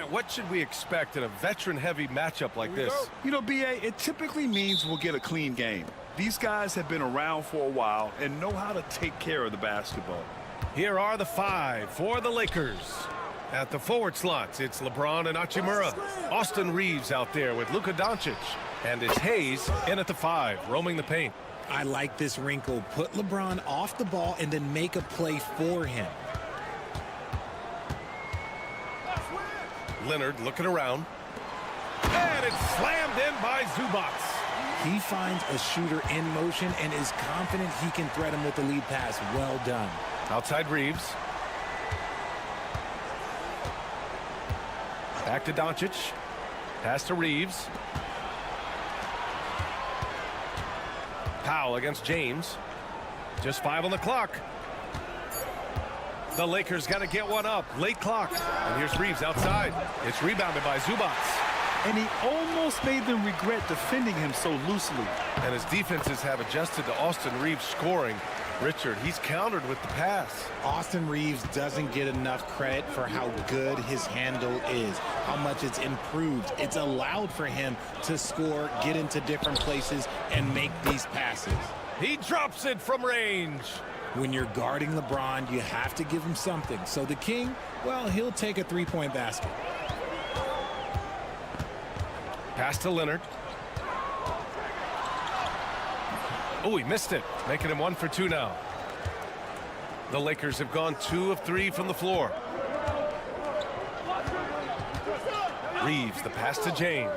What should we expect in a veteran-heavy matchup like this? You know, B.A., it typically means we'll get a clean game. These guys have been around for a while and know how to take care of the basketball. Here are the five for the Lakers. At the forward slots, it's LeBron and Hachimura. Austin Reeves out there with Luka Doncic. And it's Hayes in at the five, roaming the paint. I like this wrinkle. Put LeBron off the ball and then make a play for him. Leonard looking around. And it's slammed in by Zubac. He finds a shooter in motion and is confident he can threat him with the lead pass. Well done. Outside Reeves. Back to Doncic. Pass to Reeves. Powell against James. Just 5 on the clock. The Lakers got to get one up. Late clock. And here's Reeves outside. It's rebounded by Zubac. And he almost made them regret defending him so loosely. And his defenses have adjusted to Austin Reeves scoring. Richard, he's countered with the pass. Austin Reeves doesn't get enough credit for how good his handle is, how much it's improved. It's allowed for him to score, get into different places, and make these passes. He drops it from range. When you're guarding LeBron, you have to give him something. So the King, well, he'll take a three-point basket. Pass to Leonard. Oh, he missed it, making him 1 for 2 now. The Lakers have gone 2 of 3 from the floor. Reeves, the pass to James.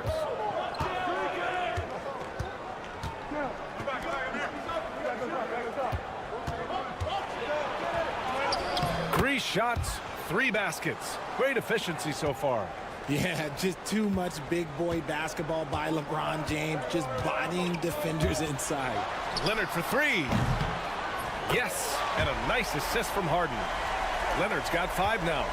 Three shots, 3 baskets. Great efficiency so far. Yeah, just too much big boy basketball by LeBron James, just bodying defenders inside. Leonard for 3. Yes, and a nice assist from Harden. Leonard's got 5 now.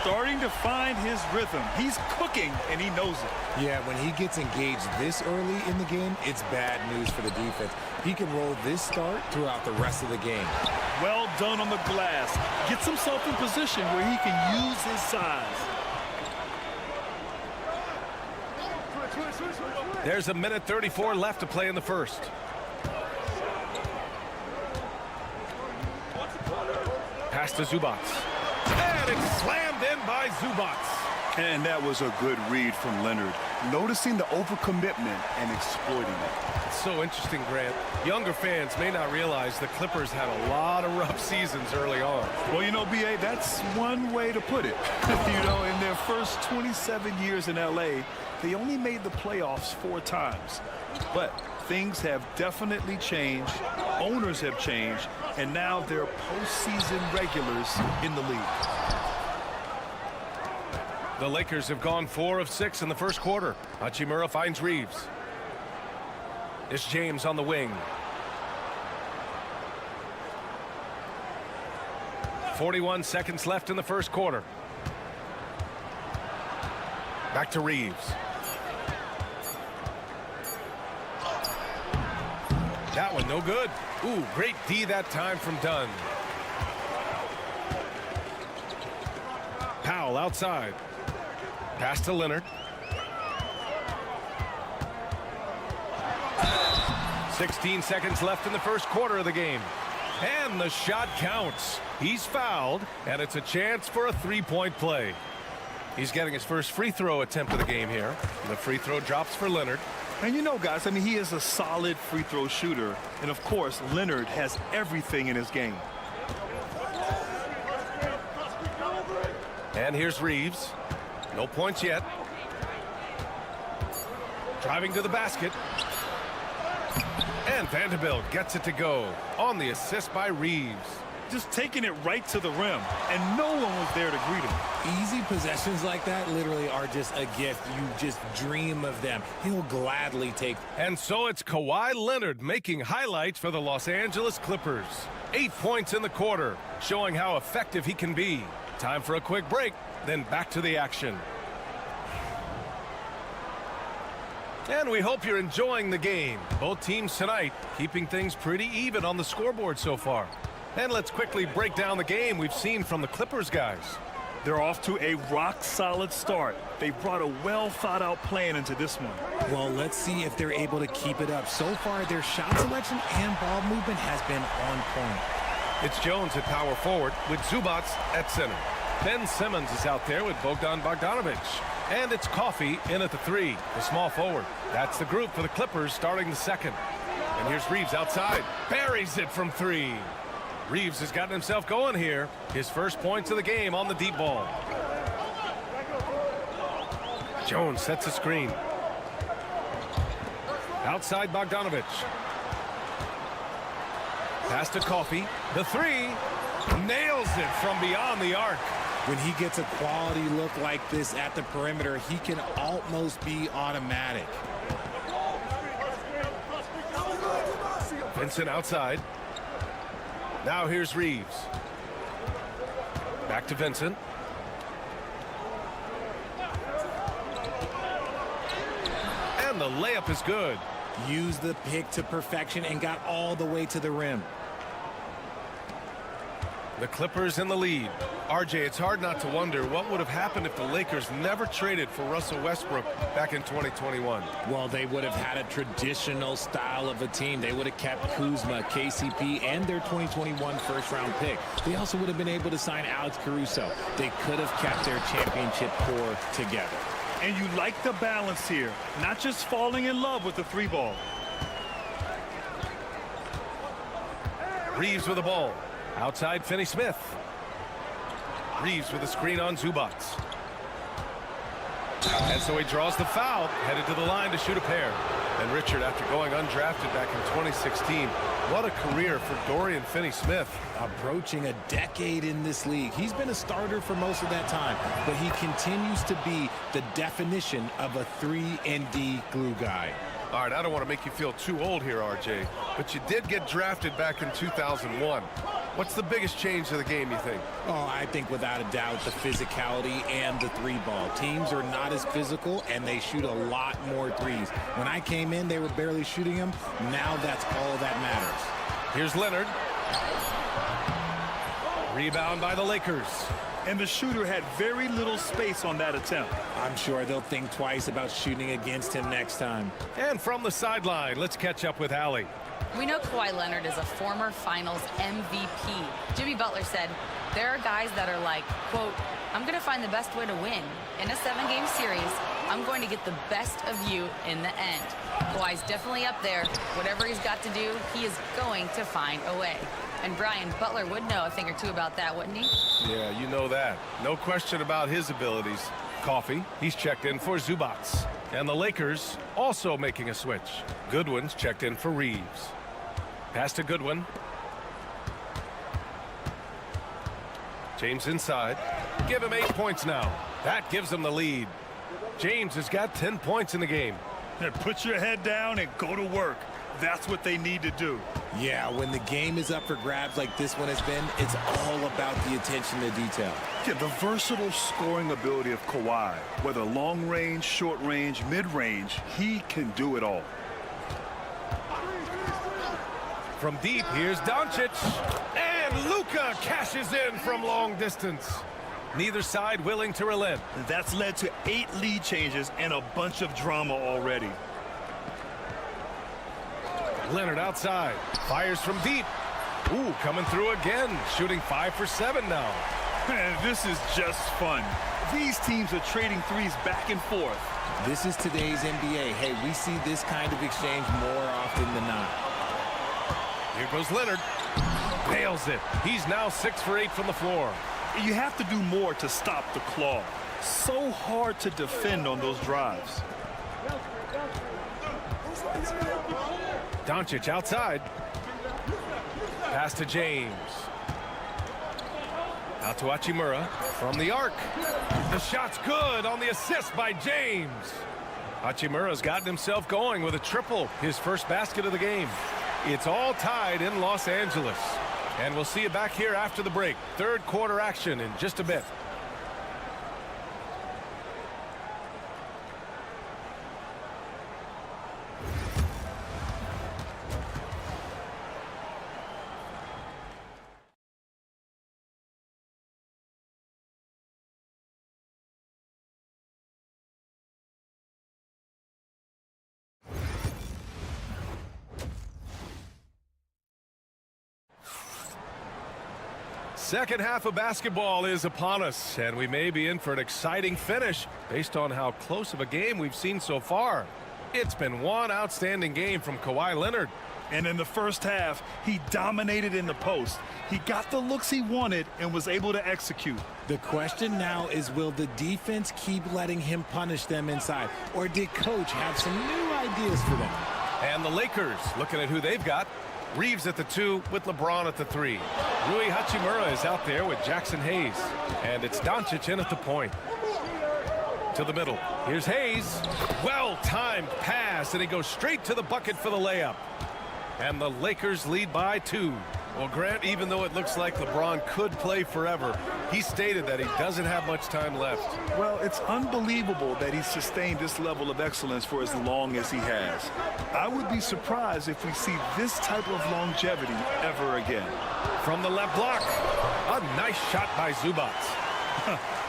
Starting to find his rhythm. He's cooking, and he knows it. Yeah, when he gets engaged this early in the game, it's bad news for the defense. He can roll this start throughout the rest of the game. Well done on the glass. Gets himself in position where he can use his size. There's a minute 34 left to play in the first. Pass to Zubac. And it's slammed in by Zubac. And that was a good read from Leonard. Noticing the overcommitment and exploiting it. It's so interesting, Grant. Younger fans may not realize the Clippers had a lot of rough seasons early on. Well, you know, B.A., that's one way to put it. You know, in their first 27 years in L.A., they only made the playoffs 4 times. But things have definitely changed. Owners have changed. And now they're postseason regulars in the league. The Lakers have gone 4 of 6 in the first quarter. Hachimura finds Reeves. It's James on the wing. 41 seconds left in the first quarter. Back to Reeves. That one no good. Ooh, great D that time from Dunn. Powell outside. Pass to Leonard. 16 seconds left in the first quarter of the game. And the shot counts. He's fouled, and it's a chance for a 3-point play. He's getting his first free throw attempt of the game here. The free throw drops for Leonard. And you know, guys, I mean, he is a solid free throw shooter. And, of course, Leonard has everything in his game. And here's Reeves. No points yet. Driving to the basket. And Vanderbilt gets it to go on the assist by Reeves. Just taking it right to the rim, and no one was there to greet him. Easy possessions like that literally are just a gift. You just dream of them. He'll gladly take. And so it's Kawhi Leonard making highlights for the Los Angeles Clippers. 8 points in the quarter, showing how effective he can be. Time for a quick break, then back to the action. And we hope you're enjoying the game. Both teams tonight keeping things pretty even on the scoreboard so far. And let's quickly break down the game we've seen from the Clippers guys. They're off to a rock-solid start. They brought a well-thought-out plan into this one. Well, let's see if they're able to keep it up. So far, their shot selection and ball movement has been on point. It's Jones at power forward with Zubats at center. Ben Simmons is out there with Bogdan Bogdanovic. And it's Coffey in at the 3, the small forward. That's the group for the Clippers starting the second. And here's Reeves outside. Buries it from 3. Reeves has gotten himself going here. His first points of the game on the deep ball. Jones sets a screen. Outside Bogdanovic. Pass to Coffey. The 3. Nails it from beyond the arc. When he gets a quality look like this at the perimeter, he can almost be automatic. Vincent outside. Now here's Reeves. Back to Vincent. And the layup is good. Used the pick to perfection and got all the way to the rim. The Clippers in the lead. RJ, it's hard not to wonder what would have happened if the Lakers never traded for Russell Westbrook back in 2021. Well, they would have had a traditional style of a team. They would have kept Kuzma, KCP, and their 2021 first-round pick. They also would have been able to sign Alex Caruso. They could have kept their championship core together. And you like the balance here, not just falling in love with the 3-ball. Reeves with the ball. Outside Finney-Smith. Reeves with a screen on Zubats. And so he draws the foul, headed to the line to shoot a pair. And Richard, after going undrafted back in 2016, what a career for Dorian Finney-Smith. Approaching a decade in this league. He's been a starter for most of that time, but he continues to be the definition of a 3-and-D glue guy. All right, I don't want to make you feel too old here, RJ, but you did get drafted back in 2001. What's the biggest change to the game, you think? Oh, I think without a doubt the physicality and the 3-ball. Teams are not as physical, and they shoot a lot more threes. When I came in, they were barely shooting them. Now that's all that matters. Here's Leonard. Rebound by the Lakers. And the shooter had very little space on that attempt. I'm sure they'll think twice about shooting against him next time. And from the sideline, let's catch up with Allie. We know Kawhi Leonard is a former Finals MVP. Jimmy Butler said, there are guys that are like, quote, I'm going to find the best way to win. In a 7-game series, I'm going to get the best of you in the end. Kawhi's definitely up there. Whatever he's got to do, he is going to find a way. And Brian, Butler would know a thing or two about that, wouldn't he? Yeah, you know that. No question about his abilities. Coffey, he's checked in for Zubats. And the Lakers also making a switch. Goodwin's checked in for Reeves. Pass to Goodwin. James inside. Give him 8 points now. That gives him the lead. James has got 10 points in the game. And put your head down and go to work. That's what they need to do. Yeah, when the game is up for grabs like this one has been, it's all about the attention to detail. Yeah, the versatile scoring ability of Kawhi, whether long range, short range, mid range, he can do it all. From deep, here's Doncic. And Luka cashes in from long distance. Neither side willing to relent. That's led to 8 lead changes and a bunch of drama already. Leonard outside. Fires from deep. Ooh, coming through again. Shooting 5 for 7 now. Man, this is just fun. These teams are trading threes back and forth. This is today's NBA. Hey, we see this kind of exchange more often than not. Here goes Leonard. Nails it. He's now 6 for 8 from the floor. You have to do more to stop the claw. So hard to defend on those drives. Doncic outside. Pass to James. Out to Hachimura from the arc. The shot's good on the assist by James. Hachimura's gotten himself going with a triple, his first basket of the game. It's all tied in Los Angeles. And we'll see you back here after the break. Third quarter action in just a bit. Second half of basketball is upon us, and we may be in for an exciting finish based on how close of a game we've seen so far. It's been one outstanding game from Kawhi Leonard. And in the first half, he dominated in the post. He got the looks he wanted and was able to execute. The question now is, will the defense keep letting him punish them inside? Or did coach have some new ideas for them? And the Lakers, looking at who they've got. Reeves at the 2 with LeBron at the 3. Rui Hachimura is out there with Jackson Hayes. And it's Doncic in at the point. To the middle. Here's Hayes. Well-timed pass, and he goes straight to the bucket for the layup. And the Lakers lead by 2. Well, Grant, even though it looks like LeBron could play forever, he stated that he doesn't have much time left. Well, it's unbelievable that he's sustained this level of excellence for as long as he has. I would be surprised if we see this type of longevity ever again. From the left block, a nice shot by Zubac.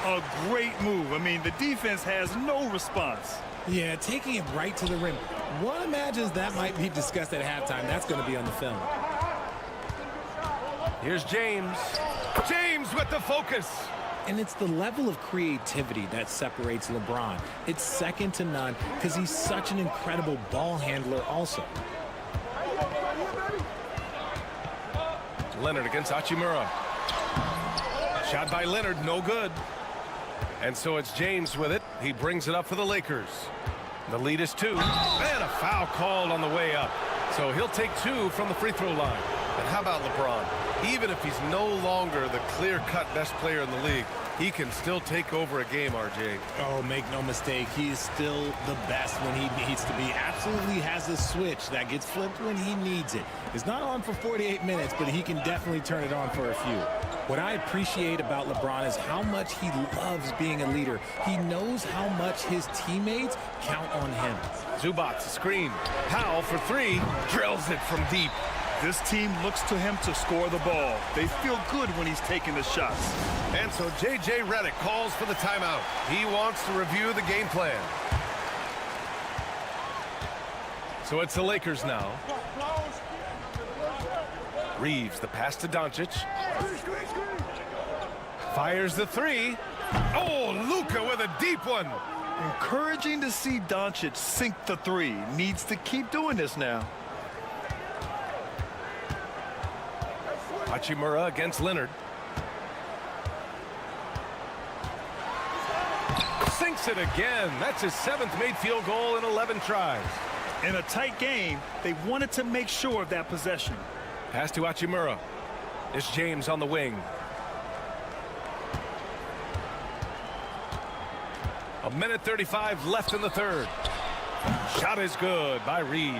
A great move. I mean, the defense has no response. Yeah, taking it right to the rim. One imagines that might be discussed at halftime. That's going to be on the film. Here's James. James with the focus. And it's the level of creativity that separates LeBron. It's second to none because he's such an incredible ball handler also. Leonard against Hachimura. Shot by Leonard, no good. And so it's James with it. He brings it up for the Lakers. The lead is 2. And a foul called on the way up. So he'll take 2 from the free throw line. And how about LeBron? Even if he's no longer the clear-cut best player in the league, he can still take over a game, RJ. Oh, make no mistake, he is still the best when he needs to be. Absolutely has a switch that gets flipped when he needs it. It's not on for 48 minutes, but he can definitely turn it on for a few. What I appreciate about LeBron is how much he loves being a leader. He knows how much his teammates count on him. Zubac, screen. Powell for 3. Drills it from deep. This team looks to him to score the ball. They feel good when he's taking the shots. And so J.J. Redick calls for the timeout. He wants to review the game plan. So it's the Lakers now. Reeves, the pass to Doncic. Fires the 3. Oh, Luka with a deep one. Encouraging to see Doncic sink the 3. Needs to keep doing this now. Hachimura against Leonard. Sinks it again. That's his 7th made field goal in 11 tries. In a tight game, they wanted to make sure of that possession. Pass to Hachimura. It's James on the wing. A minute 35 left in the third. Shot is good by Reeves.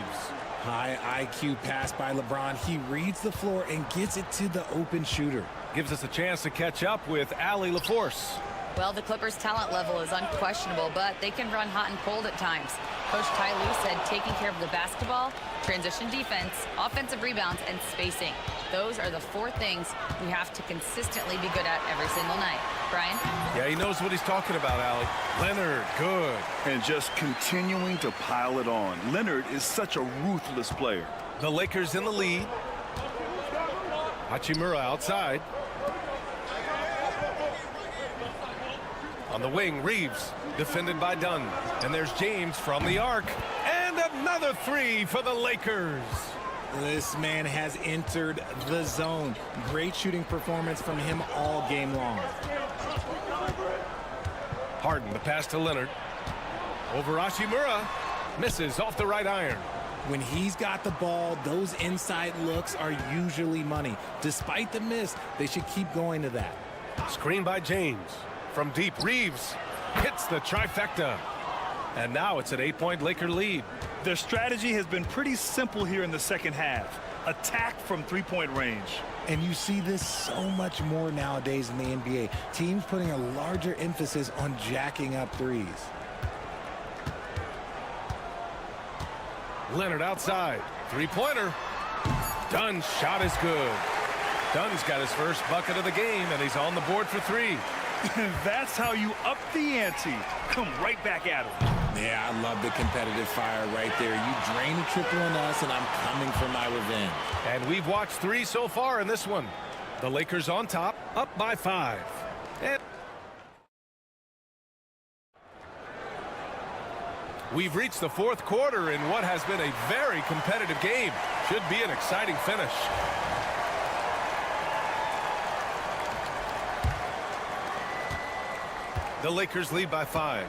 High IQ pass by LeBron. He reads the floor and gets it to the open shooter. Gives us a chance to catch up with Allie LaForce. Well, the Clippers' talent level is unquestionable, but they can run hot and cold at times. Coach Ty Lue said taking care of the basketball, transition defense, offensive rebounds, and spacing. Those are the 4 things we have to consistently be good at every single night. Brian? Yeah, he knows what he's talking about, Allie. Leonard, good. And just continuing to pile it on. Leonard is such a ruthless player. The Lakers in the lead. Hachimura outside. On the wing, Reeves, defended by Dunn. And there's James from the arc. And another three for the Lakers. This man has entered the zone. Great shooting performance from him all game long. Harden, the pass to Leonard. Over Hachimura. Misses off the right iron. When he's got the ball, those inside looks are usually money. Despite the miss, they should keep going to that. Screen by James. From deep, Reeves hits the trifecta. And now it's an 8-point Laker lead. Their strategy has been pretty simple here in the second half. Attack from three-point range. And you see this so much more nowadays in the NBA. Teams putting a larger emphasis on jacking up threes. Leonard outside. Three-pointer. Dunn's shot is good. Dunn's got his first bucket of the game, and he's on the board for three. That's how you up the ante. Come right back at him. Yeah, I love the competitive fire right there. You drain a triple on us, and I'm coming for my revenge. And we've watched three so far in this one. The Lakers on top, up by 5. And we've reached the fourth quarter in what has been a very competitive game. Should be an exciting finish. The Lakers lead by 5.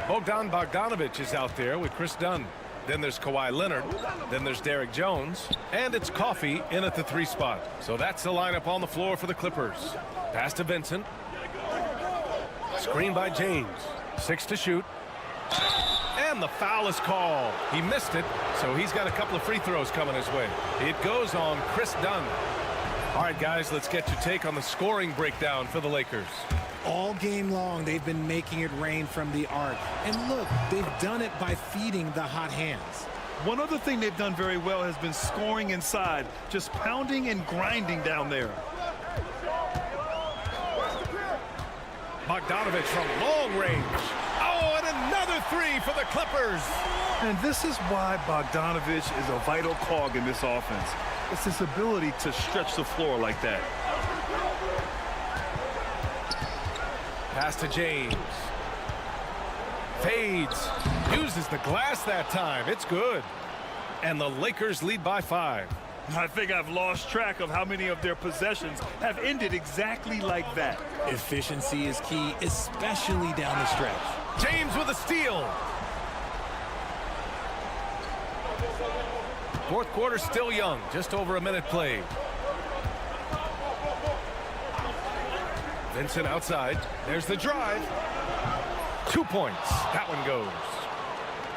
Bogdanović is out there with Chris Dunn. Then there's Kawhi Leonard. Then there's Derrick Jones. And it's Coffey in at the 3 spot. So that's the lineup on the floor for the Clippers. Pass to Vincent. Screen by James. 6 to shoot. And the foul is called. He missed it, so he's got a couple of free throws coming his way. It goes on Chris Dunn. All right, guys, let's get your take on the scoring breakdown for the Lakers. All game long, they've been making it rain from the arc. And look, they've done it by feeding the hot hands. One other thing they've done very well has been scoring inside, just pounding and grinding down there. Bogdanović from long range. Oh, and another three for the Clippers. And this is why Bogdanović is a vital cog in this offense. It's his ability to stretch the floor like that. Pass to James. Fades. Uses the glass that time. It's good. And the Lakers lead by 5. I think I've lost track of how many of their possessions have ended exactly like that. Efficiency is key, especially down the stretch. James with a steal. Fourth quarter still young. Just over a minute played. Vincent outside. There's the drive. 2 points. That one goes.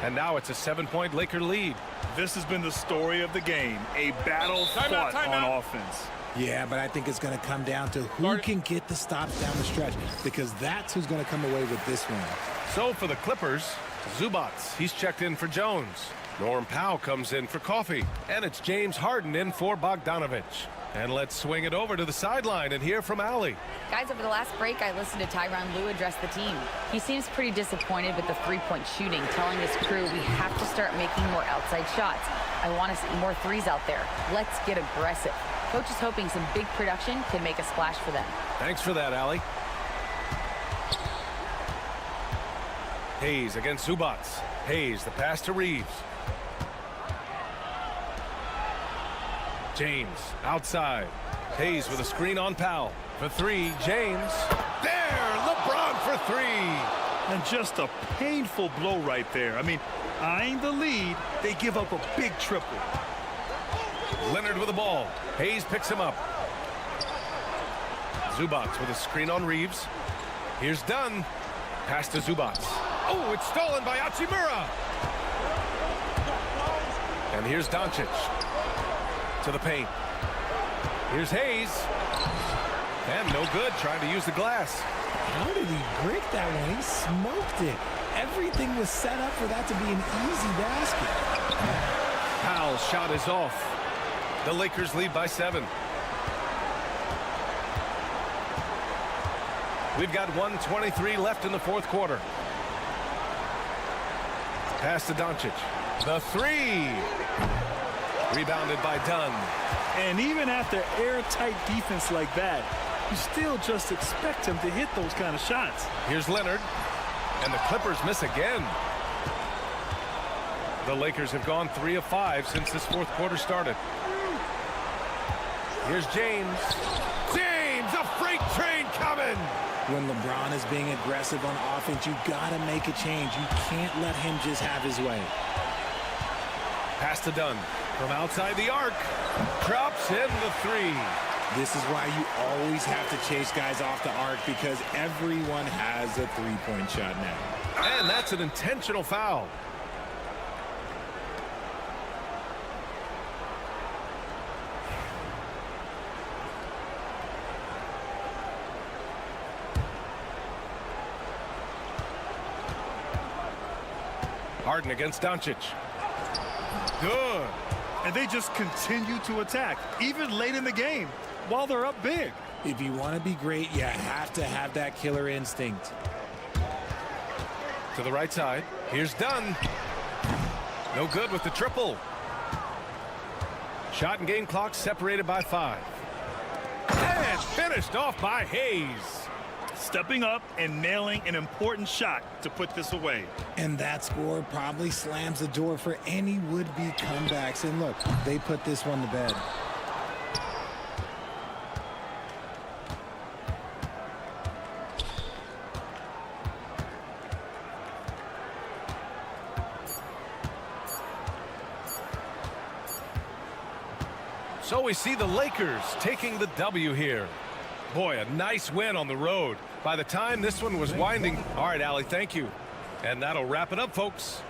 And now it's a 7-point Laker lead. This has been the story of the game. A battle fought on offense. Yeah, but I think it's going to come down to who can get the stops down the stretch, because that's who's going to come away with this one. So for the Clippers, Zubac. He's checked in for Jones. Norm Powell comes in for Coffey. And it's James Harden in for Bogdanović. And let's swing it over to the sideline and hear from Allie. Guys, over the last break, I listened to Tyronn Lue address the team. He seems pretty disappointed with the three-point shooting, telling his crew we have to start making more outside shots. I want to see more threes out there. Let's get aggressive. Coach is hoping some big production can make a splash for them. Thanks for that, Allie. Hayes against Zubac. Hayes, the pass to Reeves. James outside. Hayes with a screen on Powell. For 3, James. There, LeBron for 3. And just a painful blow right there. I mean, eyeing the lead, they give up a big triple. Leonard with the ball. Hayes picks him up. Zubac with a screen on Reeves. Here's Dunn. Pass to Zubac. Oh, it's stolen by Hachimura. And here's Doncic. To the paint. Here's Hayes. And no good, trying to use the glass. How did he break that one? He smoked it. Everything was set up for that to be an easy basket. Powell's shot is off. The Lakers lead by 7. We've got 1:23 left in the fourth quarter. Pass to Doncic. The 3. Rebounded by Dunn. And even after airtight defense like that, you still just expect him to hit those kind of shots. Here's Leonard, and the Clippers miss again. The Lakers have gone 3 of 5 since this fourth quarter started. Here's James. James, a freight train coming. When LeBron is being aggressive on offense, you got to make a change. You can't let him just have his way. Pass to Dunn from outside the arc. Drops in the 3. This is why you always have to chase guys off the arc, because everyone has a three-point shot now. And that's an intentional foul. Harden against Doncic. Good. And they just continue to attack, even late in the game, while they're up big. If you want to be great, you have to have that killer instinct. To the right side. Here's Dunn. No good with the triple. Shot and game clock separated by 5. And finished off by Hayes. Stepping up and nailing an important shot to put this away. And that score probably slams the door for any would-be comebacks. And look, they put this one to bed. So we see the Lakers taking the W here. Boy, a nice win on the road. By the time this one was winding. All right, Allie, thank you. And that'll wrap it up, folks.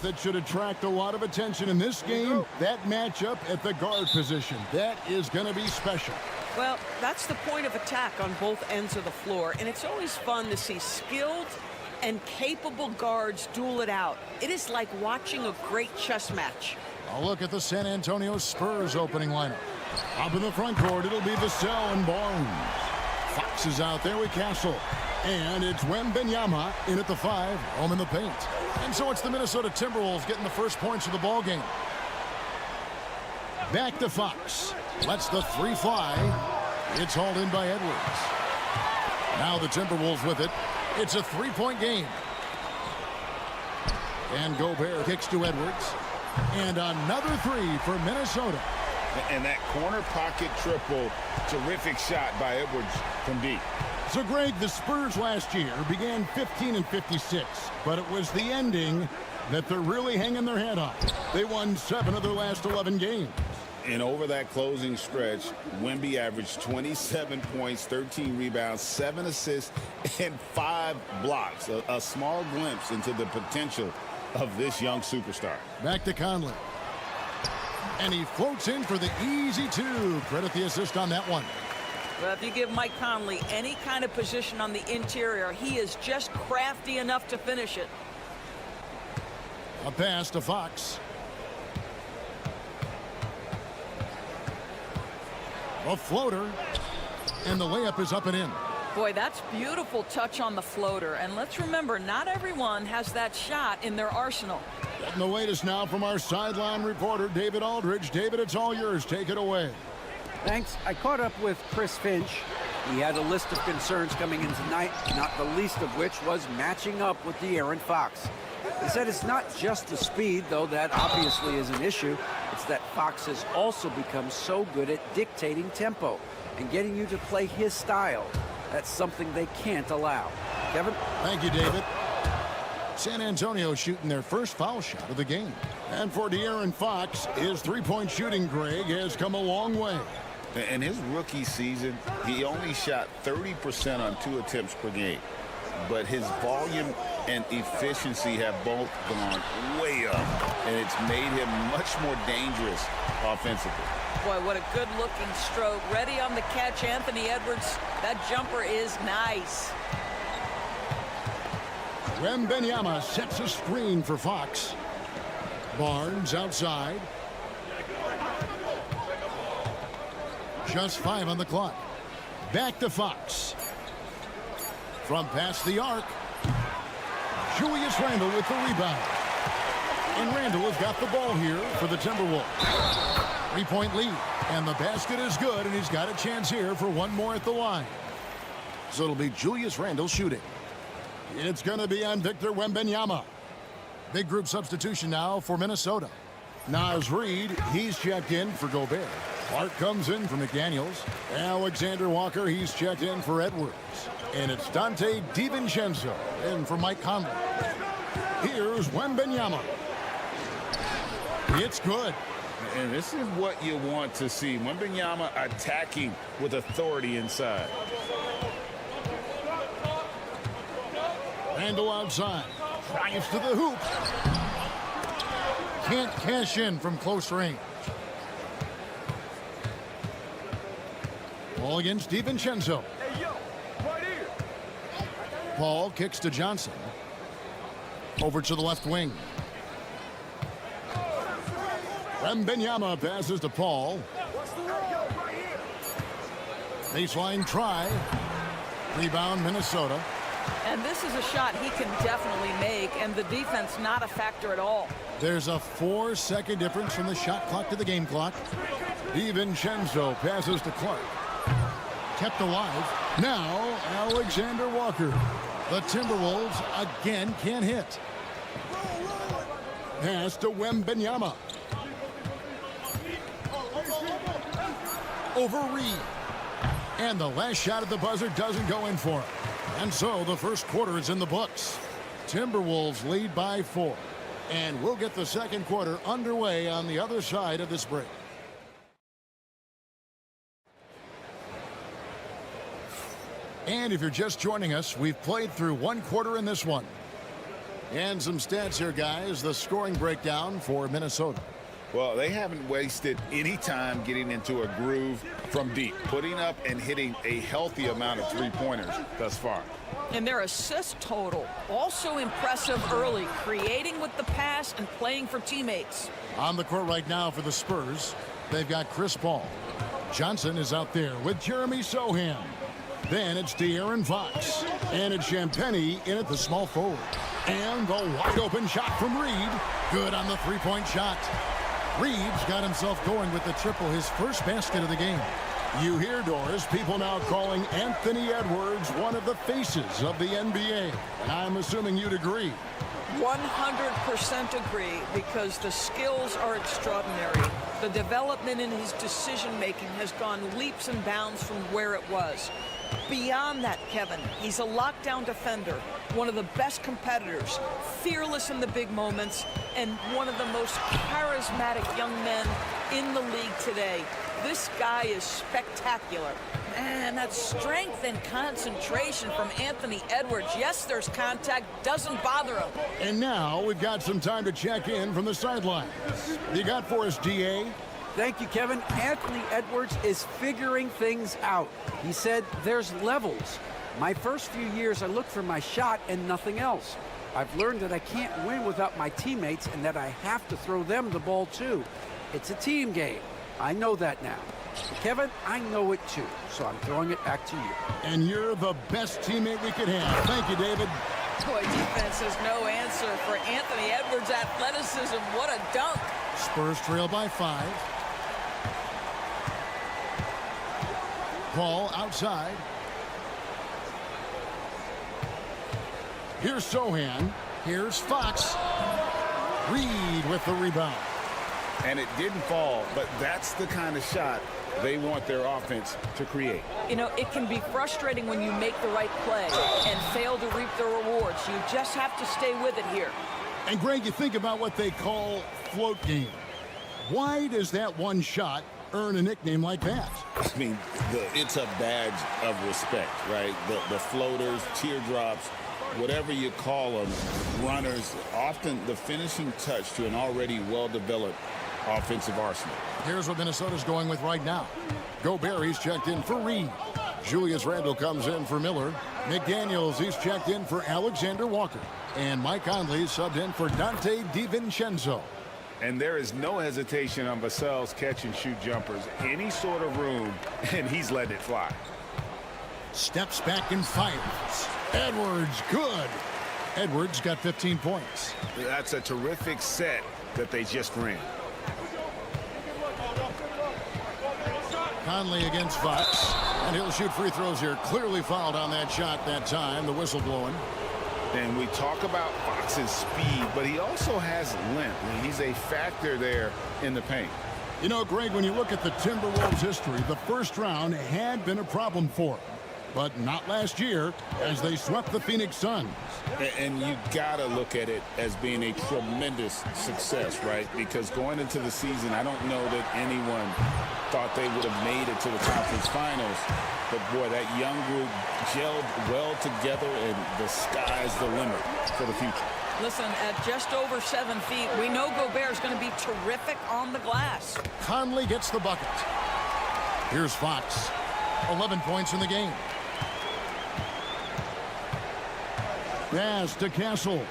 That should attract a lot of attention in this game. That matchup at the guard position. That is going to be special. Well, that's the point of attack on both ends of the floor, and it's always fun to see skilled and capable guards duel it out. It is like watching a great chess match. A look at the San Antonio Spurs opening lineup. Up in the front court, it'll be Vassell and Barnes. Fox is out there with Castle. And it's Wembanyama in at the 5, home in the paint. And so it's the Minnesota Timberwolves getting the first points of the ball game. Back to Fox. Lets the 3 fly. It's hauled in by Edwards. Now the Timberwolves with it. It's a 3-point game. And Gobert kicks to Edwards. And another 3 for Minnesota. And that corner pocket triple, terrific shot by Edwards from deep. So, Greg, the Spurs last year began 15-56, but it was the ending that they're really hanging their head on. They won 7 of their last 11 games. And over that closing stretch, Wemby averaged 27 points, 13 rebounds, 7 assists, and 5 blocks. A small glimpse into the potential of this young superstar. Back to Conley. And he floats in for the easy 2. Credit the assist on that one. Well, if you give Mike Conley any kind of position on the interior, he is just crafty enough to finish it. A pass to Fox. A floater. And the layup is up and in. Boy, that's beautiful touch on the floater. And let's remember, not everyone has that shot in their arsenal. Getting the latest now from our sideline reporter, David Aldridge. David, it's all yours. Take it away. Thanks. I caught up with Chris Finch. He had a list of concerns coming in tonight, not the least of which was matching up with De'Aaron Fox. He said it's not just the speed, though that obviously is an issue. It's that Fox has also become so good at dictating tempo and getting you to play his style. That's something they can't allow. Kevin? Thank you, David. San Antonio shooting their first foul shot of the game. And for De'Aaron Fox, his three-point shooting, Greg, has come a long way. In his rookie season, he only shot 30% on 2 attempts per game. But his volume and efficiency have both gone way up, and it's made him much more dangerous offensively. Boy, what a good-looking stroke. Ready on the catch, Anthony Edwards. That jumper is nice. Wembanyama sets a screen for Fox. Barnes outside. Just 5 on the clock. Back to Fox. From past the arc. Julius Randle with the rebound. And Randle has got the ball here for the Timberwolves. 3-point lead. And the basket is good, and he's got a chance here for one more at the line. So it'll be Julius Randle shooting. It's going to be on Victor Wembanyama. Big group substitution now for Minnesota. Naz Reid, he's checked in for Gobert. Clark comes in for McDaniels. Alexander Walker, he's checked in for Edwards. And it's Dante DiVincenzo in for Mike Conley. Here's Wembanyama. It's good. And this is what you want to see. Wembanyama attacking with authority inside. Randle outside. Drives to the hoop. Can't cash in from close range. Ball against DiVincenzo. Paul kicks to Johnson. Over to the left wing. Wembanyama passes to Paul. Baseline try. Rebound Minnesota. And this is a shot he can definitely make, and the defense not a factor at all. There's a 4-second difference from the shot clock to the game clock. DiVincenzo passes to Clark. Kept alive. Now Alexander Walker. The Timberwolves again can't hit. Pass to Wembanyama. Over Reed. And the last shot at the buzzer doesn't go in for him. And so the first quarter is in the books. Timberwolves lead by 4. And we'll get the second quarter underway on the other side of this break. And if you're just joining us, we've played through one quarter in this one. And some stats here, guys. The scoring breakdown for Minnesota. Well, they haven't wasted any time getting into a groove from deep, putting up and hitting a healthy amount of three-pointers thus far. And their assist total, also impressive early, creating with the pass and playing for teammates. On the court right now for the Spurs, they've got Chris Paul. Johnson is out there with Jeremy Sohan. Then it's De'Aaron Fox. And it's Champagnie in at the small forward. And the wide open shot from Reed. Good on the three-point shot. Reed's got himself going with the triple, his first basket of the game. You hear, Doris, people now calling Anthony Edwards one of the faces of the NBA. And I'm assuming you'd agree. 100% agree, because the skills are extraordinary. The development in his decision-making has gone leaps and bounds from where it was. Beyond that, Kevin, he's a lockdown defender, one of the best competitors, fearless in the big moments, and one of the most charismatic young men in the league today. This guy is spectacular. Man, that strength and concentration from Anthony Edwards. Yes, there's contact, doesn't bother him. And now we've got some time to check in from the sidelines. You got for us, DA? Thank you, Kevin. Anthony Edwards is figuring things out. He said there's levels. My first few years, I looked for my shot and nothing else. I've learned that I can't win without my teammates and that I have to throw them the ball too. It's a team game. I know that now. Kevin, I know it too, so I'm throwing it back to you. And you're the best teammate we could have. Thank you, David. Boy, defense has no answer for Anthony Edwards' athleticism. What a dunk. Spurs trail by 5. Ball outside. Here's Sohan. Here's Fox. Reed with the rebound. And it didn't fall, but that's the kind of shot they want their offense to create. You know, it can be frustrating when you make the right play and fail to reap the rewards. You just have to stay with it here. And Greg, you think about what they call float game. Why does that one shot earn a nickname like that? I mean, it's a badge of respect, right? The floaters, teardrops, whatever you call them, runners, often the finishing touch to an already well-developed offensive arsenal. Here's what Minnesota's going with right now. Gobert, he's checked in for Reed. Julius Randle comes in for Miller. McDaniels, he's checked in for Alexander Walker. And Mike Conley subbed in for Dante DiVincenzo. And there is no hesitation on Vassell's catch-and-shoot jumpers. Any sort of room, and he's letting it fly. Steps back and fires. Edwards, good. Edwards got 15 points. That's a terrific set that they just ran. Conley against Fox. And he'll shoot free throws here. Clearly fouled on that shot that time. The whistle blowing. And we talk about Fox's speed, but he also has length. And he's a factor there in the paint. You know, Greg, when you look at the Timberwolves' history, the first round had been a problem for them. But not last year, as they swept the Phoenix Suns. And you gotta look at it as being a tremendous success, right? Because going into the season, I don't know that anyone thought they would have made it to the conference finals. But boy, that young group gelled well together, and the sky's the limit for the future. Listen, at just over 7 feet, we know Gobert's going to be terrific on the glass. Conley gets the bucket. Here's Fox. 11 points in the game. Pass to Castle.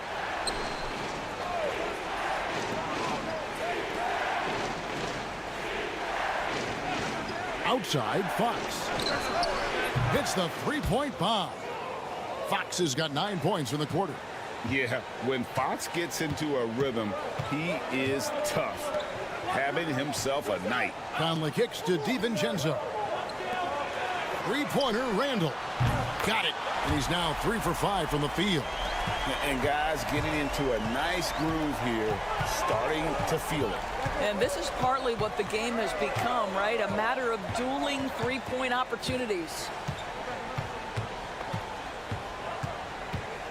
Outside, Fox. Hits the three-point bomb. Fox has got 9 points in the quarter. Yeah, when Fox gets into a rhythm, he is tough. Having himself a night. Conley kicks to DiVincenzo. Three-pointer, Randle. Got it. And he's now 3 for 5 from the field. And guys getting into a nice groove here, starting to feel it. And this is partly what the game has become, right? A matter of dueling three-point opportunities.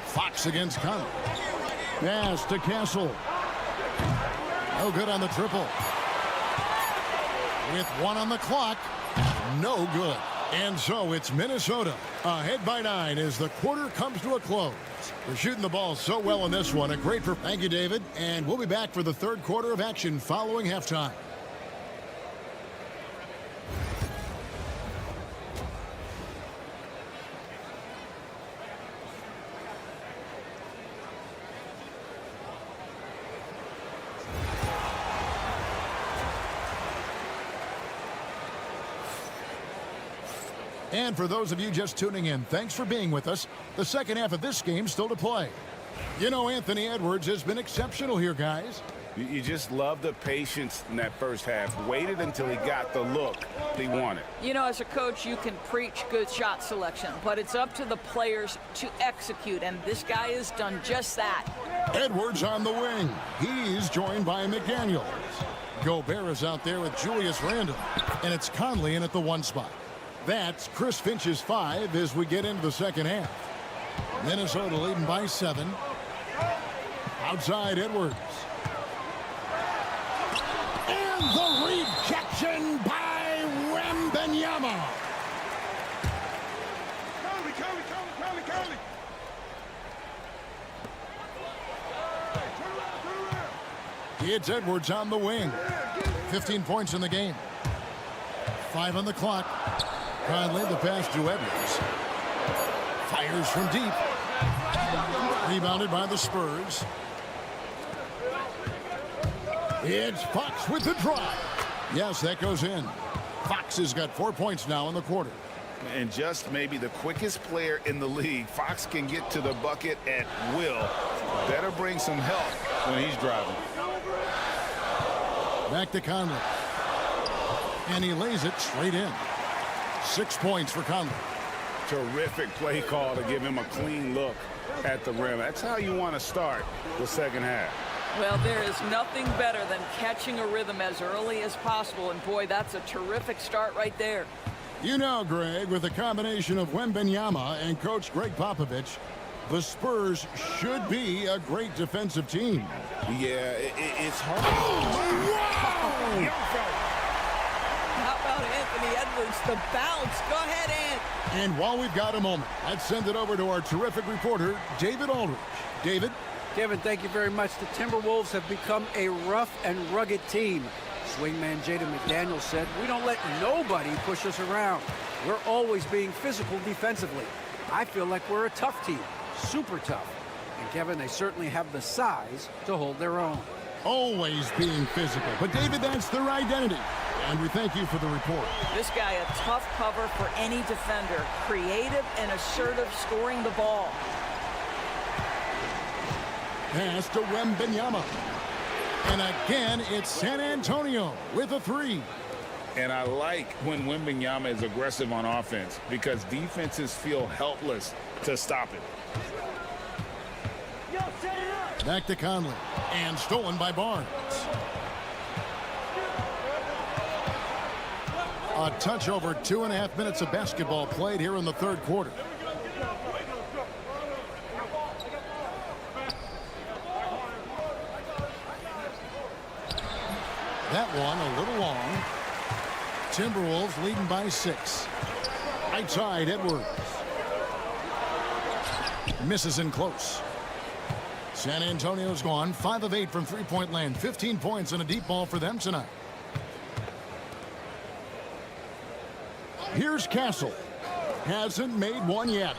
Fox against Conley. Pass to Castle. No good on the triple. With 1 on the clock, no good. And so it's Minnesota ahead by 9 as the quarter comes to a close. We're shooting the ball so well in this one. Thank you, David. And we'll be back for the third quarter of action following halftime. And for those of you just tuning in, thanks for being with us. The second half of this game still to play. You know, Anthony Edwards has been exceptional here, guys. You just love the patience in that first half. Waited until he got the look he wanted. You know, as a coach, you can preach good shot selection, but it's up to the players to execute, and this guy has done just that. Edwards on the wing. He's joined by McDaniels. Gobert is out there with Julius Randle, and it's Conley in at the 1 spot. That's Chris Finch's 5 as we get into the second half. Minnesota leading by 7. Outside Edwards. And the rejection by Wembanyama. It's Edwards on the wing. 15 points in the game. 5 on the clock. Conley, the pass to Edwards. Fires from deep. Rebounded by the Spurs. It's Fox with the drive. Yes, that goes in. Fox has got 4 points now in the quarter. And just maybe the quickest player in the league. Fox can get to the bucket at will. Better bring some help when he's driving. Back to Conley. And he lays it straight in. 6 points for Conley. Terrific play call to give him a clean look at the rim. That's how you want to start the second half. Well, there is nothing better than catching a rhythm as early as possible. And boy, that's a terrific start right there. You know, Greg, with a combination of Wembanyama and Coach Greg Popovich, the Spurs should be a great defensive team. Yeah, it's hard. How about Anthony Edwards, the bounce? Go ahead, Ant. And while we've got a moment, let's send it over to our terrific reporter, David Aldridge. David? Kevin, thank you very much. The Timberwolves have become a rough and rugged team. Swingman Jaden McDaniels said, "We don't let nobody push us around. We're always being physical defensively. I feel like we're a tough team, super tough." And Kevin, they certainly have the size to hold their own. Always being physical. But David, that's their identity. And we thank you for the report. This guy, a tough cover for any defender. Creative and assertive scoring the ball. Pass to Wembanyama. And again, it's San Antonio with a 3. And I like when Wembanyama is aggressive on offense because defenses feel helpless to stop it. Back to Conley. And stolen by Barnes. A touch over 2.5 minutes of basketball played here in the third quarter. That one a little long. Timberwolves leading by 6. Right side, Edwards. Misses in close. San Antonio's gone 5 of 8 from three-point land. 15 points and a deep ball for them tonight. Here's Castle. Hasn't made one yet.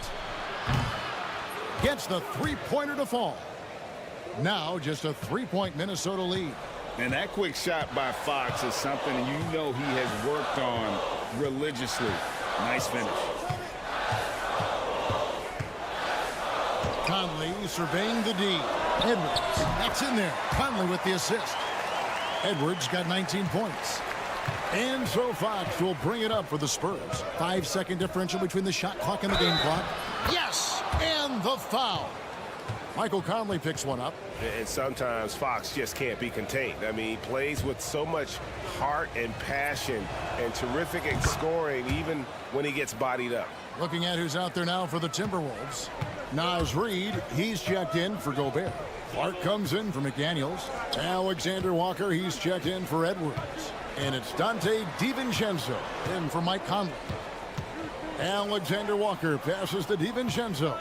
Gets the three-pointer to fall. Now just a 3-point Minnesota lead. And that quick shot by Fox is something you know he has worked on religiously. Nice finish. Conley surveying the D. Edwards. That's in there. Conley with the assist. Edwards got 19 points. And so Fox will bring it up for the Spurs. 5-second differential between the shot clock and the game clock. Yes! And the foul. Michael Conley picks one up. And sometimes Fox just can't be contained. I mean, he plays with so much heart and passion and terrific at scoring even when he gets bodied up. Looking at who's out there now for the Timberwolves. Naz Reid, he's checked in for Gobert. Clark comes in for McDaniels. Alexander Walker, he's checked in for Edwards. And it's Dante DiVincenzo in for Mike Conley. Alexander Walker passes to DiVincenzo.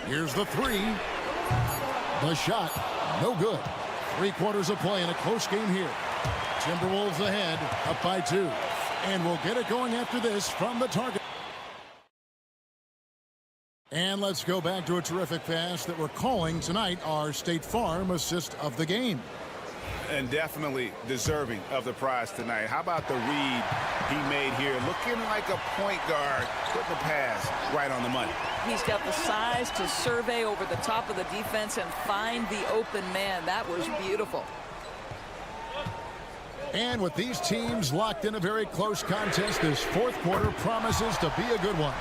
Here's the 3. The shot, no good. 3 quarters of play in a close game here. Timberwolves ahead, up by 2. And we'll get it going after this from the target. And let's go back to a terrific pass that we're calling tonight our State Farm assist of the game. And definitely deserving of the prize tonight. How about the read he made here? Looking like a point guard, putting the pass right on the money. He's got the size to survey over the top of the defense and find the open man. That was beautiful. And with these teams locked in a very close contest, this fourth quarter promises to be a good one.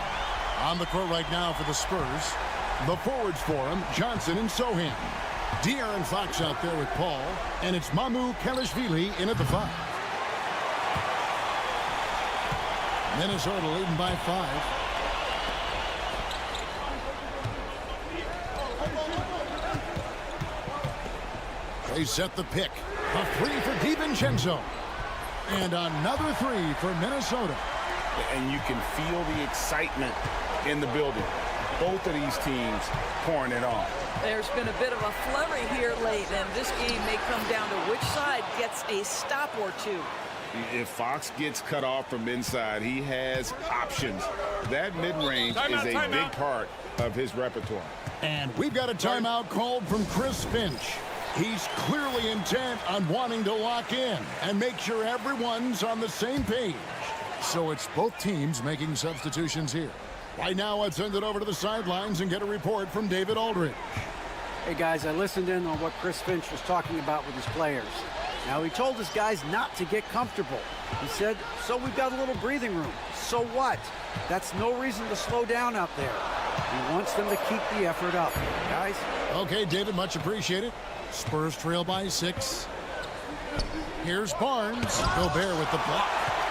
On the court right now for the Spurs, the forwards for him, Johnson and Sohan. De'Aaron Fox out there with Paul, and it's Mamu Kelishvili in at the 5. Minnesota leading by 5. They set the pick. A 3 for DiVincenzo. And another 3 for Minnesota. And you can feel the excitement in the building. Both of these teams pouring it on. There's been a bit of a flurry here late, and this game may come down to which side gets a stop or two. If Fox gets cut off from inside, he has options. That mid-range is a big part of his repertoire. And we've got a timeout called from Chris Finch. He's clearly intent on wanting to lock in and make sure everyone's on the same page. So it's both teams making substitutions here. Right now, let's send it over to the sidelines and get a report from David Aldridge. Hey, guys, I listened in on what Chris Finch was talking about with his players. Now, he told his guys not to get comfortable. He said, so we've got a little breathing room. So what? That's no reason to slow down out there. He wants them to keep the effort up. Guys? Okay, David, much appreciated. Spurs trail by 6. Here's Barnes. Gobert with the block.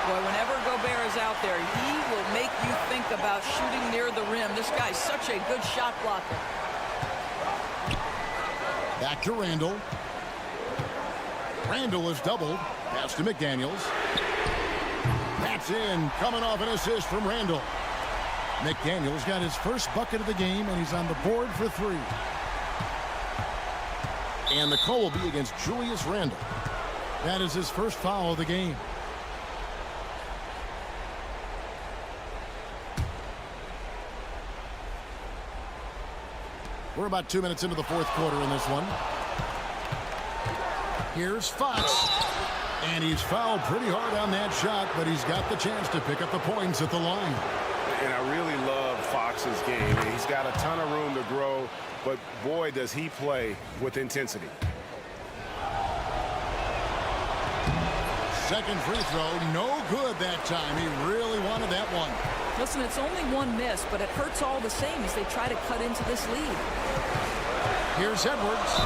Boy, whenever Gobert is out there, he will make you think about shooting near the rim. This guy's such a good shot blocker. Back to Randall. Randall is doubled. Pass to McDaniels. That's in. Coming off an assist from Randall. McDaniels got his first bucket of the game, and he's on the board for 3. And the call will be against Julius Randle. That is his first foul of the game. We're about 2 minutes into the fourth quarter in this one. Here's Fox. And he's fouled pretty hard on that shot, but he's got the chance to pick up the points at the line. And I really love Fox's game. He's got a ton of room to grow, but boy, does he play with intensity. Second free throw, no good that time. He really wanted that one. Listen, it's only one miss, but it hurts all the same as they try to cut into this lead. Here's Edwards.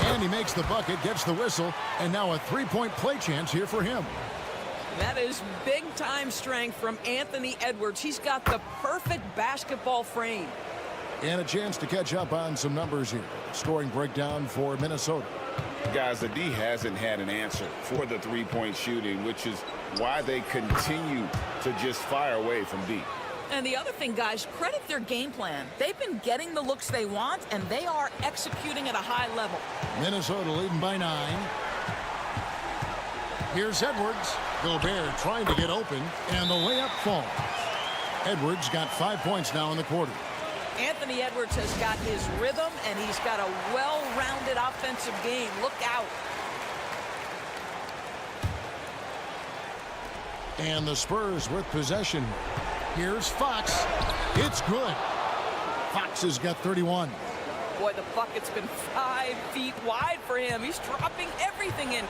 And he makes the bucket, gets the whistle, and now a three-point play chance here for him. That is big-time strength from Anthony Edwards. He's got the perfect basketball frame. And a chance to catch up on some numbers here. Scoring breakdown for Minnesota. Guys, the D hasn't had an answer for the three-point shooting, which is why they continue to just fire away from deep. And the other thing, guys, credit their game plan. They've been getting the looks they want, and they are executing at a high level. Minnesota leading by 9. Here's Edwards. Gobert trying to get open, and the layup falls. Edwards got 5 points now in the quarter. Anthony Edwards has got his rhythm, and he's got a well-rounded offensive game. Look out. And the Spurs with possession. Here's Fox. It's good. Fox has got 31. Boy, the bucket's been 5 feet wide for him. He's dropping everything in.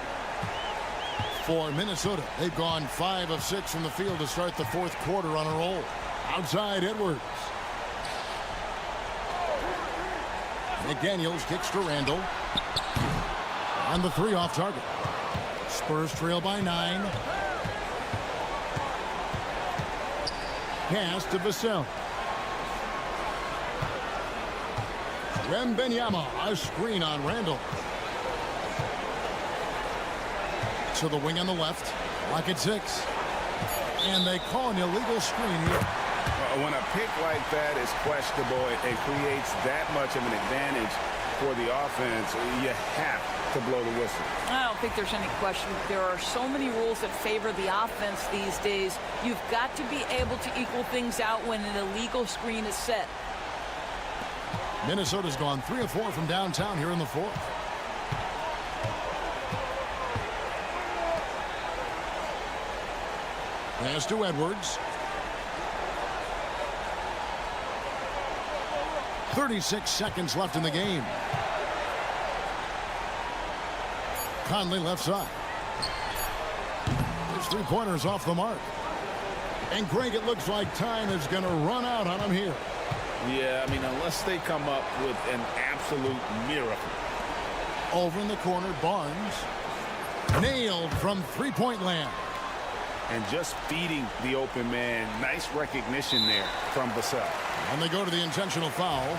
For Minnesota, they've gone 5 of 6 from the field to start the fourth quarter on a roll. Outside Edwards. McDaniels kicks to Randall. On the 3 off target. Spurs trail by 9. Pass to Vassell. Wembanyama, a screen on Randall. To the wing on the left. Lock at 6. And they call an illegal screen here. When a pick like that is questionable, it creates that much of an advantage for the offense. You have to blow the whistle. I don't think there's any question. There are so many rules that favor the offense these days. You've got to be able to equal things out when an illegal screen is set. Minnesota's gone 3 of 4 from downtown here in the fourth. Pass to Edwards. 36 seconds left in the game. Conley left side. His three-pointer's off the mark. And Greg, it looks like time is going to run out on him here. Yeah, I mean, unless they come up with an absolute miracle. Over in the corner, Barnes. Nailed from three-point land. And just feeding the open man. Nice recognition there from Vassell. And they go to the intentional foul.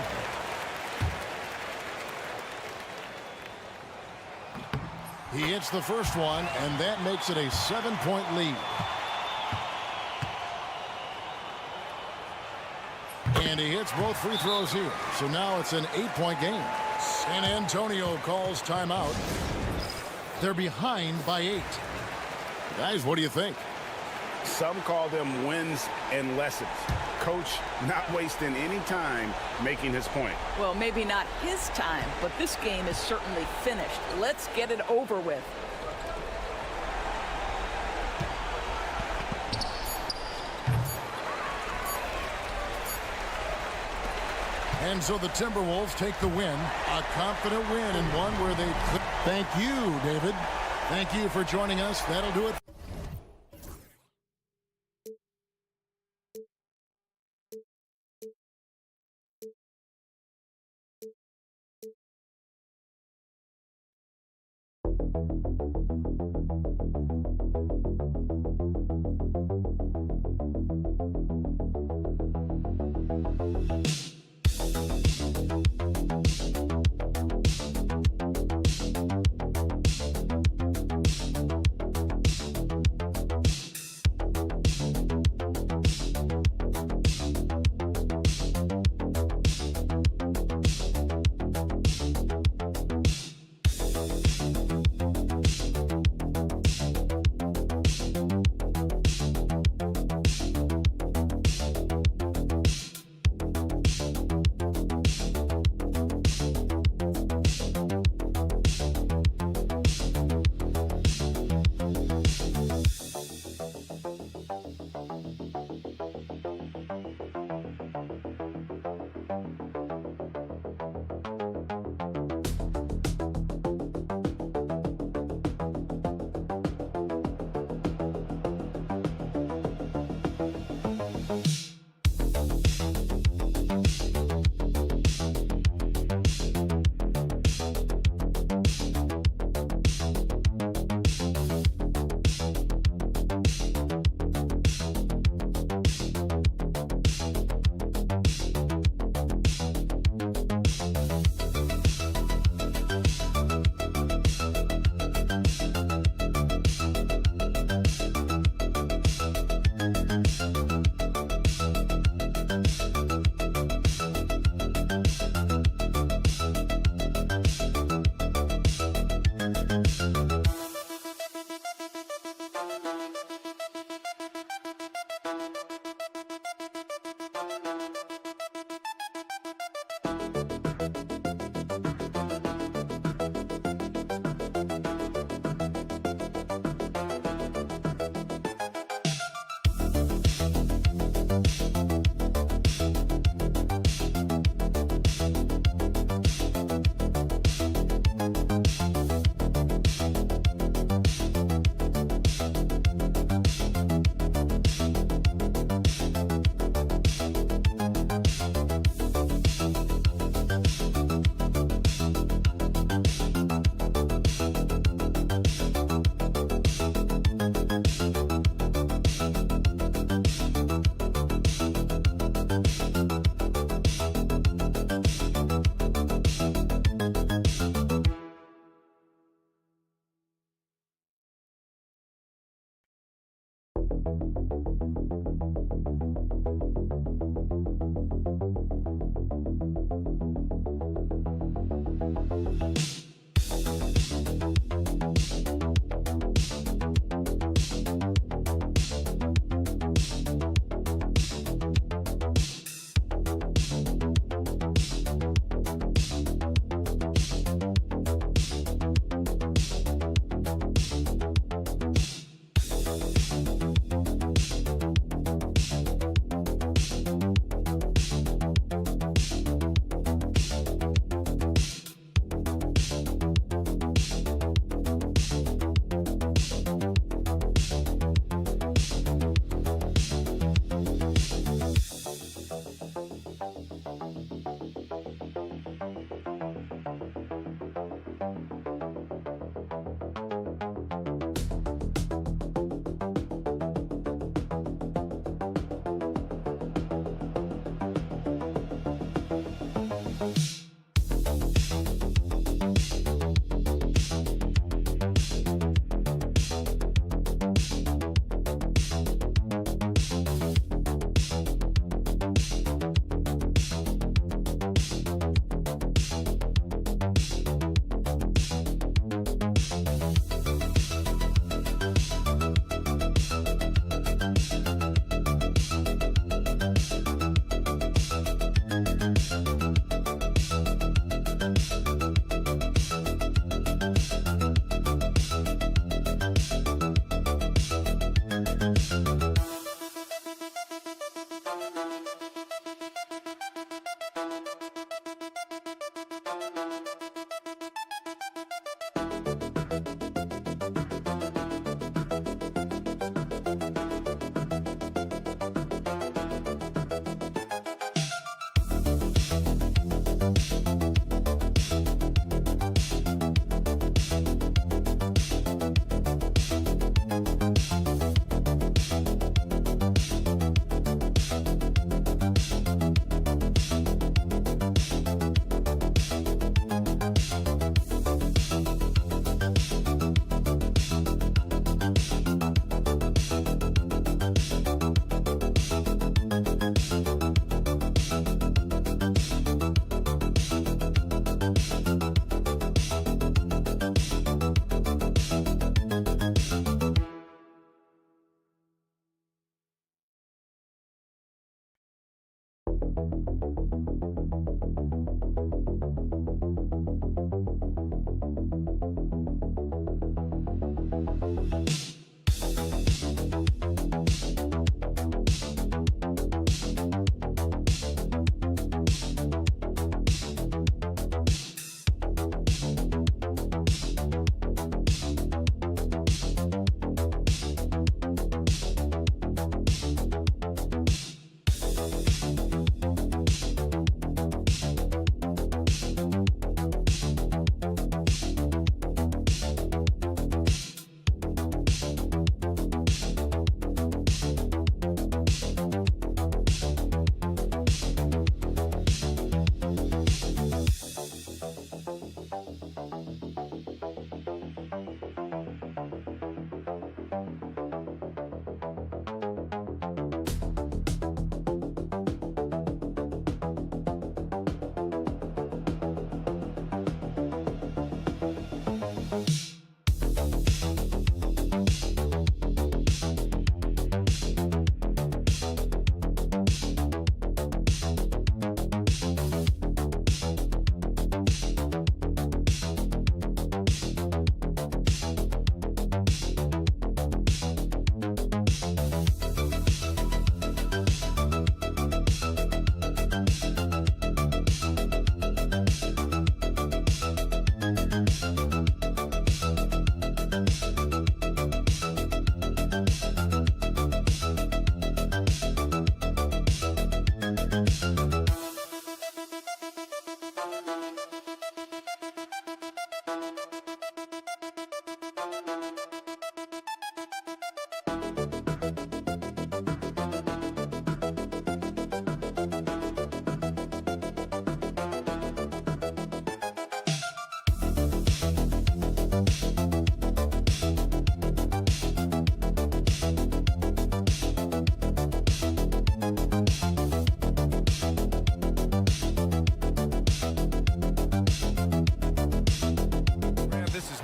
He hits the first one, and that makes it a 7-point lead. And he hits both free throws here. So now it's an 8-point game. San Antonio calls timeout. They're behind by 8. Guys, what do you think? Some call them wins and lessons. Coach not wasting any time making his point. Well, maybe not his time, but this game is certainly finished. Let's get it over with. And so the Timberwolves take the win, a confident win, and one where they could. Thank you, David. Thank you for joining us. That'll do it.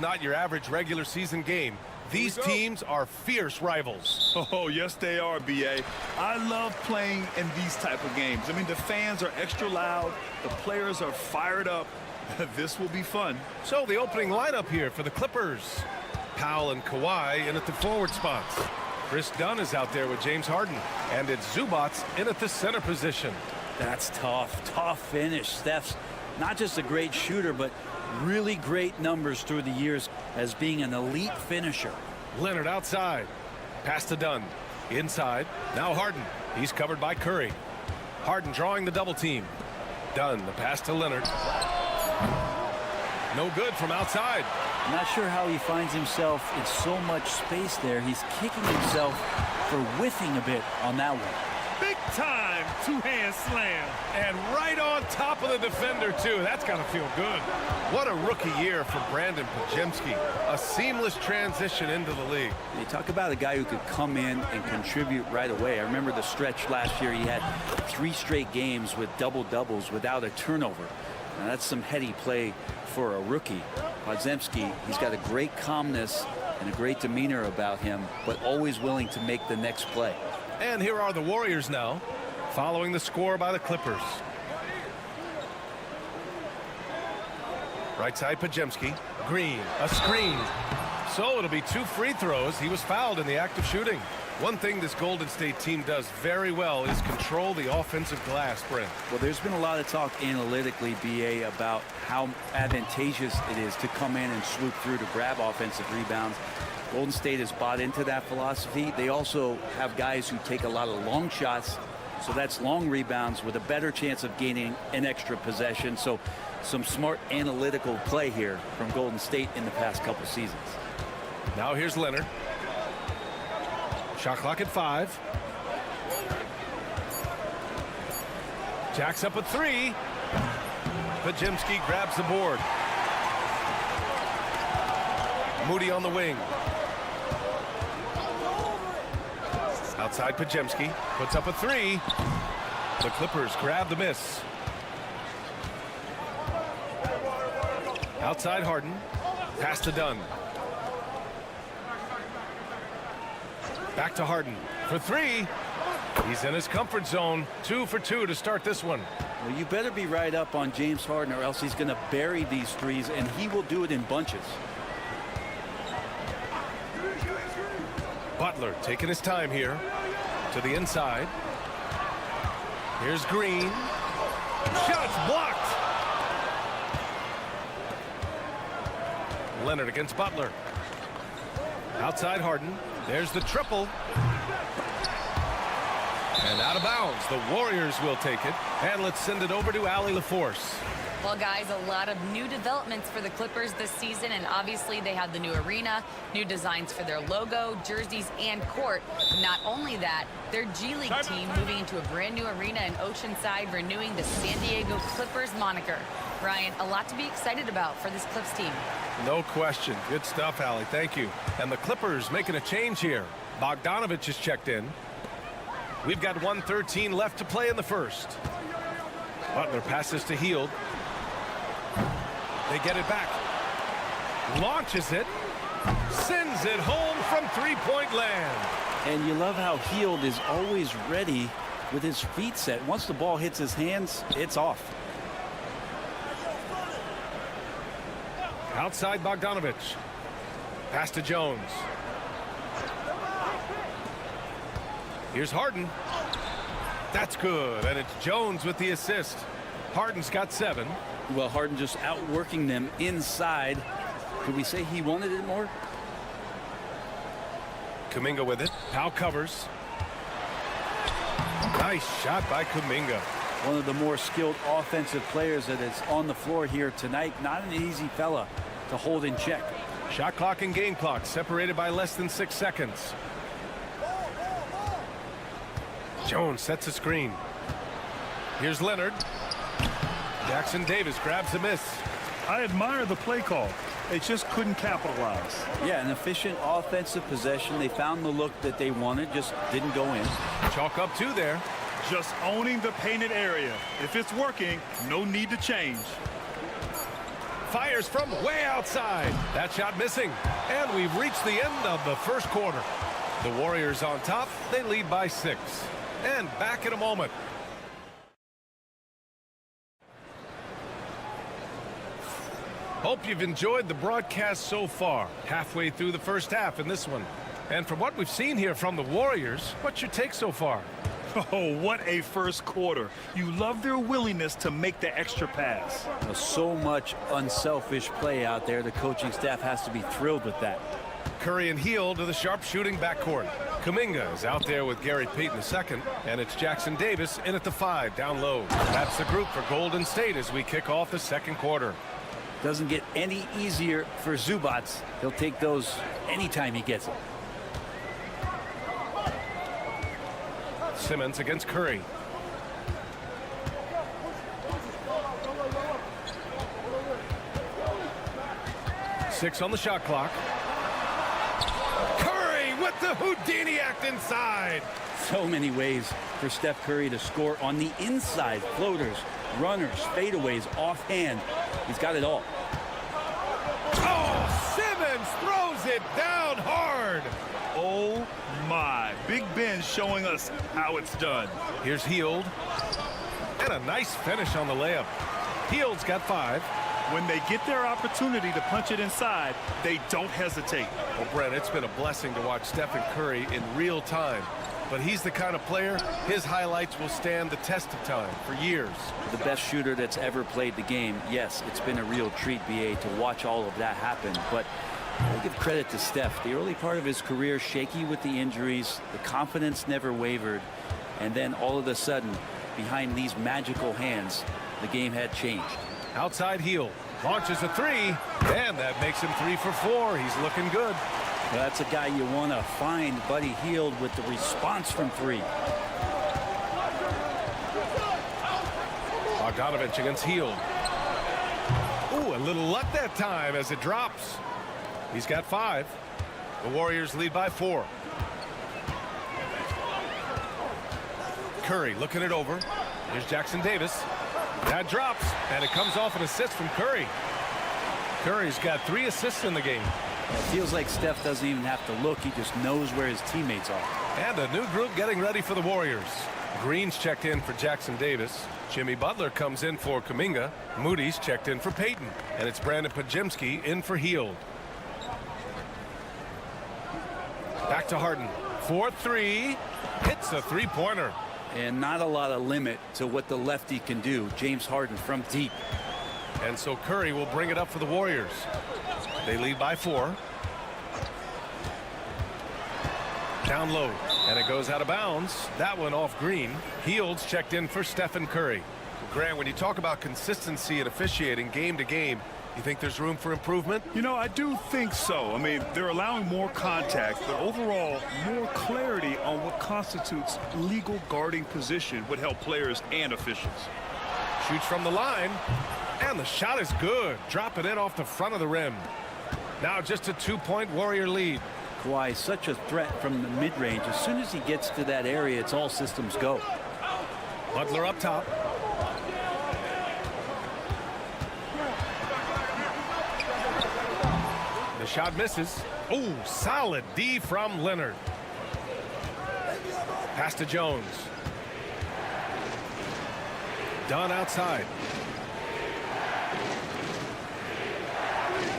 Not your average regular season game. These teams are fierce rivals. Oh, yes, they are, B.A. I love playing in these type of games. I mean, the fans are extra loud. The players are fired up. This will be fun. So the opening lineup here for the Clippers. Powell and Kawhi in at the forward spots. Chris Dunn is out there with James Harden. And it's Zubats in at the center position. That's tough. Tough finish. Steph's not just a great shooter, but really great numbers through the years as being an elite finisher. Leonard outside. Pass to Dunn. Inside. Now Harden. He's covered by Curry. Harden drawing the double team. Dunn, the pass to Leonard. No good from outside. I'm not sure how he finds himself in so much space there. He's kicking himself for whiffing a bit on that one. Big time two-hand slam. And right on top of the defender, too. That's got to feel good. What a rookie year for Brandon Podziemski. A seamless transition into the league. You talk about a guy who could come in and contribute right away. I remember the stretch last year. He had 3 straight games with double-doubles without a turnover. Now, that's some heady play for a rookie. Podziemski, he's got a great calmness and a great demeanor about him, but always willing to make the next play. And here are the Warriors now, following the score by the Clippers. Right side, Podziemski. Green, a screen. So it'll be 2 free throws. He was fouled in the act of shooting. One thing this Golden State team does very well is control the offensive glass, Brent. Well, there's been a lot of talk analytically, BA, about how advantageous it is to come in and swoop through to grab offensive rebounds. Golden State has bought into that philosophy. They also have guys who take a lot of long shots, so that's long rebounds with a better chance of gaining an extra possession. So some smart analytical play here from Golden State in the past couple seasons. Now here's Leonard. Shot clock at 5. Jacks up a 3. Pajemski grabs the board. Moody on the wing. Outside Pajemski puts up a 3. The Clippers grab the miss. Outside Harden. Pass to Dunn. Back to Harden for 3. He's in his comfort zone. 2 for 2 to start this one. Well, you better be right up on James Harden, or else he's going to bury these threes, and he will do it in bunches. Butler taking his time here to the inside. Here's Green. Shots blocked. Leonard against Butler. Outside Harden. There's the triple. And out of bounds. The Warriors will take it. And let's send it over to Allie LaForce. Well, guys, a lot of new developments for the Clippers this season, and obviously they have the new arena, new designs for their logo, jerseys, and court. Not only that, their G League team moving into a brand new arena in Oceanside, renewing the San Diego Clippers moniker. Ryan, a lot to be excited about for this Clips team. No question. Good stuff, Allie. Thank you. And the Clippers making a change here. Bogdanovich is checked in. We've got 1:13 left to play in the first. Butler passes to Hield. They get it back. Launches it. Sends it home from three-point land. And you love how Hield is always ready with his feet set. Once the ball hits his hands, it's off. Outside Bogdanovich. Pass to Jones. Here's Harden. That's good. And it's Jones with the assist. Harden's got 7. Well, Harden just outworking them inside. Could we say he wanted it more? Kuminga with it. Powell covers. Nice shot by Kuminga. One of the more skilled offensive players that is on the floor here tonight. Not an easy fella to hold in check. Shot clock and game clock separated by less than 6 seconds. Jones sets a screen. Here's Leonard. Jackson Davis grabs the miss. I admire the play call. They just couldn't capitalize. Yeah, an efficient offensive possession. They found the look that they wanted, just didn't go in. Chalk up 2 there. Just owning the painted area. If it's working, no need to change. Fires from way outside. That shot missing. And we've reached the end of the first quarter. The Warriors on top. They lead by 6. And back in a moment. Hope you've enjoyed the broadcast so far. Halfway through the first half in this one. And from what we've seen here from the Warriors, what's your take so far? Oh, what a first quarter. You love their willingness to make the extra pass. So much unselfish play out there. The coaching staff has to be thrilled with that. Curry and Hield to the sharpshooting backcourt. Kuminga is out there with Gary Payton II, and it's Jackson Davis in at the 5 down low. That's the group for Golden State as we kick off the second quarter. Doesn't get any easier for Zubats. He'll take those anytime he gets them. Simmons against Curry. Six on the shot clock. Curry with the Houdini act inside. So many ways for Steph Curry to score on the inside. Floaters, runners, fadeaways, offhand. He's got it all. Oh, Simmons throws it down hard. Oh my. Big Ben showing us how it's done. Here's Hield. And a nice finish on the layup. Hield's got 5. When they get their opportunity to punch it inside, they don't hesitate. Well, Brent, it's been a blessing to watch Stephen Curry in real time. But he's the kind of player, his highlights will stand the test of time for years. The best shooter that's ever played the game. Yes, it's been a real treat, BA, to watch all of that happen. But I'll give credit to Steph. The early part of his career, shaky with the injuries, the confidence never wavered. And then all of a sudden, behind these magical hands, the game had changed. Outside heel, launches a three, and that makes him 3 for 4. He's looking good. Well, that's a guy you want to find, Buddy Hield, with the response from 3. Bogdanovich against Hield. Ooh, a little luck that time as it drops. He's got 5. The Warriors lead by 4. Curry looking it over. Here's Jackson Davis. That drops, and it comes off an assist from Curry. Curry's got 3 assists in the game. It feels like Steph doesn't even have to look. He just knows where his teammates are. And a new group getting ready for the Warriors. Green's checked in for Jackson Davis. Jimmy Butler comes in for Kuminga. Moody's checked in for Payton. And it's Brandon Podziemski in for Hield. Back to Harden. 4-3. Hits a three-pointer. And not a lot of limit to what the lefty can do. James Harden from deep. And so Curry will bring it up for the Warriors. They lead by 4. Down low, and it goes out of bounds. That one off Green. Hield's checked in for Stephen Curry. Grant, when you talk about consistency and officiating game to game, you think there's room for improvement? You know, I do think so. I mean, they're allowing more contact, but overall, more clarity on what constitutes legal guarding position would help players and officials. Shoots from the line, and the shot is good. Dropping it off the front of the rim. Now just a 2-point Warrior lead. Kawhi, such a threat from the mid-range. As soon as he gets to that area, it's all systems go. Butler up top. The shot misses. Oh, solid D from Leonard. Pass to Jones. Dunn outside.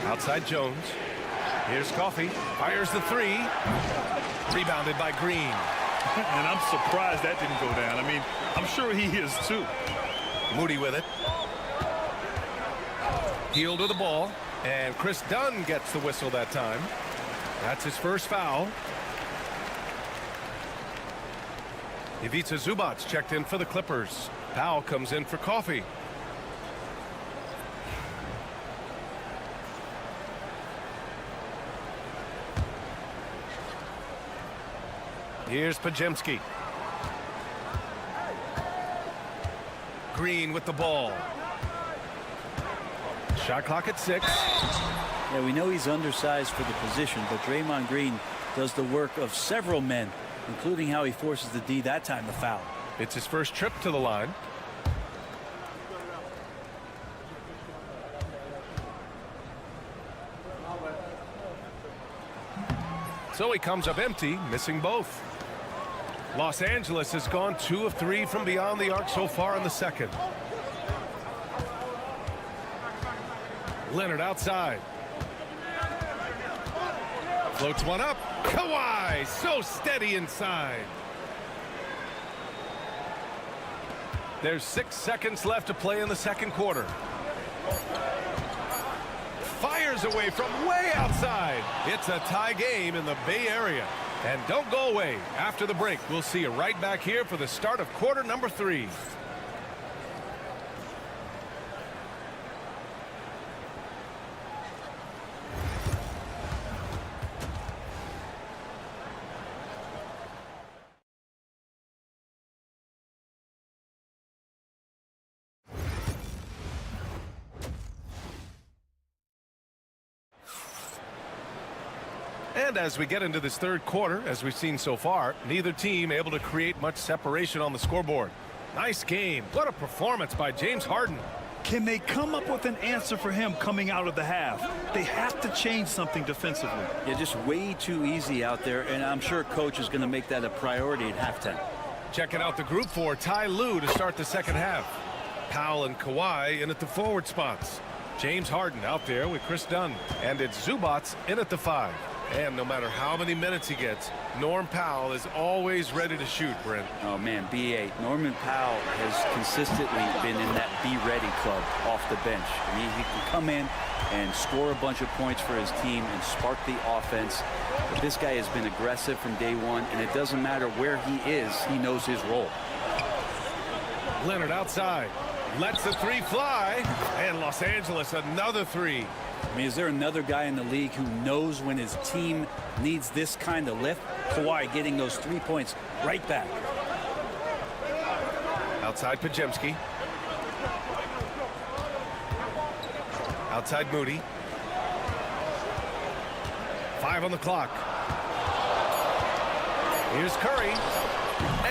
Outside Jones. Here's Coffey. Fires the 3. Rebounded by Green. And I'm surprised that didn't go down. I mean, I'm sure he is too. Moody with it. Hield with the ball. And Chris Dunn gets the whistle that time. That's his first foul. Ivica Zubac's checked in for the Clippers. Powell comes in for Coffey. Here's Podziemski. Green with the ball. Shot clock at 6. Yeah, we know he's undersized for the position, but Draymond Green does the work of several men, including how he forces the D that time to foul. It's his first trip to the line. So he comes up empty, missing both. Los Angeles has gone 2 of 3 from beyond the arc so far in the second. Leonard outside. Floats one up. Kawhi, so steady inside. There's 6 seconds left to play in the second quarter. Fires away from way outside. It's a tie game in the Bay Area. And don't go away. After the break, we'll see you right back here for the start of quarter number 3. And as we get into this third quarter, as we've seen so far, neither team able to create much separation on the scoreboard. Nice game. What a performance by James Harden. Can they come up with an answer for him coming out of the half? They have to change something defensively. Yeah, just way too easy out there, and I'm sure coach is going to make that a priority at halftime. Checking out the group for Ty Lue to start the second half. Powell and Kawhi in at the forward spots. James Harden out there with Chris Dunn. And it's Zubats in at the 5. And no matter how many minutes he gets, Norm Powell is always ready to shoot, Brent. Oh, man, B.A. Norman Powell has consistently been in that be-ready club off the bench. I mean, he can come in and score a bunch of points for his team and spark the offense. But this guy has been aggressive from day one, and it doesn't matter where he is, he knows his role. Leonard outside. Lets the 3 fly. And Los Angeles another 3. I mean, is there another guy in the league who knows when his team needs this kind of lift? Kawhi getting those 3 points right back. Outside Pajemski. Outside Moody. 5 on the clock. Here's Curry.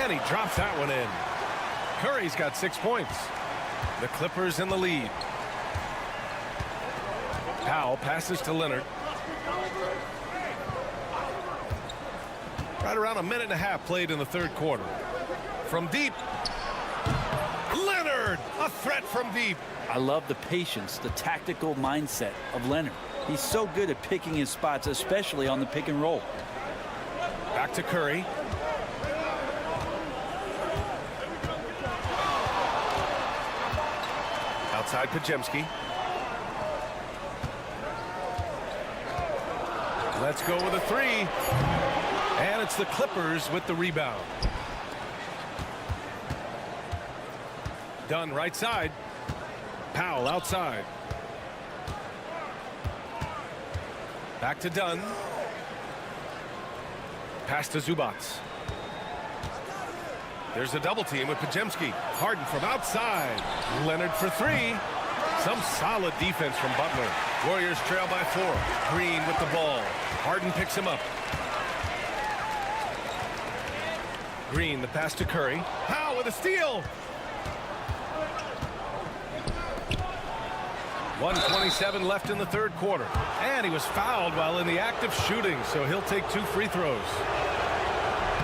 And he drops that one in. Curry's got 6 points. The Clippers in the lead. Powell passes to Leonard. Right around a minute and a half played in the third quarter. From deep. Leonard! A threat from deep. I love the patience, the tactical mindset of Leonard. He's so good at picking his spots, especially on the pick and roll. Back to Curry. Outside Pajemski. Let's go with a 3. And it's the Clippers with the rebound. Dunn right side. Powell outside. Back to Dunn. Pass to Zubats. There's a double team with Pajemski. Harden from outside. Leonard for 3. Some solid defense from Butler. Warriors trail by 4. Green with the ball. Harden picks him up. Green, the pass to Curry. Powell with a steal. 1:27 left in the third quarter. And he was fouled while in the act of shooting, so he'll take 2 free throws.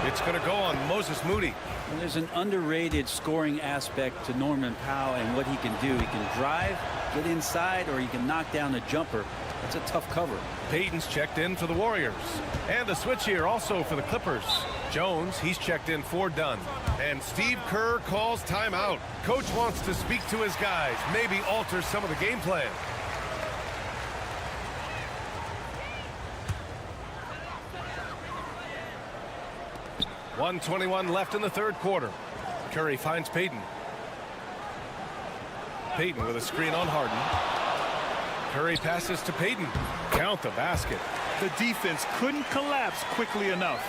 It's going to go on Moses Moody. And there's an underrated scoring aspect to Norman Powell and what he can do. He can drive, get inside, or he can knock down a jumper. That's a tough cover. Payton's checked in for the Warriors. And a switch here also for the Clippers. Jones, he's checked in for Dunn. And Steve Kerr calls timeout. Coach wants to speak to his guys, maybe alter some of the game plan. .121 left in the third quarter. Curry finds Payton. Payton with a screen on Harden. Curry passes to Payton. Count the basket. The defense couldn't collapse quickly enough.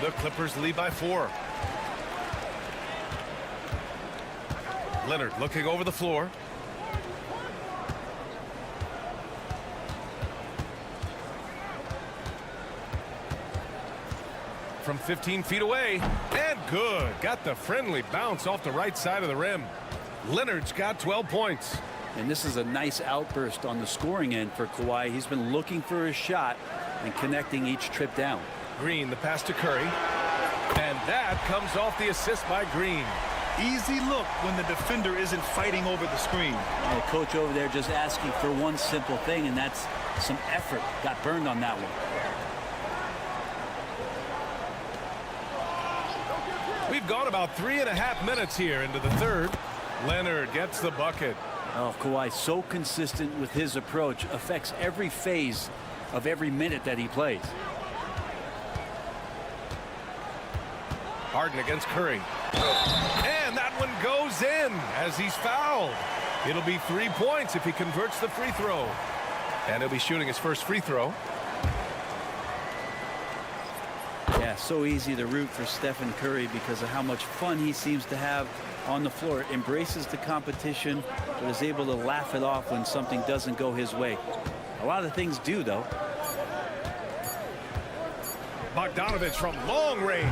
The Clippers lead by 4. Leonard looking over the floor. From 15 feet away. And good. Got the friendly bounce off the right side of the rim. Leonard's got 12 points. And this is a nice outburst on the scoring end for Kawhi. He's been looking for his shot and connecting each trip down. Green, the pass to Curry. And that comes off the assist by Green. Easy look when the defender isn't fighting over the screen. And the coach over there just asking for one simple thing, and that's some effort. Got burned on that one. We've gone about 3.5 minutes here into the third. Leonard gets the bucket. Oh, Kawhi so consistent with his approach, affects every phase of every minute that he plays. Harden against Curry. And that one goes in as he's fouled. It'll be 3 points if he converts the free throw. And he'll be shooting his first free throw. Yeah, so easy to root for Stephen Curry because of how much fun he seems to have on the floor. Embraces the competition, but is able to laugh it off when something doesn't go his way. A lot of things do, though. Bogdanovich from long range.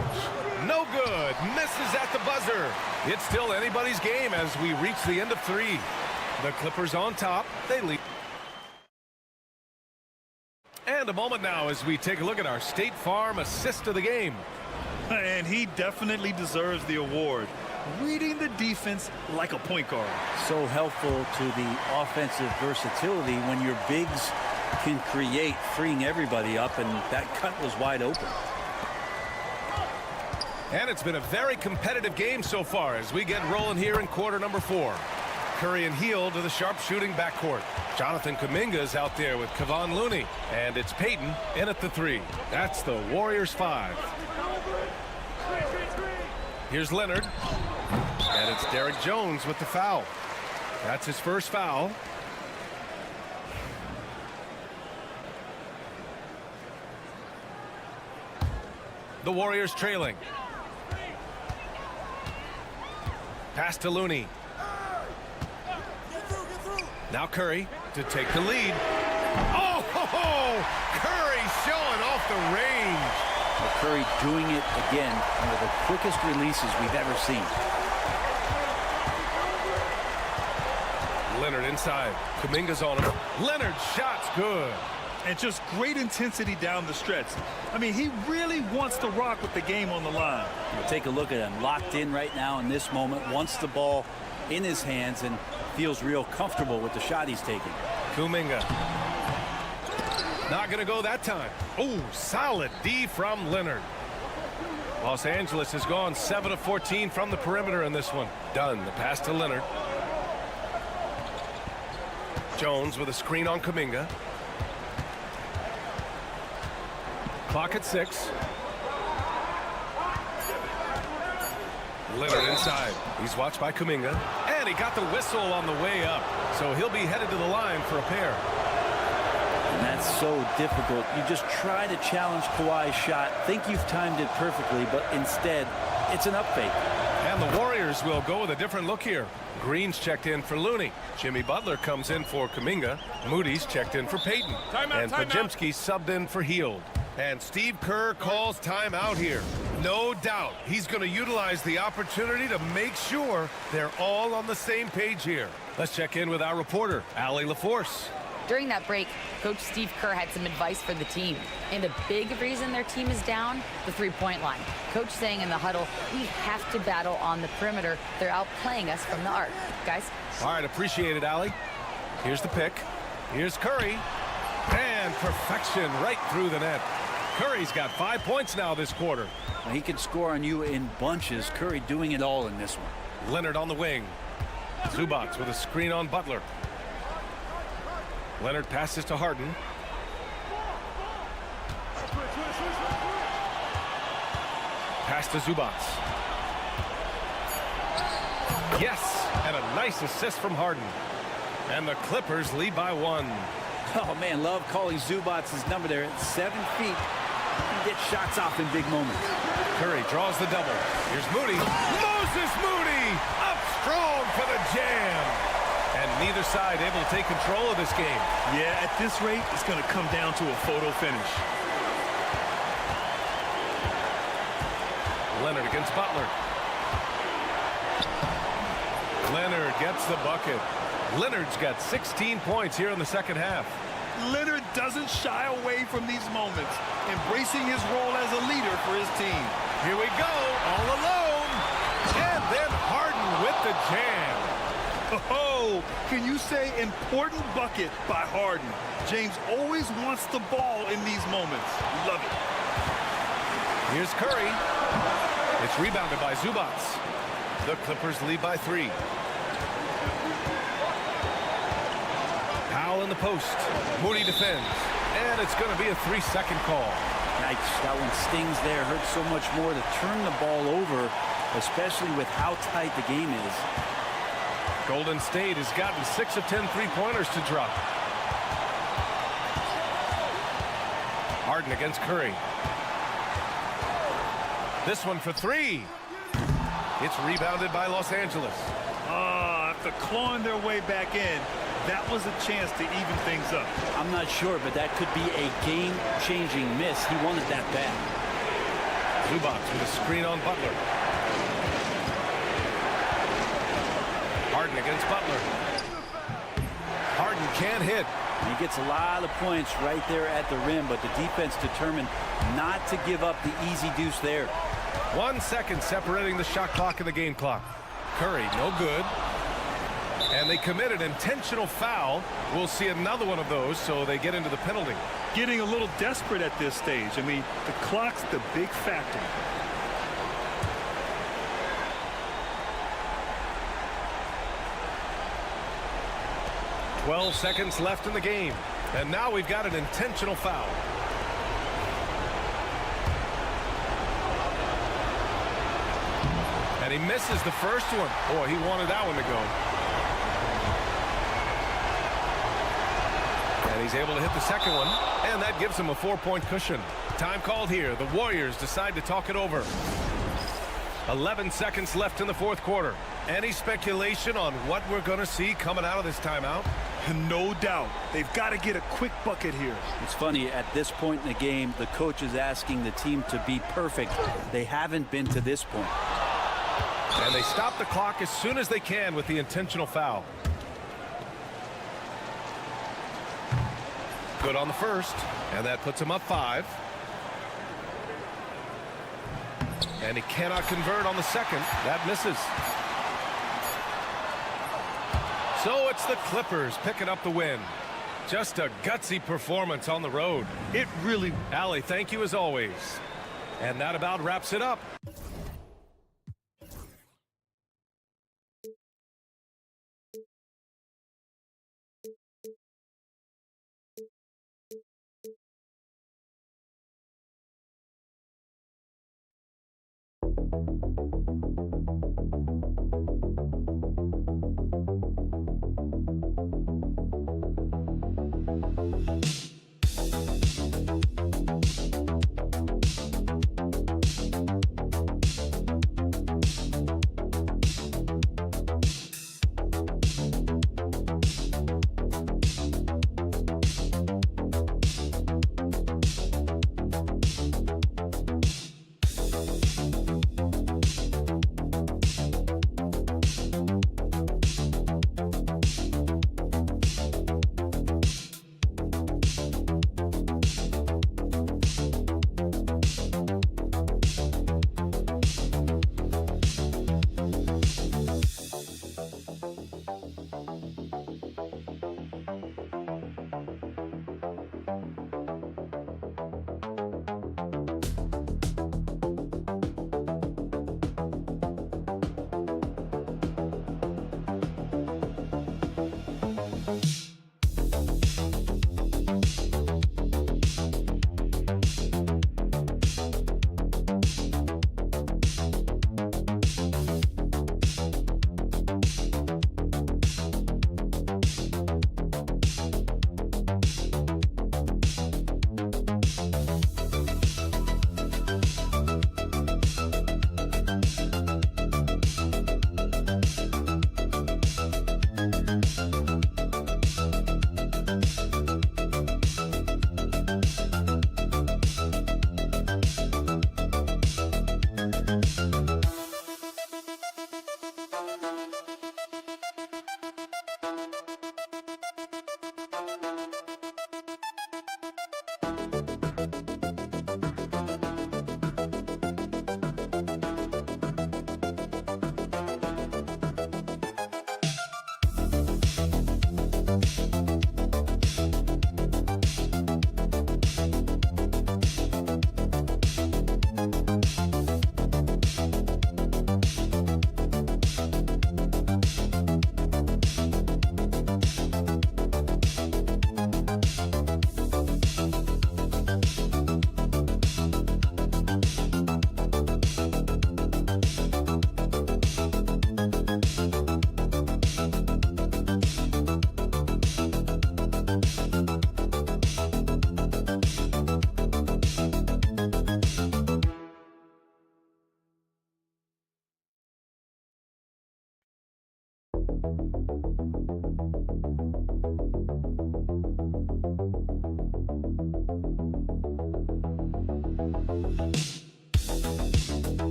No good. Misses at the buzzer. It's still anybody's game as we reach the end of 3. The Clippers on top. They lead. And a moment now as we take a look at our State Farm assist of the game. And he definitely deserves the award. Reading the defense like a point guard. So helpful to the offensive versatility when your bigs can create, freeing everybody up, and that cut was wide open. And it's been a very competitive game so far as we get rolling here in quarter number 4. Curry and Hield to the sharpshooting backcourt. Jonathan Kuminga's out there with Kevon Looney. And it's Payton in at the 3. That's the Warriors 5. Here's Leonard. And it's Derek Jones with the foul. That's his first foul. The Warriors trailing. Pass to Looney. Now Curry to take the lead. Oh, Curry showing off the range. Curry doing it again, one of the quickest releases we've ever seen. Leonard inside. Kuminga's on him. Leonard's shot's good. And just great intensity down the stretch. I mean, he really wants to rock with the game on the line. We'll take a look at him. Locked in right now in this moment. Wants the ball in his hands and feels real comfortable with the shot he's taking. Kuminga. Not going to go that time. Oh, solid D from Leonard. Los Angeles has gone 7 of 14 from the perimeter in this one. Dunn, the pass to Leonard. Jones with a screen on Kuminga. Clock at 6. Leonard inside. He's watched by Kuminga. And he got the whistle on the way up. So he'll be headed to the line for a pair. And that's so difficult. You just try to challenge Kawhi's shot. Think you've timed it perfectly, but instead, it's an up fake. And the Warriors will go with a different look here. Green's checked in for Looney. Jimmy Butler comes in for Kuminga. Moody's checked in for Payton. And Podziemski subbed in for Hield. And Steve Kerr calls timeout here. No doubt he's going to utilize the opportunity to make sure they're all on the same page here. Let's check in with our reporter, Allie LaForce. During that break, Coach Steve Kerr had some advice for the team. And a big reason their team is down, the three-point line. Coach saying in the huddle, we have to battle on the perimeter. They're outplaying us from the arc. Guys? All right, appreciate it, Allie. Here's the pick. Here's Curry. And perfection right through the net. Curry's got 5 points now this quarter. Well, he can score on you in bunches. Curry doing it all in this one. Leonard on the wing. Zubac with a screen on Butler. Leonard passes to Harden. Pass to Zubac. Yes, and a nice assist from Harden. And the Clippers lead by 1. Oh, man, love calling Zubac's number there at 7 feet. He can get shots off in big moments. Curry draws the double. Here's Moody. Moses Moody up strong for the jam. And neither side able to take control of this game. Yeah, at this rate, it's going to come down to a photo finish. Leonard against Butler. Leonard gets the bucket. Leonard's got 16 points here in the second half. Leonard doesn't shy away from these moments, embracing his role as a leader for his team. Here we go, all alone. And then Harden with the jam. Oh, can you say important bucket by Harden? James always wants the ball in these moments. Love it. Here's Curry. It's rebounded by Zubac. The Clippers lead by 3. Powell in the post. Moody defends. And it's going to be a 3-second call. Yikes, that one stings there. Hurts so much more to turn the ball over, especially with how tight the game is. Golden State has gotten 6 of 10 three-pointers to drop. Harden against Curry. This one for 3. It's rebounded by Los Angeles. After clawing their way back in, that was a chance to even things up. I'm not sure, but that could be a game-changing miss. He wanted that bad. Zubac with a screen on Butler. Harden against Butler. Harden can't hit. He gets a lot of points right there at the rim, but the defense determined not to give up the easy deuce there. 1 second separating the shot clock and the game clock. Curry, no good. And they commit an intentional foul. We'll see another one of those, so they get into the penalty. Getting a little desperate at this stage. I mean, the clock's the big factor. "12 seconds left in the game. And now we've got an intentional foul. And he misses the first one. Boy, he wanted that one to go. And he's able to hit the second one. And that gives him a 4-point cushion. Time called here. The Warriors decide to talk it over. 11 seconds left in the fourth quarter. Any speculation on what we're going to see coming out of this timeout? No doubt. They've got to get a quick bucket here. It's funny, at this point in the game, the coach is asking the team to be perfect. They haven't been to this point. And they stop the clock as soon as they can with the intentional foul. Good on the first, and that puts him up 5. And he cannot convert on the second. That misses. So it's the Clippers picking up the win. Just a gutsy performance on the road. It really... Allie, thank you as always. And that about wraps it up.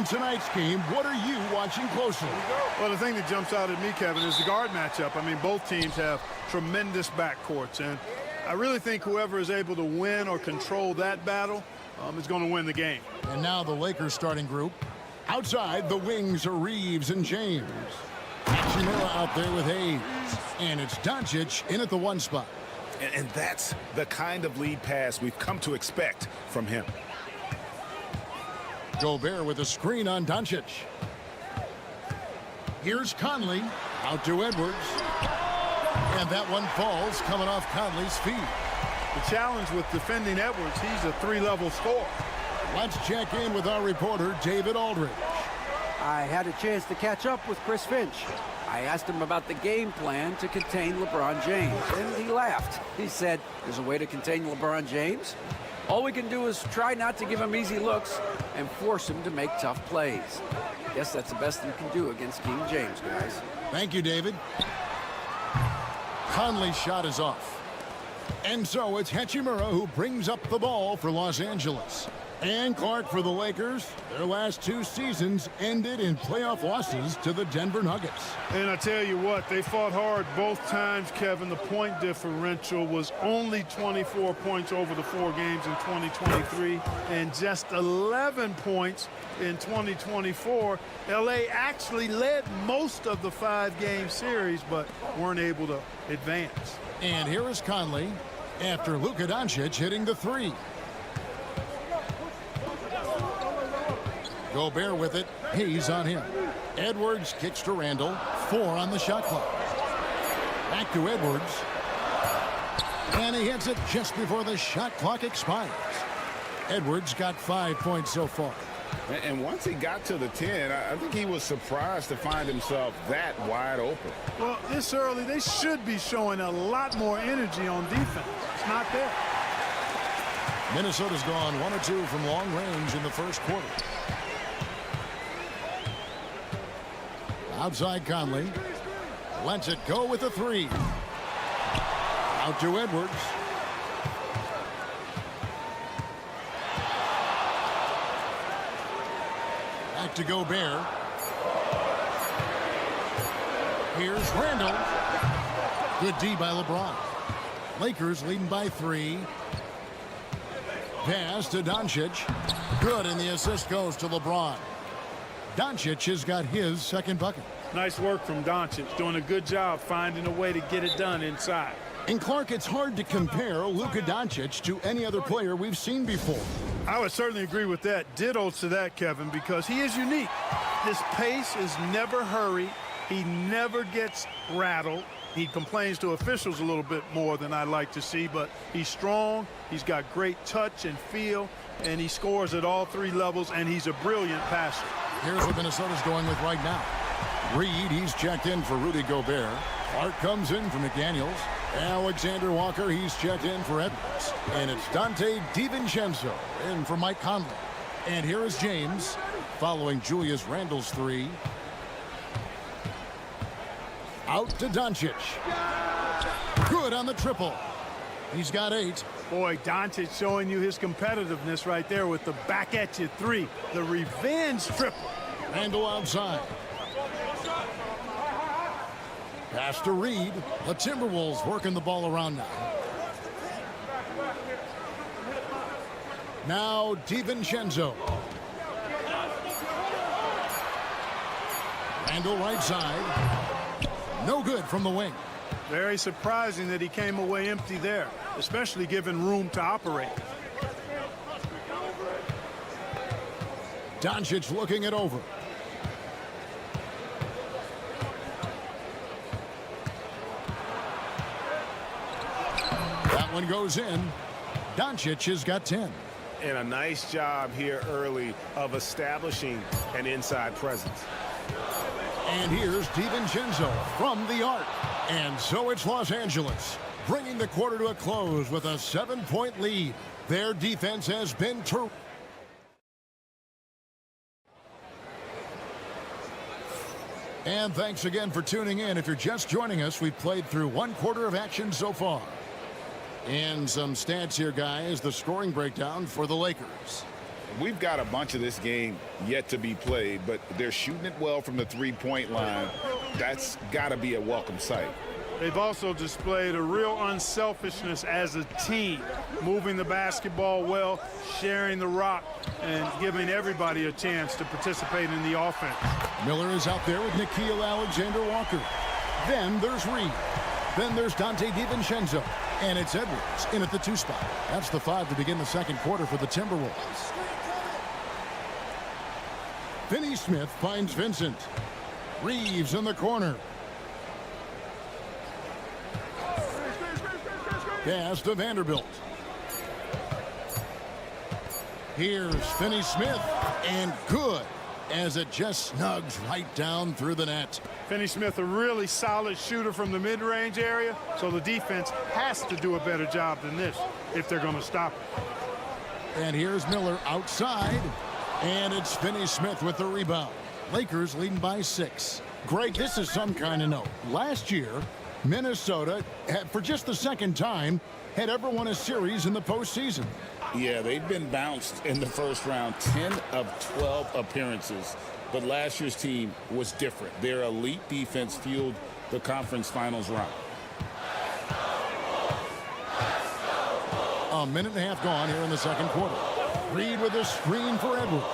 Tonight's game, what are you watching closely? Well, the thing that jumps out at me, Kevin, is the guard matchup. I mean, both teams have tremendous backcourts, and I really think whoever is able to win or control that battle is going to win the game. And now the Lakers starting group. Outside, the wings are Reeves and James. Hachimura out there with Hayes. And it's Doncic in at the 1 spot. And that's the kind of lead pass we've come to expect from him. Gobert with a screen on Doncic. Here's Conley out to Edwards. And that one falls coming off Conley's feet. The challenge with defending Edwards, he's a 3-level scorer. Let's check in with our reporter, David Aldridge. I had a chance to catch up with Chris Finch. I asked him about the game plan to contain LeBron James, and he laughed. He said, there's a way to contain LeBron James. All we can do is try not to give him easy looks and force him to make tough plays. Guess that's the best you can do against King James, guys. Thank you, David. Conley's shot is off. And so it's Hachimura who brings up the ball for Los Angeles. And Clark for the Lakers. Their last 2 seasons ended in playoff losses to the Denver Nuggets. And I tell you what, they fought hard both times, Kevin. The point differential was only 24 points over the 4 games in 2023 and just 11 points in 2024. LA actually led most of the 5-game series, but weren't able to advance. And here is Conley after Luka Doncic hitting the 3. Gobert with it. Hayes on him. Edwards kicks to Randall. 4 on the shot clock. Back to Edwards. And he hits it just before the shot clock expires. Edwards got 5 points so far. And once he got to the 10, I think he was surprised to find himself that wide open. Well, this early, they should be showing a lot more energy on defense. It's not there. Minnesota's gone 1 or 2 from long range in the first quarter. Outside Conley. Lets it go with a 3. Out to Edwards. Back to Gobert. Here's Randall. Good D by LeBron. Lakers leading by 3. Pass to Doncic. Good, and the assist goes to LeBron. Doncic has got his second bucket. Nice work from Doncic, doing a good job finding a way to get it done inside. And Clark, it's hard to compare Luka Doncic to any other player we've seen before. I would certainly agree with that. Ditto to that, Kevin, because he is unique. His pace is never hurried. He never gets rattled. He complains to officials a little bit more than I like to see, but he's strong. He's got great touch and feel, and he scores at all 3 levels, and he's a brilliant passer. Here's what Minnesota's going with right now. Reed, he's checked in for Rudy Gobert. Clark comes in for McDaniels. Alexander Walker, he's checked in for Edwards. And it's Dante DiVincenzo in for Mike Conley. And here is James following Julius Randle's 3. Out to Doncic. Good on the triple. He's got 8. Boy, Doncic showing you his competitiveness right there with the back at you 3. The revenge triple. Randall outside. Pass to Reed. The Timberwolves working the ball around now. Now DiVincenzo. Randall right side. No good from the wing. Very surprising that he came away empty there, especially given room to operate. Doncic looking it over. That one goes in. Doncic has got 10. And a nice job here early of establishing an inside presence. And here's DiVincenzo from the arc. And so it's Los Angeles, bringing the quarter to a close with a 7-point lead. Their defense has been terrific. And thanks again for tuning in. If you're just joining us, we've played through 1 quarter of action so far. And some stats here, guys. The scoring breakdown for the Lakers. We've got a bunch of this game yet to be played, but they're shooting it well from the three-point line. That's got to be a welcome sight. They've also displayed a real unselfishness as a team, moving the basketball well, sharing the rock, and giving everybody a chance to participate in the offense. Miller is out there with Nickeil Alexander-Walker. Then there's Reed. Then there's Dante DiVincenzo. And it's Edwards in at the 2 spot. That's the 5 to begin the second quarter for the Timberwolves. Finney-Smith finds Vincent. Reeves in the corner. Pass to Vanderbilt. Here's Finney-Smith, and good as it just snugs right down through the net. Finney-Smith, a really solid shooter from the mid-range area, so the defense has to do a better job than this if they're going to stop it. And here's Miller outside, and it's Finney-Smith with the rebound. Lakers leading by 6. Greg, this is some kind of note. Last year, Minnesota, for just the second time, had ever won a series in the postseason. Yeah, they've been bounced in the first round, 10 of 12 appearances. But last year's team was different. Their elite defense fueled the conference finals run. A minute and a half gone here in the second quarter. Reed with a screen for Edwards.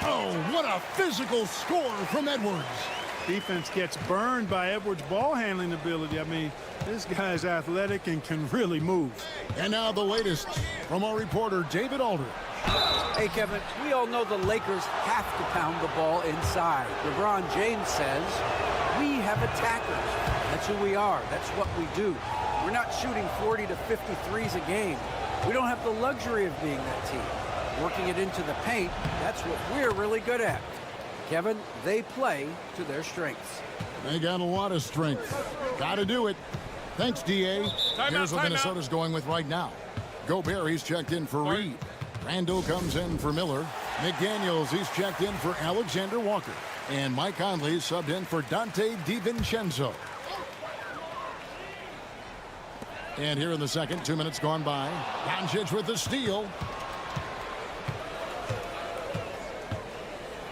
Oh, what a physical score from Edwards. Defense gets burned by Edwards' ball handling ability. I mean, this guy's athletic and can really move. And now the latest from our reporter, David Aldridge. Hey, Kevin, we all know the Lakers have to pound the ball inside. LeBron James says, we have attackers. That's who we are. That's what we do. We're not shooting 40 to 50 threes a game. We don't have the luxury of being that team. Working it into the paint, that's what we're really good at. Kevin, they play to their strengths. They got a lot of strength. Got to do it. Thanks, D.A. Here's what Minnesota's going with right now. Gobert, he's checked in for Reed. Randall comes in for Miller. McDaniels, he's checked in for Alexander Walker. And Mike Conley subbed in for Dante DiVincenzo. And here in the second, 2 minutes gone by. Doncic with the steal.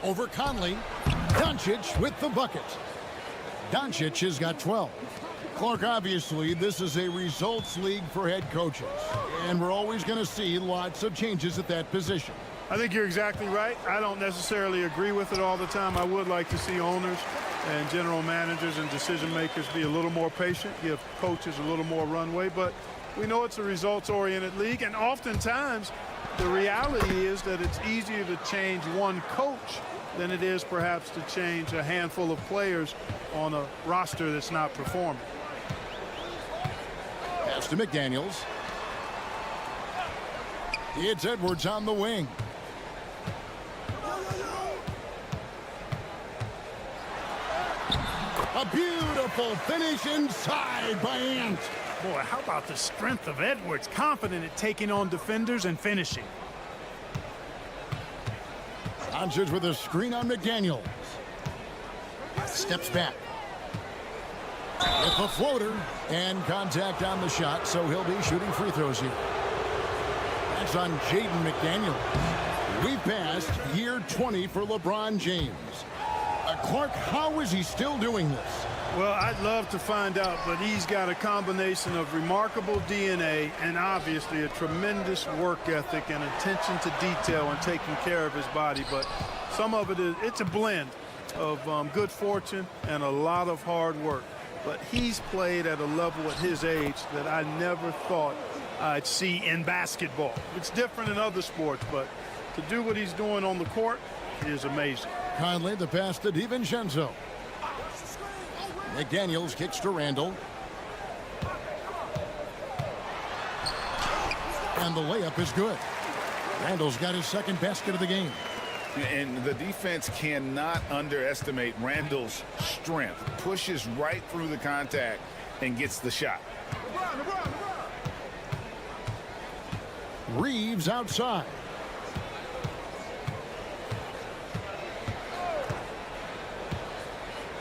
Over Conley. Doncic with the bucket. Doncic has got 12. Clark, obviously, this is a results league for head coaches. And we're always going to see lots of changes at that position. I think you're exactly right. I don't necessarily agree with it all the time. I would like to see owners and general managers and decision makers be a little more patient, give coaches a little more runway. But we know it's a results-oriented league, and oftentimes the reality is that it's easier to change one coach than it is perhaps to change a handful of players on a roster that's not performing. Pass to McDaniels. It's Edwards on the wing. A beautiful finish inside by Ant. Boy, how about the strength of Edwards, confident at taking on defenders and finishing. Doncic with a screen on McDaniels. Steps back. With a floater and contact on the shot, so he'll be shooting free throws here. That's on Jaden McDaniel. We've passed year 20 for LeBron James. Clark, how is he still doing this? Well, I'd love to find out, but he's got a combination of remarkable DNA and obviously a tremendous work ethic and attention to detail and taking care of his body. But some of it's a blend of good fortune and a lot of hard work. But he's played at a level at his age that I never thought I'd see in basketball. It's different in other sports, but to do what he's doing on the court is amazing. Conley, the pass to DiVincenzo. McDaniels kicks to Randall. And the layup is good. Randall's got his second basket of the game. And the defense cannot underestimate Randall's strength. Pushes right through the contact and gets the shot. Reeves outside.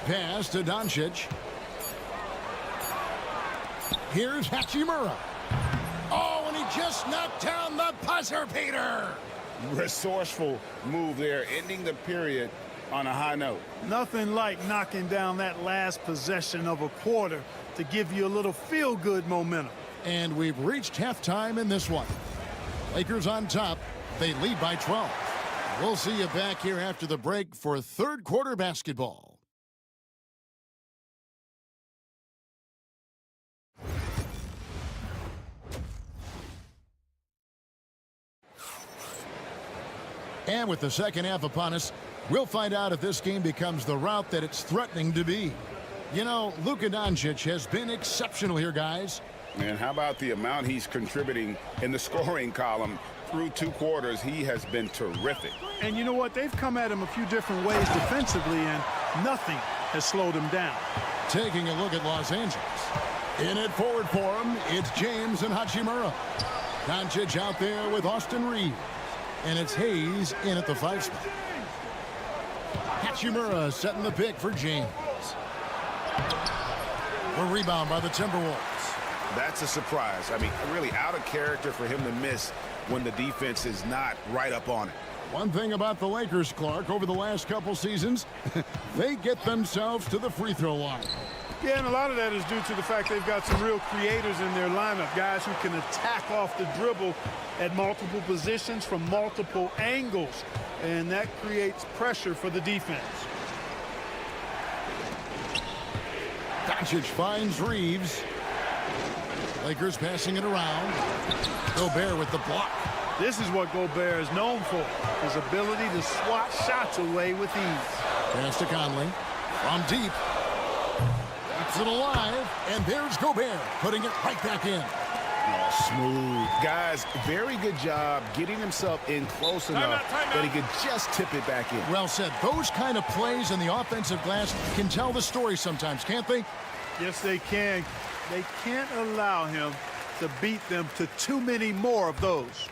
Pass to Doncic. Here's Hachimura. Oh, and he just knocked down the buzzer beater. Resourceful move there, ending the period on a high note. Nothing like knocking down that last possession of a quarter to give you a little feel-good momentum. And we've reached halftime in this one. Lakers on top. They lead by 12. We'll see you back here after the break for third quarter basketball. And with the second half upon us, we'll find out if this game becomes the route that it's threatening to be. You know, Luka Doncic has been exceptional here, guys. And how about the amount he's contributing in the scoring column through two quarters? He has been terrific. And you know what? They've come at him a few different ways defensively, and nothing has slowed him down. Taking a look at Los Angeles. In it forward for him, it's James and Hachimura. Doncic out there with Austin Reeves. And it's Hayes in at the 5 spot. Hachimura setting the pick for James. A rebound by the Timberwolves. That's a surprise. I mean, really out of character for him to miss when the defense is not right up on it. One thing about the Lakers, Clark, over the last couple seasons, they get themselves to the free throw line. Yeah, and a lot of that is due to the fact they've got some real creators in their lineup, guys who can attack off the dribble at multiple positions from multiple angles, and that creates pressure for the defense. Doncic finds Reeves. Lakers passing it around. Gobert with the block. This is what Gobert is known for, his ability to swat shots away with ease. Pass to Conley. From deep. Keeps it alive, and there's Gobert putting it right back in. Oh, smooth. Guys, very good job getting himself in close enough that he could just tip it back in. Well said. Those kind of plays in the offensive glass can tell the story sometimes, can't they? Yes, they can. They can't allow him to beat them to too many more of those.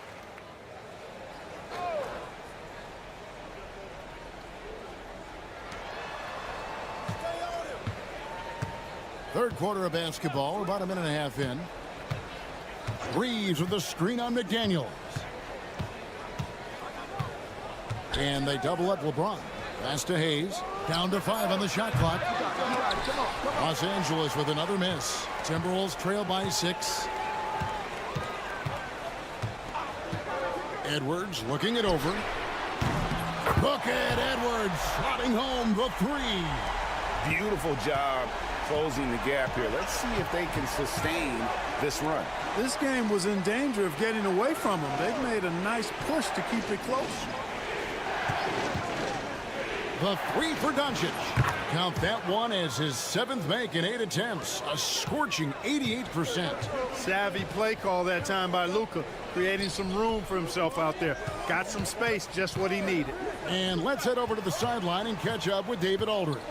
Third quarter of basketball, about a minute and a half in. Reeves with the screen on McDaniels. And they double up LeBron. Pass to Hayes. Down to 5 on the shot clock. Los Angeles with another miss. Timberwolves trail by 6. Edwards looking it over. Look at Edwards slotting home the 3. Beautiful job closing the gap here. Let's see if they can sustain this run. This game was in danger of getting away from them. They've made a nice push to keep it close. The 3 for Doncic. Count that one as his 7th make in 8 attempts. A scorching 88%. Savvy play call that time by Luka, creating some room for himself out there. Got some space, just what he needed. And let's head over to the sideline and catch up with David Aldridge.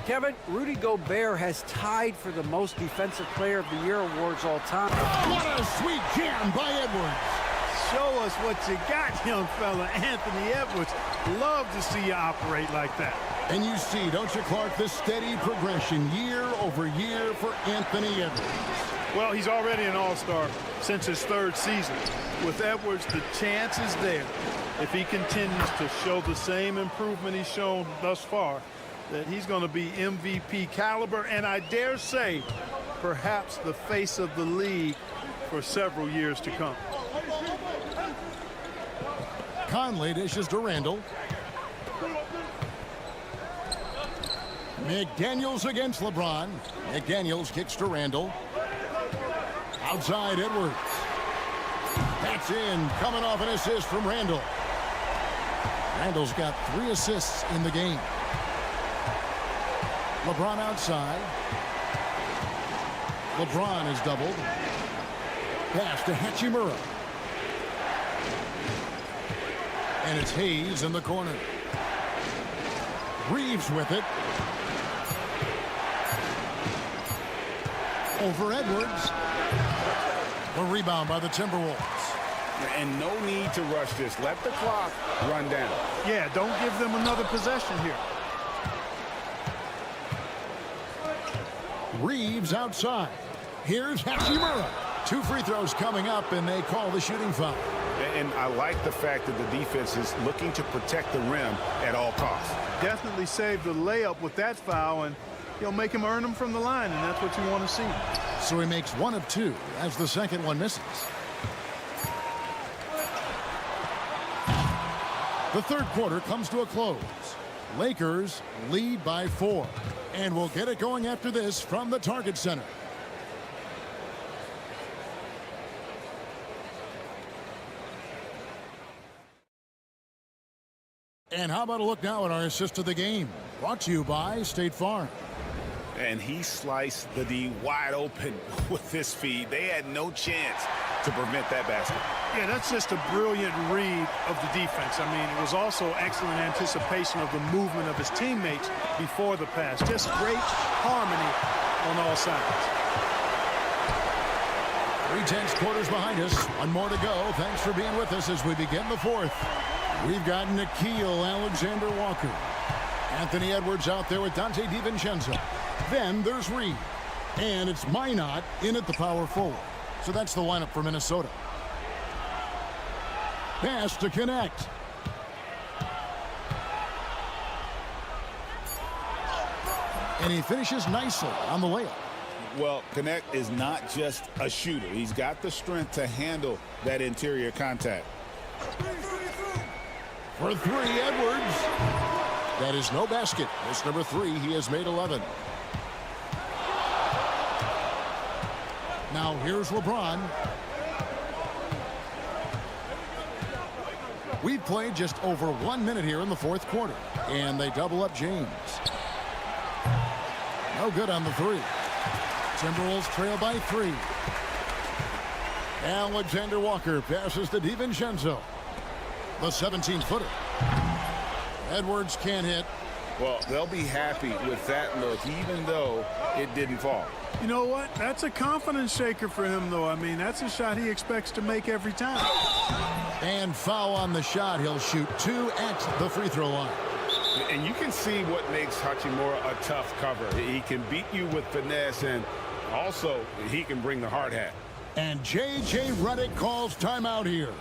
Kevin, Rudy Gobert has tied for the most defensive player of the year awards all time. What a sweet jam by Edwards. Show us what you got, young fella. Anthony Edwards. Love to see you operate like that. And you see, don't you, Clark, the steady progression year over year for Anthony Edwards. Well, he's already an all-star since his 3rd season. With Edwards, the chance is there, if he continues to show the same improvement he's shown thus far, that he's going to be MVP caliber, and I dare say, perhaps the face of the league for several years to come. Conley dishes to Randall. McDaniels against LeBron. McDaniels kicks to Randall. Outside Edwards. That's in, coming off an assist from Randall. Randall's got 3 assists in the game. LeBron outside. LeBron is doubled. Pass to Hachimura. And it's Hayes in the corner. Reeves with it. Over Edwards. The rebound by the Timberwolves. And no need to rush this. Let the clock run down. Yeah, don't give them another possession here. Reeves outside. Here's Hachimura. 2 free throws coming up, and they call the shooting foul. And I like the fact that the defense is looking to protect the rim at all costs. Definitely saved the layup with that foul, and you'll make him earn them from the line, and that's what you want to see. So he makes 1 of 2 as the second one misses. The 3rd quarter comes to a close. Lakers lead by 4. And we'll get it going after this from the Target Center. And how about a look now at our assist of the game? Brought to you by State Farm. And he sliced the D wide open with his feed. They had no chance to prevent that basket. Yeah, that's just a brilliant read of the defense. I mean, it was also excellent anticipation of the movement of his teammates before the pass. Just great harmony on all sides. 3 quarters behind us. 1 more to go. Thanks for being with us as we begin the 4th. We've got Nickeil Alexander-Walker. Anthony Edwards out there with Dante DiVincenzo. Then there's Reed. And it's Minot in at the power forward. So that's the lineup for Minnesota. Pass to connect. And he finishes nicely on the layup. Well, Connect is not just a shooter. He's got the strength to handle that interior contact. For 3, Edwards. That is no basket. It's number 3. He has made 11. Now here's LeBron. We've played just over 1 minute here in the 4th quarter. And they double up James. No good on the 3. Timberwolves trail by 3. Alexander Walker passes to DiVincenzo. The 17-footer. Edwards can't hit. Well, they'll be happy with that look, even though it didn't fall. You know what? That's a confidence shaker for him, though. I mean, that's a shot he expects to make every time. And foul on the shot. He'll shoot 2 at the free throw line. And you can see what makes Hachimura a tough cover. He can beat you with finesse, and also he can bring the hard hat. And J.J. Redick calls timeout here.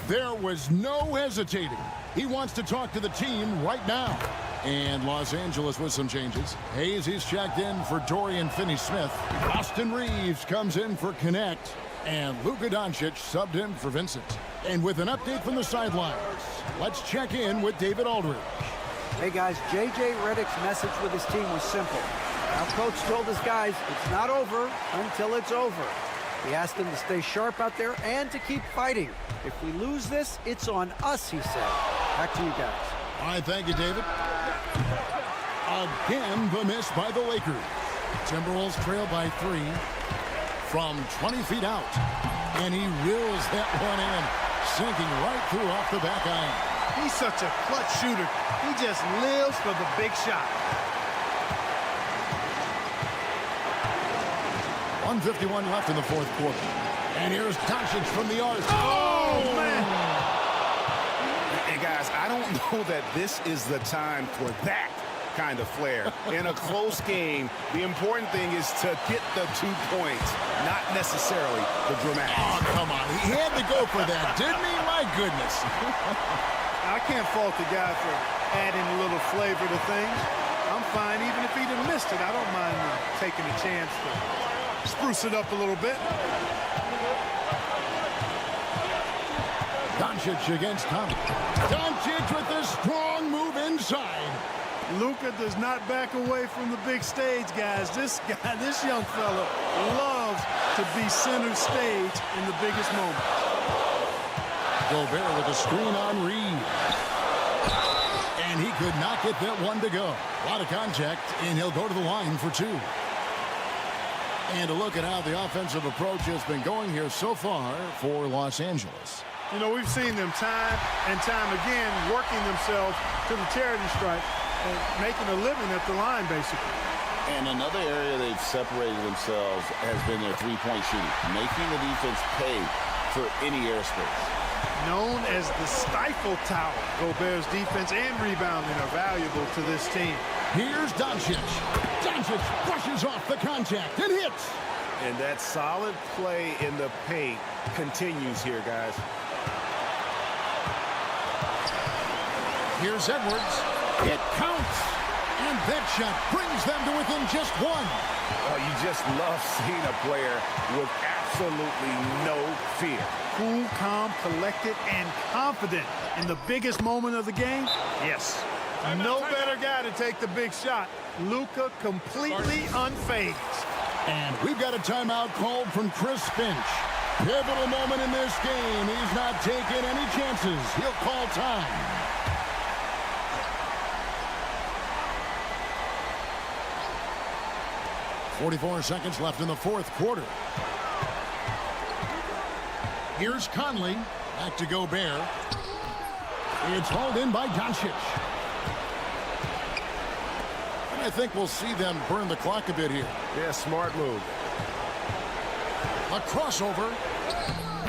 There was no hesitating. He wants to talk to the team right now. And Los Angeles with some changes. Hayes is checked in for Dorian Finney-Smith. Austin Reeves comes in for Connect. And Luka Doncic subbed in for Vincent. And with an update from the sidelines, let's check in with David Aldridge. Hey guys, J.J. Redick's message with his team was simple. Our coach told his guys it's not over until it's over. He asked them to stay sharp out there and to keep fighting. If we lose this, it's on us, he said. Back to you guys. All right, thank you, David. Again, the miss by the Lakers. Timberwolves trail by 3 from 20 feet out. And he reels that one in, sinking right through off the back iron. He's such a clutch shooter. He just lives for the big shot. 1:51 left in the 4th quarter. And here's Doncic from the arc. Oh, man. And guys, I don't know that this is the time for that. kind of flair. In a close game, the important thing is to get the 2 points, not necessarily the dramatics. Oh, come on. He had to go for that, didn't he? My goodness. I can't fault the guy for adding a little flavor to things. I'm fine even if he'd have missed it. I don't mind taking a chance to spruce it up a little bit. Doncic against Conley. Doncic with a strong move inside. Luka does not back away from the big stage, guys. This young fella loves to be center stage in the biggest moment. Gobert with a screen on Reed. And he could not get that one to go. A lot of contact, and he'll go to the line for 2. And a look at how the offensive approach has been going here so far for Los Angeles. You know, we've seen them time and time again working themselves to the charity stripe and making a living at the line, basically. And another area they've separated themselves has been their three-point shooting, making the defense pay for any airspace. Known as the stifle tower, Gobert's defense and rebounding are valuable to this team. Here's Doncic. Doncic brushes off the contact and hits. And that solid play in the paint continues here, guys. Here's Edwards. It counts. And that shot brings them to within just 1. Oh, you just love seeing a player with absolutely no fear. Cool, calm, collected, and confident in the biggest moment of the game? Yes. No better guy to take the big shot. Luka completely unfazed. And we've got a timeout called from Chris Finch. Pivotal moment in this game. He's not taking any chances. He'll call time. 44 seconds left in the 4th quarter. Here's Conley. Back to Gobert. It's hauled in by Doncic. And I think we'll see them burn the clock a bit here. Yeah, smart move. A crossover.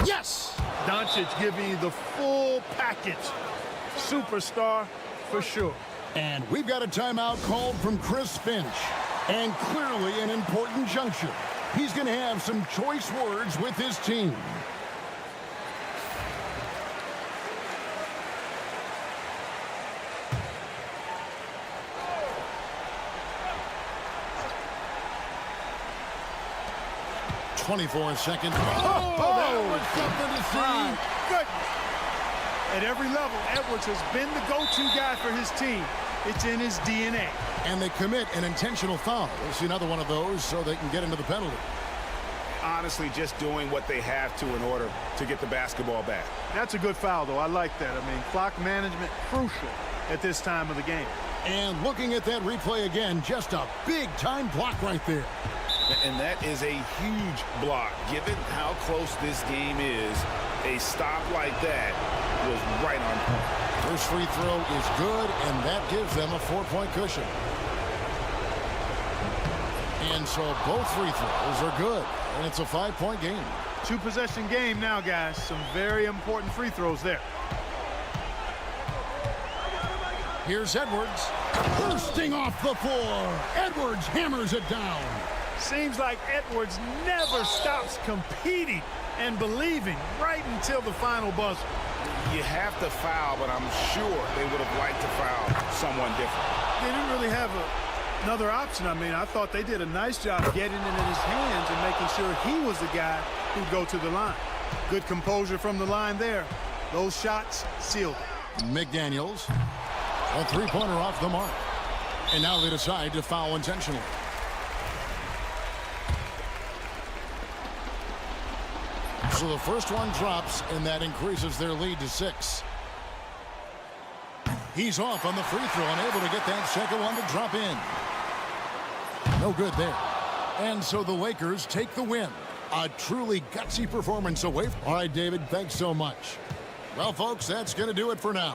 Yes! Doncic giving you the full package. Superstar for sure. And we've got a timeout called from Chris Finch. And clearly an important juncture. He's going to have some choice words with his team. "24 seconds. Oh, that was something to see. Goodness. At every level, Edwards has been the go-to guy for his team. It's in his DNA. And they commit an intentional foul. We'll see another one of those so they can get into the penalty. Honestly, just doing what they have to in order to get the basketball back. That's a good foul, though. I like that. I mean, clock management crucial at this time of the game. And looking at that replay again, just a big-time block right there. And that is a huge block. Given how close this game is, a stop like that was right on point. First free throw is good, and that gives them a 4-point cushion. And so both free throws are good, and it's a 5-point game. 2-possession game now, guys. Some very important free throws there. Here's Edwards. Bursting off the floor. Edwards hammers it down. Seems like Edwards never stops competing and believing right until the final buzzer. You have to foul, but I'm sure they would have liked to foul someone different. They didn't really have another option. I mean, I thought they did a nice job getting it in his hands and making sure he was the guy who'd go to the line. Good composure from the line there. Those shots sealed it. McDaniels, a 3-pointer off the mark. And now they decide to foul intentionally. So the first one drops, and that increases their lead to 6. He's off on the free throw, unable to get that second one to drop in. No good there. And so the Lakers take the win. A truly gutsy performance away. All right, David, thanks so much. Well, folks, that's going to do it for now.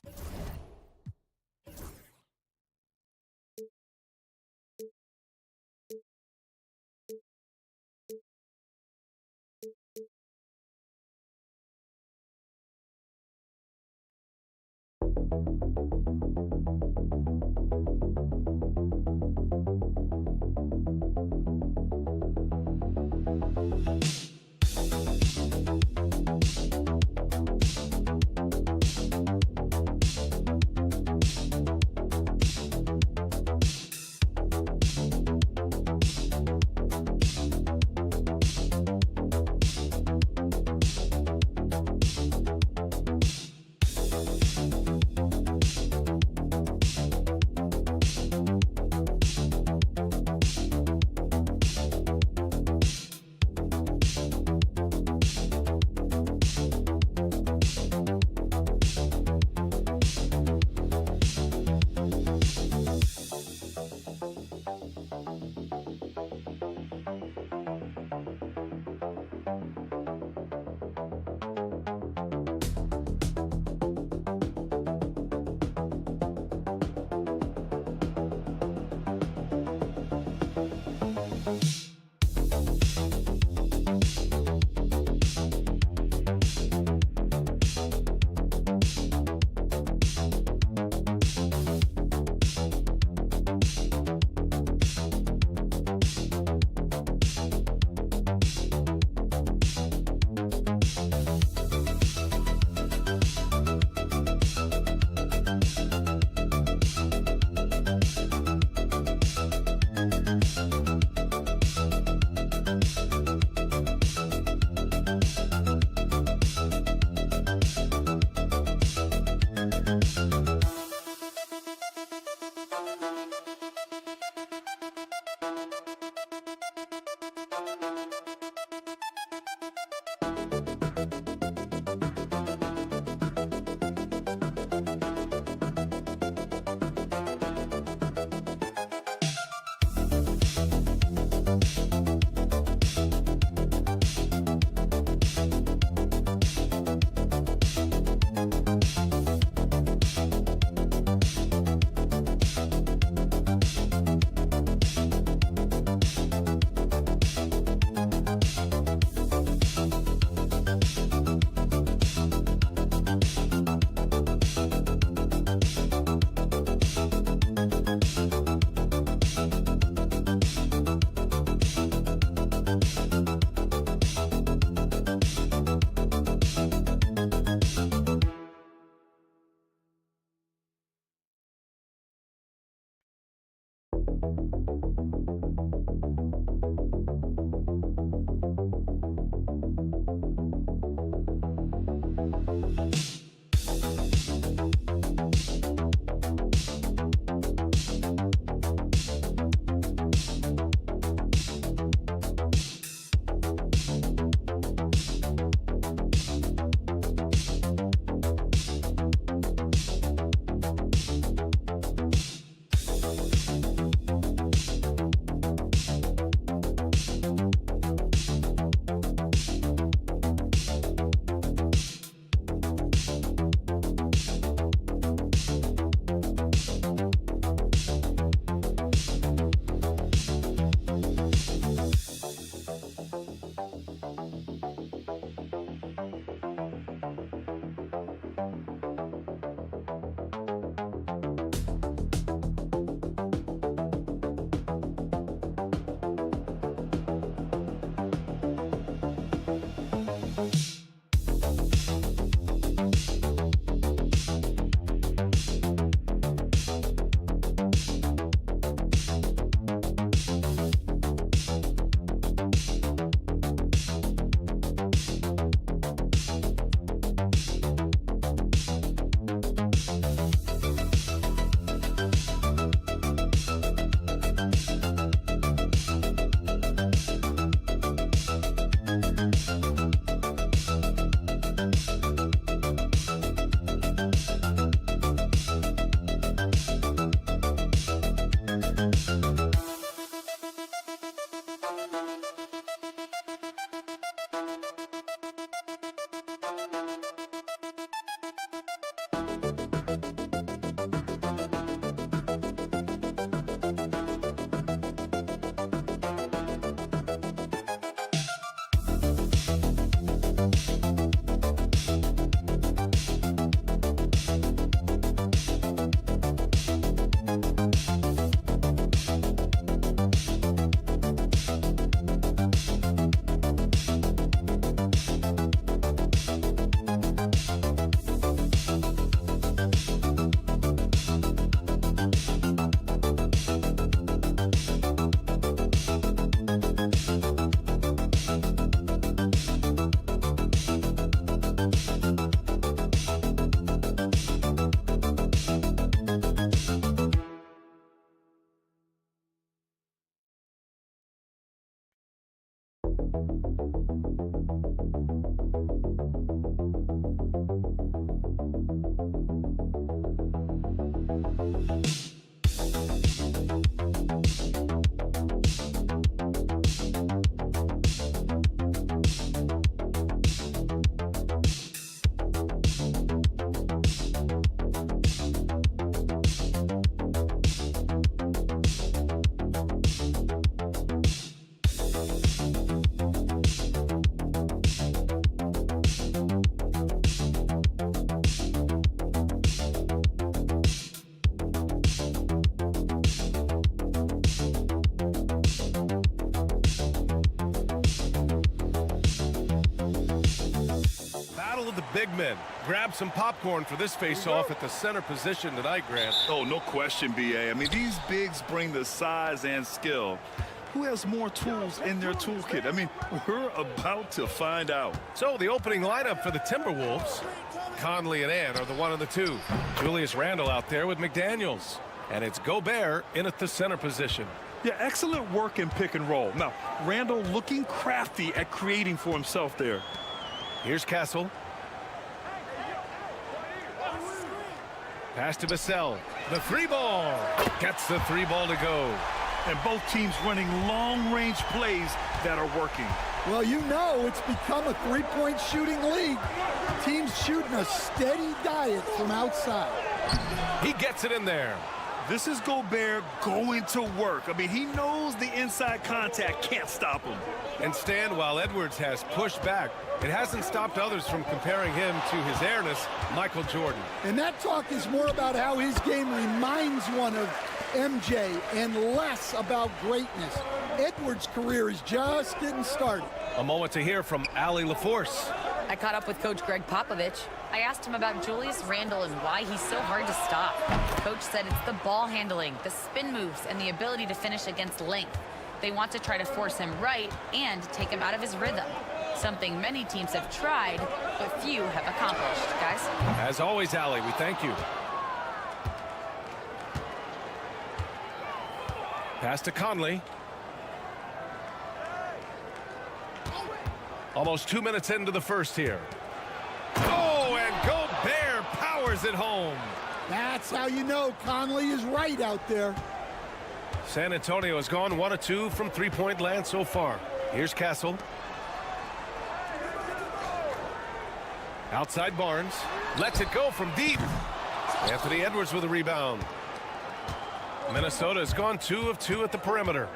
big men. Grab some popcorn for this face-off at the center position tonight, Grant. Oh, no question, B.A. I mean, these bigs bring the size and skill. Who has more tools in their toolkit? I mean, we're about to find out. So the opening lineup for the Timberwolves. Conley and Ant are the 1 and the 2. Julius Randle out there with McDaniels. And it's Gobert in at the center position. Yeah, excellent work in pick and roll. Now, Randle looking crafty at creating for himself there. Here's Kessel. Pass to Vassell. The 3-ball. Gets the 3-ball to go. And both teams running long-range plays that are working. Well, you know it's become a three-point shooting league. Teams shooting a steady diet from outside. He gets it in there. This is Gobert going to work. I mean, he knows the inside contact can't stop him. And Stan, while Edwards has pushed back, it hasn't stopped others from comparing him to his airness, Michael Jordan. And that talk is more about how his game reminds one of MJ and less about greatness. Edwards' career is just getting started. A moment to hear from Allie LaForce. I caught up with Coach Greg Popovich. I asked him about Julius Randle and why he's so hard to stop. Coach said it's the ball handling, the spin moves, and the ability to finish against length. They want to try to force him right and take him out of his rhythm. Something many teams have tried, but few have accomplished. Guys? As always, Allie, we thank you. Pass to Conley. Almost 2 minutes into the first here. Oh, and Gobert powers it home. That's how you know Conley is right out there. San Antonio has gone 1 of 2 from three-point land so far. Here's Castle. Outside Barnes. Lets it go from deep. Anthony Edwards with a rebound. Minnesota has gone 2 of 2 at the perimeter.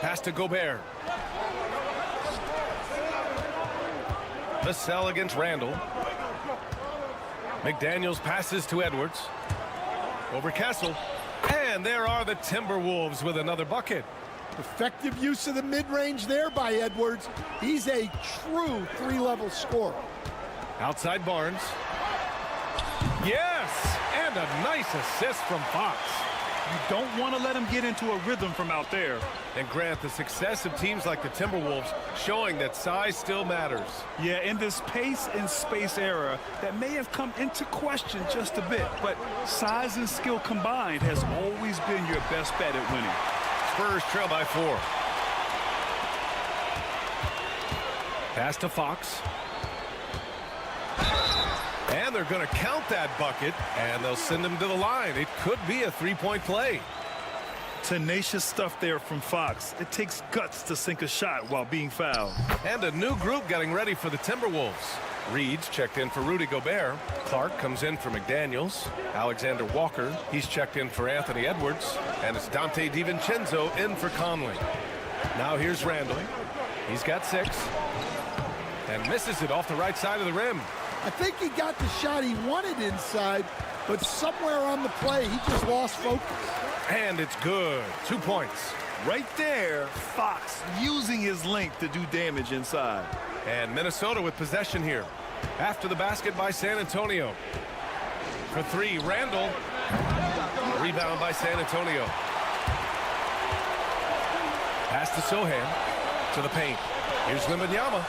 Pass to Gobert. Vassell against Randle. McDaniels passes to Edwards. Over Castle. And there are the Timberwolves with another bucket. Effective use of the mid-range there by Edwards. He's a true three-level scorer. Outside Barnes. Yes! And a nice assist from Fox. You don't want to let him get into a rhythm from out there. And Grant, the success of teams like the Timberwolves showing that size still matters. Yeah, in this pace and space era, that may have come into question just a bit, but size and skill combined has always been your best bet at winning. Spurs trail by 4. Pass to Fox. And they're going to count that bucket, and they'll send him to the line. It could be a three-point play. Tenacious stuff there from Fox. It takes guts to sink a shot while being fouled. And a new group getting ready for the Timberwolves. Reed's checked in for Rudy Gobert. Clark comes in for McDaniels. Alexander Walker, he's checked in for Anthony Edwards. And it's Dante DiVincenzo in for Conley. Now here's Randle. He's got 6. And misses it off the right side of the rim. I think he got the shot he wanted inside, but somewhere on the play, he just lost focus. And it's good. 2 points. Right there, Fox using his length to do damage inside. And Minnesota with possession here. After the basket by San Antonio. For 3, Randle. Rebound by San Antonio. Pass to Sohan. To the paint. Here's Wembanyama.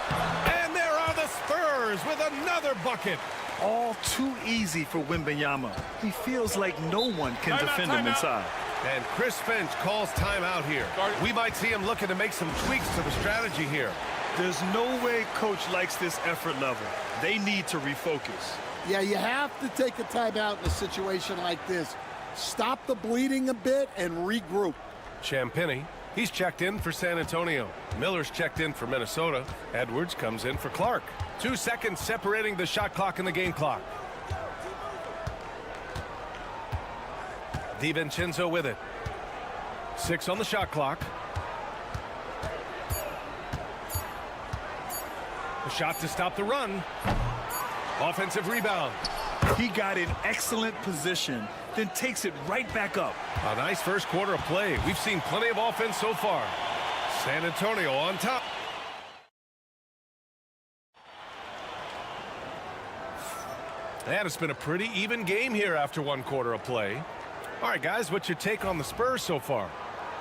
And there are the Spurs with another bucket. All too easy for Wembanyama. He feels like no one can defend him inside. And Chris Finch calls timeout here. We might see him looking to make some tweaks to the strategy here. There's no way coach likes this effort level. They need to refocus. Yeah, you have to take a timeout in a situation like this. Stop the bleeding a bit and regroup. Champagnie, he's checked in for San Antonio. Miller's checked in for Minnesota. Edwards comes in for Clark. 2 seconds separating the shot clock and the game clock. DiVincenzo with it. 6 on the shot clock. A shot to stop the run. Offensive rebound. He got in excellent position, then takes it right back up. A nice first quarter of play. We've seen plenty of offense so far. San Antonio on top. And it's been a pretty even game here after 1 quarter of play. All right, guys, what's your take on the Spurs so far?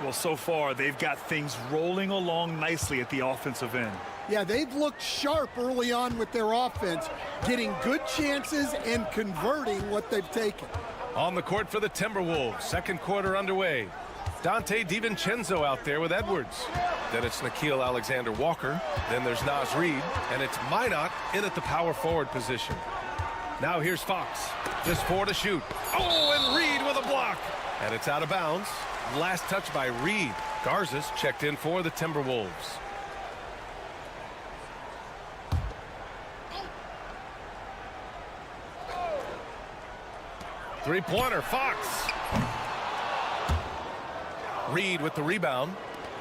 Well, so far, they've got things rolling along nicely at the offensive end. Yeah, they've looked sharp early on with their offense, getting good chances and converting what they've taken. On the court for the Timberwolves, second quarter underway. Dante DiVincenzo out there with Edwards. Then it's Nickeil Alexander-Walker. Then there's Naz Reid. And it's Minot in at the power forward position. Now here's Fox. Just 4 to shoot. Oh, and Reid with a block. And it's out of bounds. Last touch by Reid. Garza's checked in for the Timberwolves. Three-pointer, Fox. Reid with the rebound.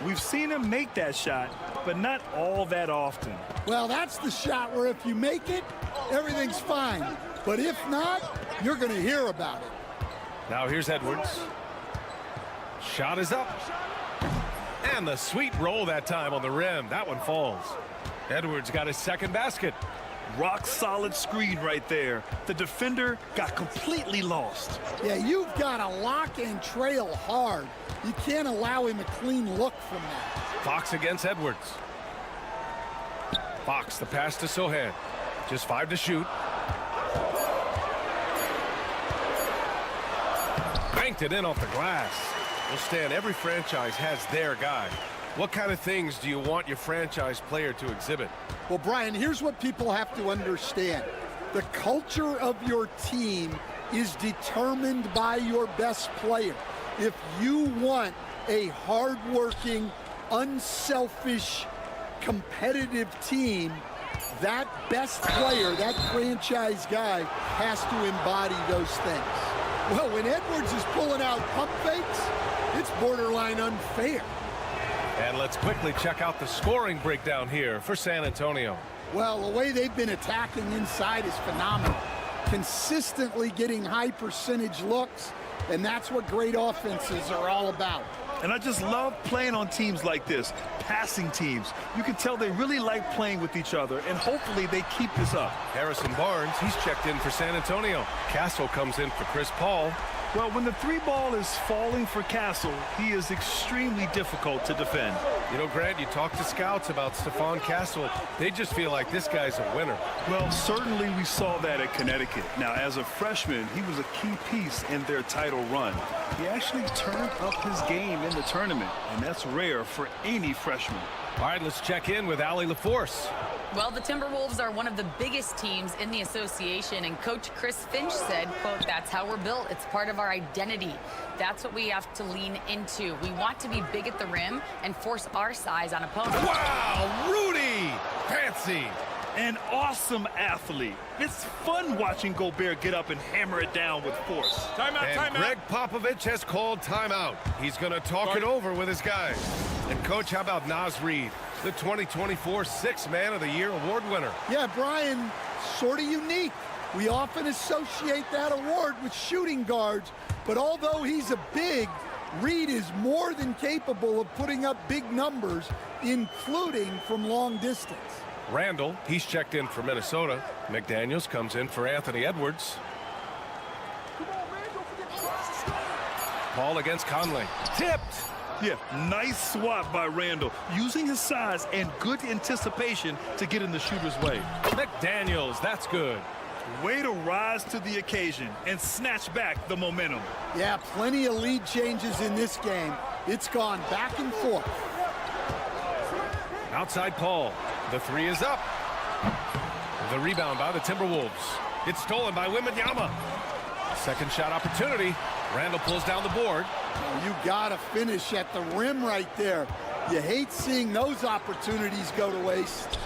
We've seen him make that shot, but not all that often. Well, that's the shot where if you make it, everything's fine. But if not, you're going to hear about it. Now here's Edwards. Shot is up. And the sweet roll that time on the rim. That one falls. Edwards got his second basket. Rock solid screen right there. The defender got completely lost. Yeah, you've got to lock and trail hard. You can't allow him a clean look from that. Fox against Edwards. Fox, the pass to Sohan. Just 5 to shoot. Banked it in off the glass. Well, Stan, every franchise has their guy. What kind of things do you want your franchise player to exhibit? Well, Brian, here's what people have to understand. The culture of your team is determined by your best player. If you want a hardworking, unselfish, competitive team, that best player, that franchise guy, has to embody those things. Well, when Edwards is pulling out pump fakes, it's borderline unfair. And let's quickly check out the scoring breakdown here for San Antonio. Well, the way they've been attacking inside is phenomenal. Consistently getting high percentage looks, and that's what great offenses are all about. And I just love playing on teams like this, passing teams. You can tell they really like playing with each other, and hopefully they keep this up. Harrison Barnes, he's checked in for San Antonio. Castle comes in for Chris Paul. Well, when the 3 ball is falling for Castle, he is extremely difficult to defend. You know, Grant, you talk to scouts about Stephon Castle. They just feel like this guy's a winner. Well, certainly we saw that at Connecticut. Now, as a freshman, he was a key piece in their title run. He actually turned up his game in the tournament, and that's rare for any freshman. All right, let's check in with Allie LaForce. Well, the Timberwolves are one of the biggest teams in the association, and Coach Chris Finch said, quote, "That's how we're built. It's part of our identity. That's what we have to lean into. We want to be big at the rim and force our size on opponents." Wow, Rudy! Fancy! An awesome athlete. It's fun watching Gobert get up and hammer it down with force. And Greg Popovich has called timeout. He's going to talk it over with his guys. And, Coach, how about Naz Reid, the 2024 Sixth Man of the Year award winner? Yeah, Brian, sort of unique. We often associate that award with shooting guards, but although he's a big, Reid is more than capable of putting up big numbers, including from long distance. Randall, he's checked in for Minnesota. McDaniels comes in for Anthony Edwards. Paul against Conley. Tipped! Yeah, nice swat by Randall, using his size and good anticipation to get in the shooter's way. McDaniels, that's good. Way to rise to the occasion and snatch back the momentum. Yeah, plenty of lead changes in this game. It's gone back and forth. Outside Paul. The 3 is up. The rebound by the Timberwolves. It's stolen by Wembanyama. Second shot opportunity. Randall pulls down the board. You gotta finish at the rim right there. You hate seeing those opportunities go to waste.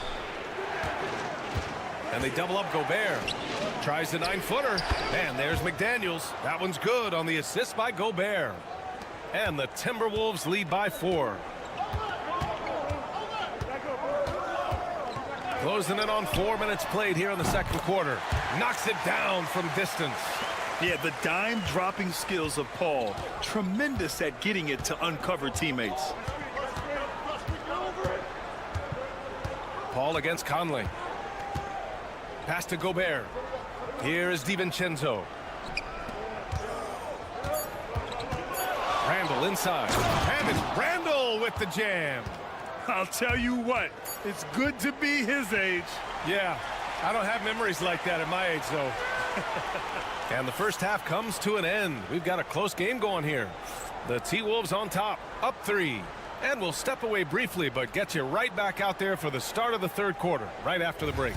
And they double up Gobert. Tries the 9-footer. And there's McDaniels. That one's good on the assist by Gobert. And the Timberwolves lead by 4. Closing in on 4 minutes played here in the second quarter. Knocks it down from distance. Yeah, the dime-dropping skills of Paul. Tremendous at getting it to uncover teammates. Paul against Conley. Pass to Gobert. Here is DiVincenzo. Randall inside. And it's Randall with the jam. I'll tell you what, it's good to be his age. Yeah, I don't have memories like that at my age, though. And the first half comes to an end. We've got a close game going here. The T-Wolves on top, up 3. And we'll step away briefly, but get you right back out there for the start of the third quarter, right after the break.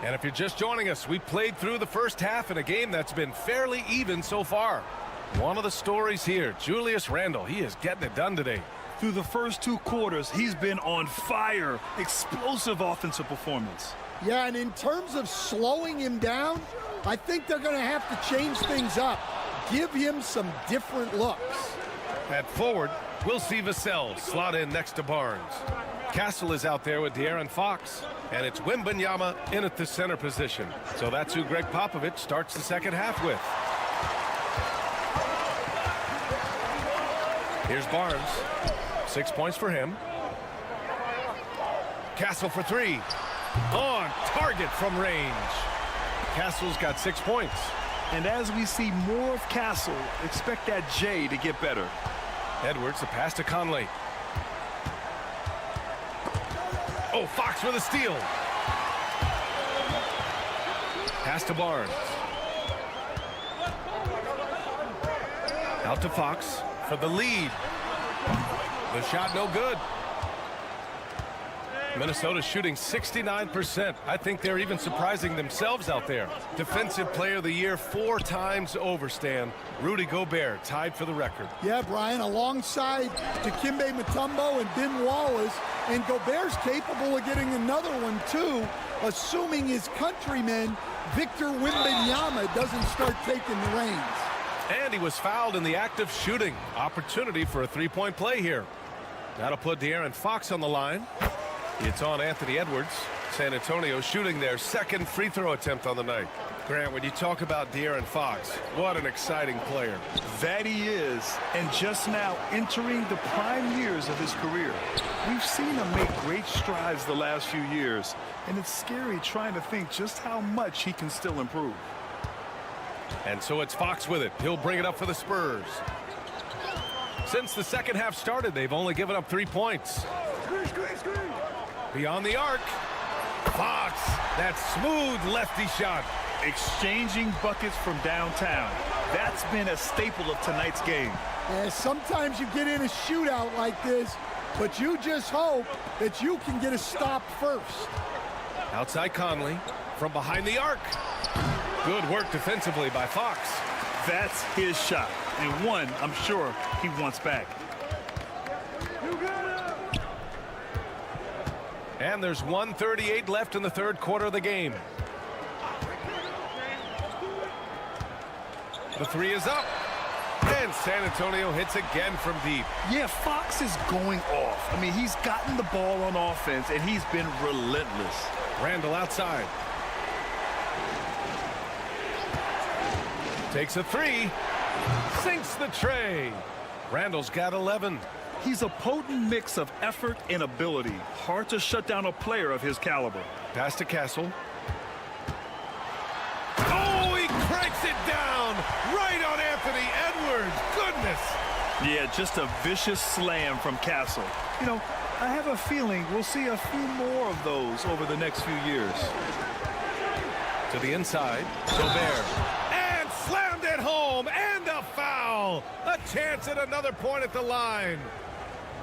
And if you're just joining us, we played through the first half in a game that's been fairly even so far. One of the stories here, Julius Randle, he is getting it done today. Through the first 2 quarters, he's been on fire. Explosive offensive performance. Yeah, and in terms of slowing him down, I think they're going to have to change things up. Give him some different looks. At forward, we'll see Vassell slot in next to Barnes. Castle is out there with De'Aaron Fox. And it's Wembanyama in at the center position. So that's who Greg Popovich starts the second half with. Here's Barnes. 6 points for him. Castle for three. On target from range. Castle's got 6 points. And as we see more of Castle, expect that J to get better. Edwards, the pass to Conley. Oh, Fox with a steal. Pass to Barnes. Out to Fox for the lead. The shot no good. Minnesota shooting 69%. I think they're even surprising themselves out there. Defensive Player of the Year 4 times over, Stan. Rudy Gobert tied for the record. Yeah, Brian, alongside Dikembe Mutombo and Ben Wallace, and Gobert's capable of getting another one too, assuming his countryman Victor Wembanyama doesn't start taking the reins. And he was fouled in the act of shooting. Opportunity for a three-point play here. That'll put De'Aaron Fox on the line. It's on Anthony Edwards. San Antonio shooting their second free throw attempt on the night. Grant, when you talk about De'Aaron Fox, what an exciting player. That he is, and just now entering the prime years of his career. We've seen him make great strides the last few years, and it's scary trying to think just how much he can still improve. And so it's Fox with it. He'll bring it up for the Spurs. Since the second half started, they've only given up 3 points. Beyond the arc. Fox, that smooth lefty shot. Exchanging buckets from downtown. That's been a staple of tonight's game. And sometimes you get in a shootout like this, but you just hope that you can get a stop first. Outside Conley from behind the arc. Good work defensively by Fox. That's his shot, and one I'm sure he wants back. And there's 1:38 left in the third quarter of the game. The three is up. And San Antonio hits again from deep. Yeah, Fox is going off. I mean, he's gotten the ball on offense, and he's been relentless. Randall outside. Takes a three. Sinks the tray. Randall's got 11. He's a potent mix of effort and ability. Hard to shut down a player of his caliber. Pass to Castle. Oh, he cranks it down right on Anthony Edwards. Goodness. Yeah, just a vicious slam from Castle. You know, I have a feeling we'll see a few more of those over the next few years. To the inside. Gobert. And slammed it home. And a foul. A chance at another point at the line.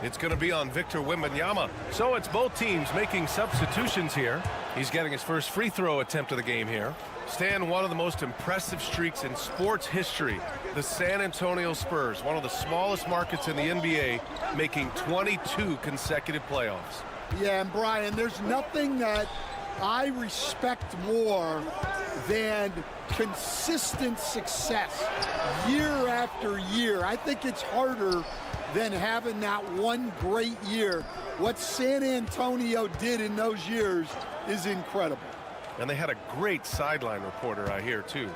It's going to be on Victor Wembanyama. So it's both teams making substitutions here. He's getting his first free throw attempt of the game here. Stan, one of the most impressive streaks in sports history. The San Antonio Spurs, one of the smallest markets in the NBA, making 22 consecutive playoffs. Yeah, and Brian, there's nothing that I respect more than consistent success year after year. I think it's harder than having that one great year. What San Antonio did in those years is incredible. And they had a great sideline reporter, I hear, too.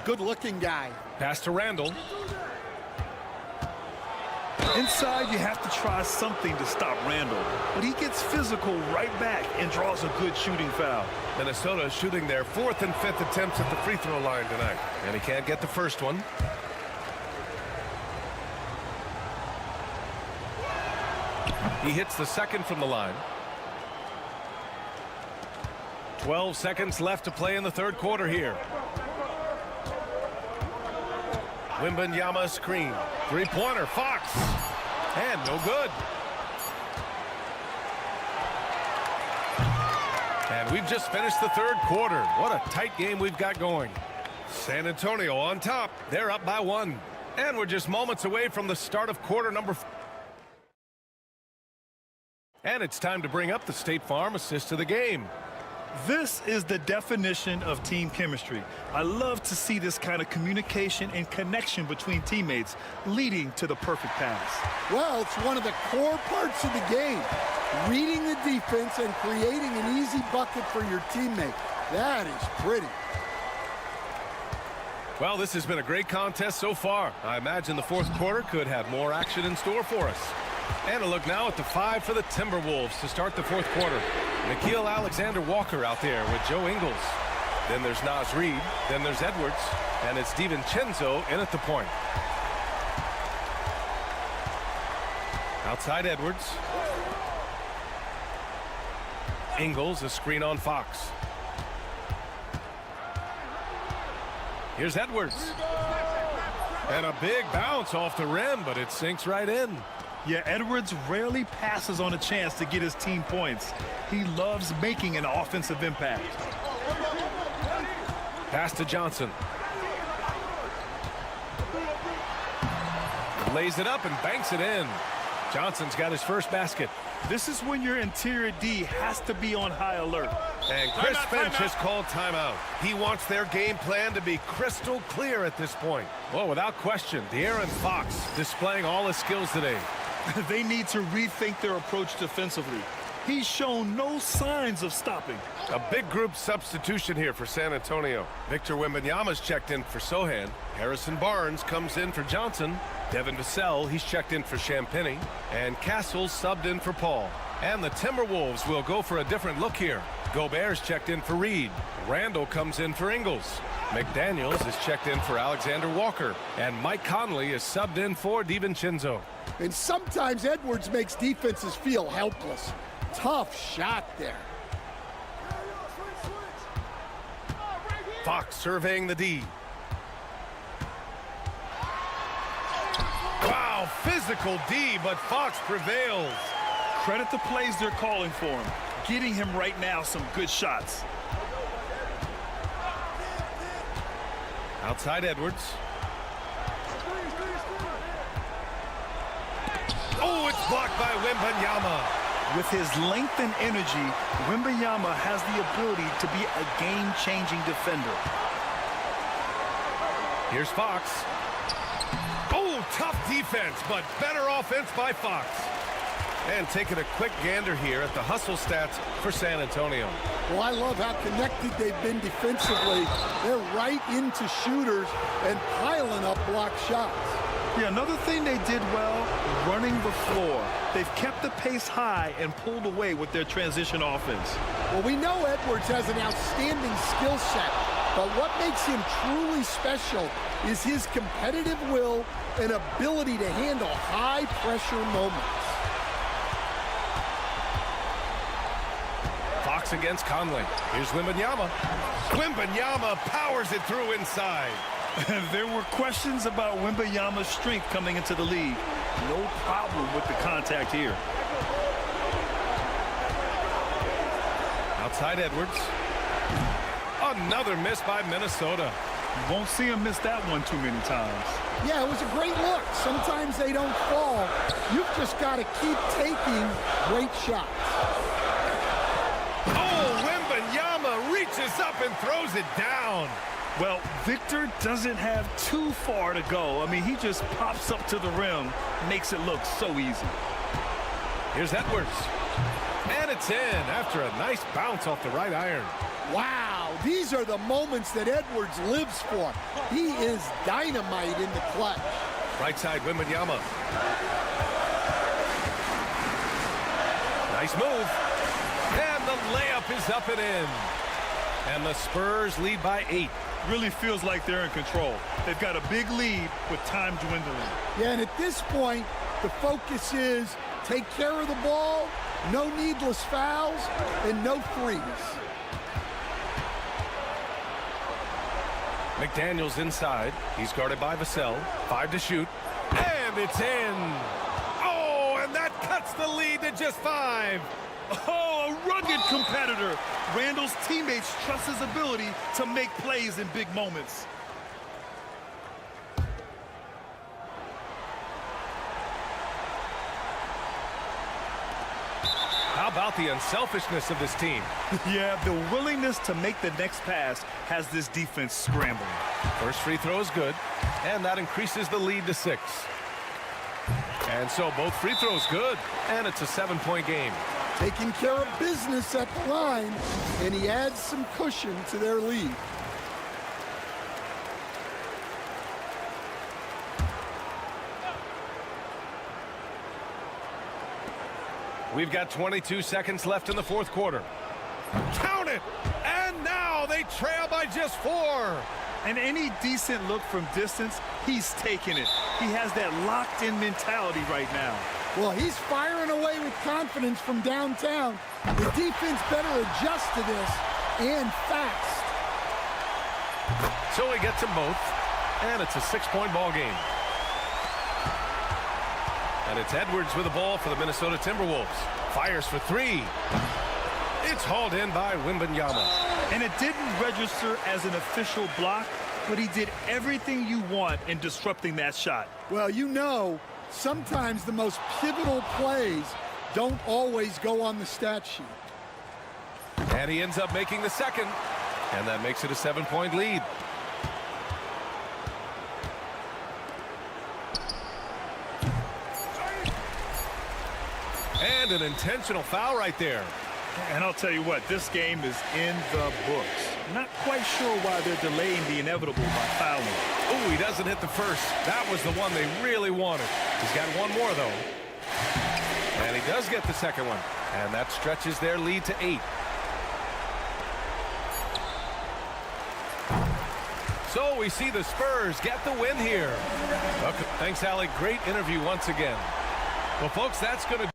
Good-looking guy. Pass to Randall. Inside, you have to try something to stop Randall. But he gets physical right back and draws a good shooting foul. Minnesota shooting their 4th and 5th attempts at the free throw line tonight. And he can't get the first one. He hits the second from the line. 12 seconds left to play in the third quarter here. Wembanyama screen. Three-pointer, Fox. And no good. And we've just finished the third quarter. What a tight game we've got going. San Antonio on top. They're up by 1. And we're just moments away from the start of quarter number 4. And it's time to bring up the State Farm assist of the game. This is the definition of team chemistry. I love to see this kind of communication and connection between teammates leading to the perfect pass. Well, it's one of the core parts of the game. Reading the defense and creating an easy bucket for your teammate. That is pretty. Well, this has been a great contest so far. I imagine the fourth quarter could have more action in store for us. And a look now at the 5 for the Timberwolves to start the fourth quarter. Nickeil Alexander-Walker out there with Joe Ingles. Then there's Naz Reid. Then there's Edwards. And it's DiVincenzo in at the point. Outside Edwards. Ingles, a screen on Fox. Here's Edwards. And a big bounce off the rim, but it sinks right in. Yeah, Edwards rarely passes on a chance to get his team points. He loves making an offensive impact. Pass to Johnson. Lays it up and banks it in. Johnson's got his first basket. This is when your interior D has to be on high alert. And Chris Finch has called timeout. He wants their game plan to be crystal clear at this point. Well, without question, De'Aaron Fox displaying all his skills today. They need to rethink their approach defensively. He's shown no signs of stopping. A big group substitution here for San Antonio. Victor Wembanyama's checked in for Sohan. Harrison Barnes comes in for Johnson. Devin Vassell, he's checked in for Champagnie. And Castle's subbed in for Paul. And the Timberwolves will go for a different look here. Gobert's checked in for Reed. Randall comes in for Ingles. McDaniels is checked in for Alexander Walker. And Mike Conley is subbed in for DiVincenzo. And sometimes Edwards makes defenses feel helpless. Tough shot there. Fox surveying the D. Wow, physical D, but Fox prevails. Credit the plays they're calling for him. Getting him right now some good shots. Outside Edwards. Oh, it's blocked by Wembanyama. With his length and energy, Wembanyama has the ability to be a game-changing defender. Here's Fox. Oh, tough defense, but better offense by Fox. And taking a quick gander here at the hustle stats for San Antonio. Well, I love how connected they've been defensively. They're right into shooters and piling up block shots. Yeah, another thing they did well, running the floor. They've kept the pace high and pulled away with their transition offense. Well, we know Edwards has an outstanding skill set, but what makes him truly special is his competitive will and ability to handle high-pressure moments. Fox against Conley. Here's Wembanyama. Wembanyama powers it through inside. There were questions about Wembanyama's strength coming into the league. No problem with the contact here. Outside Edwards. Another miss by Minnesota. You won't see him miss that one too many times. Yeah, it was a great look. Sometimes they don't fall. You've just got to keep taking great shots. Oh, Wembanyama reaches up and throws it down. Well, Victor doesn't have too far to go. I mean, he just pops up to the rim, makes it look so easy. Here's Edwards. And it's in after a nice bounce off the right iron. Wow, these are the moments that Edwards lives for. He is dynamite in the clutch. Right side, Wembanyama. Nice move. And the layup is up and in. And the Spurs lead by 8. Really feels like they're in control. They've got a big lead with time dwindling. Yeah, and at this point, the focus is take care of the ball, no needless fouls, and no threes. McDaniels inside. He's guarded by Vassell. 5 to shoot. And it's in. Oh, and that cuts the lead to just 5. Oh, a rugged competitor. Randall's teammates trust his ability to make plays in big moments. How about the unselfishness of this team. Yeah, the willingness to make the next pass has this defense scrambling. First free throw is good, and that increases the lead to 6. And so both free throws good, and it's a 7-point game. Taking care of business at the line, and he adds some cushion to their lead. We've got 22 seconds left in the fourth quarter. Count it! And now they trail by just 4. And any decent look from distance, he's taking it. He has that locked-in mentality right now. Well, he's firing away with confidence from downtown. The defense better adjust to this, and fast. So he gets them both, and it's a 6-point ball game. And it's Edwards with the ball for the Minnesota Timberwolves. Fires for 3. It's hauled in by Wembanyama. And it didn't register as an official block, but he did everything you want in disrupting that shot. Well, you know, sometimes the most pivotal plays don't always go on the stat sheet. And he ends up making the second, and that makes it a 7-point lead. And an intentional foul right there. And I'll tell you what, this game is in the books. Not quite sure why they're delaying the inevitable by fouling. Oh, he doesn't hit the first. That was the one they really wanted. He's got one more, though. And he does get the second one. And that stretches their lead to 8. So we see the Spurs get the win here. Okay. Thanks, Alec. Great interview once again. Well, folks, that's going to...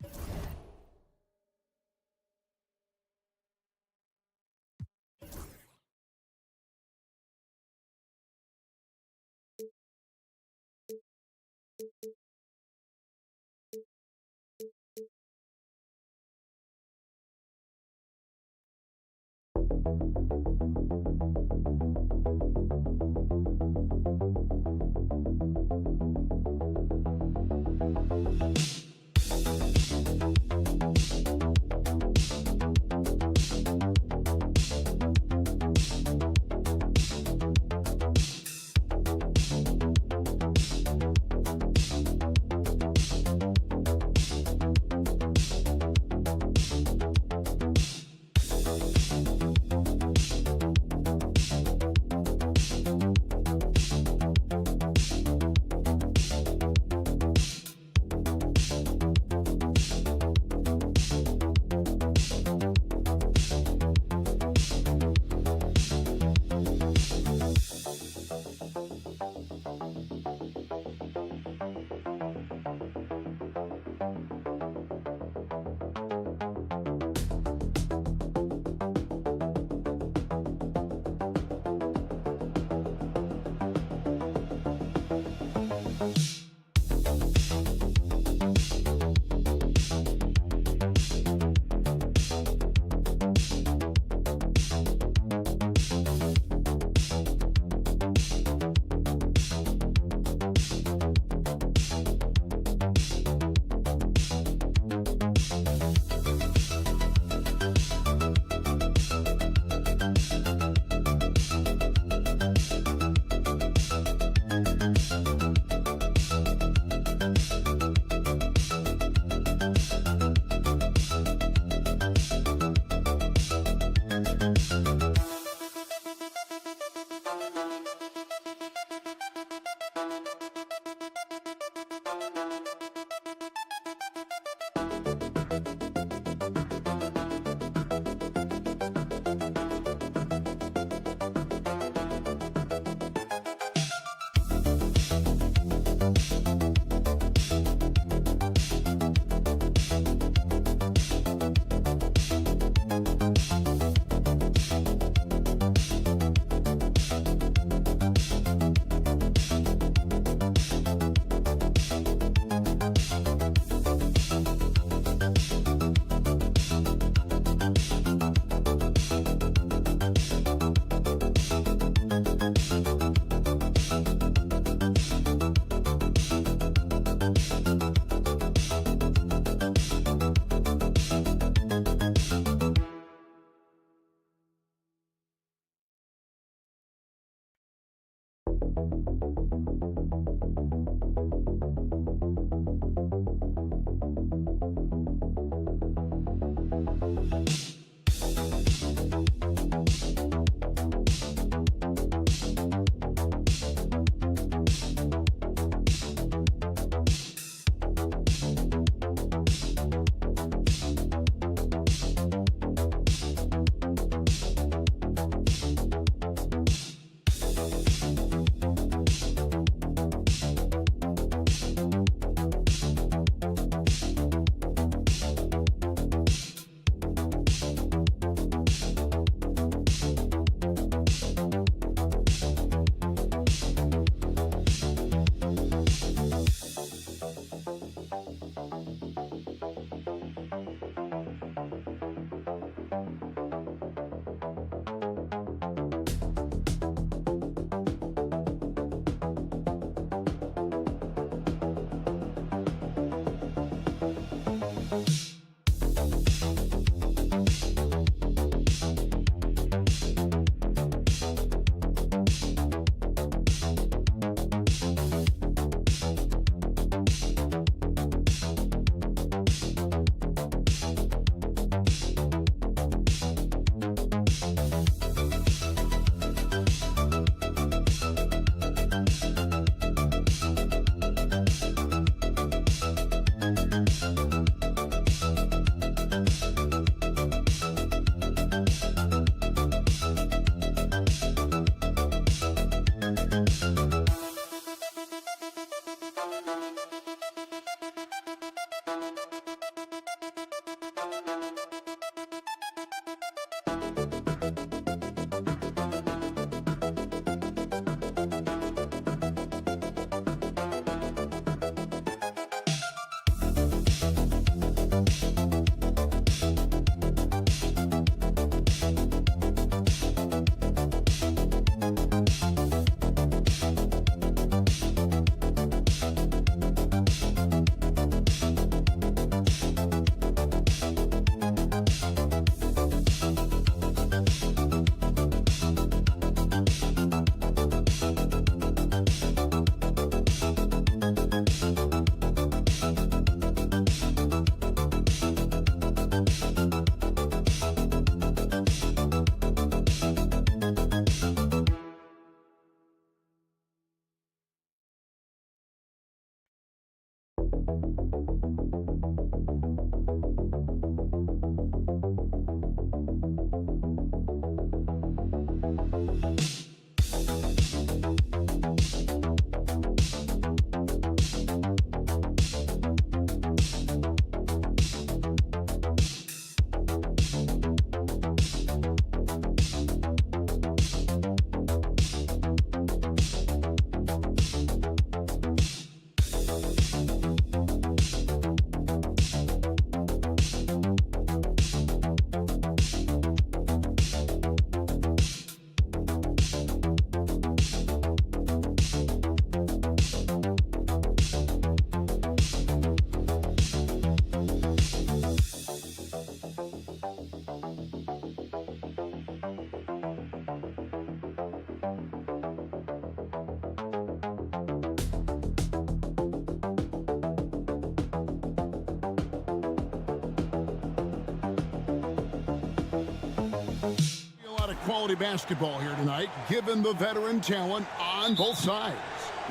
Quality basketball here tonight, given the veteran talent on both sides.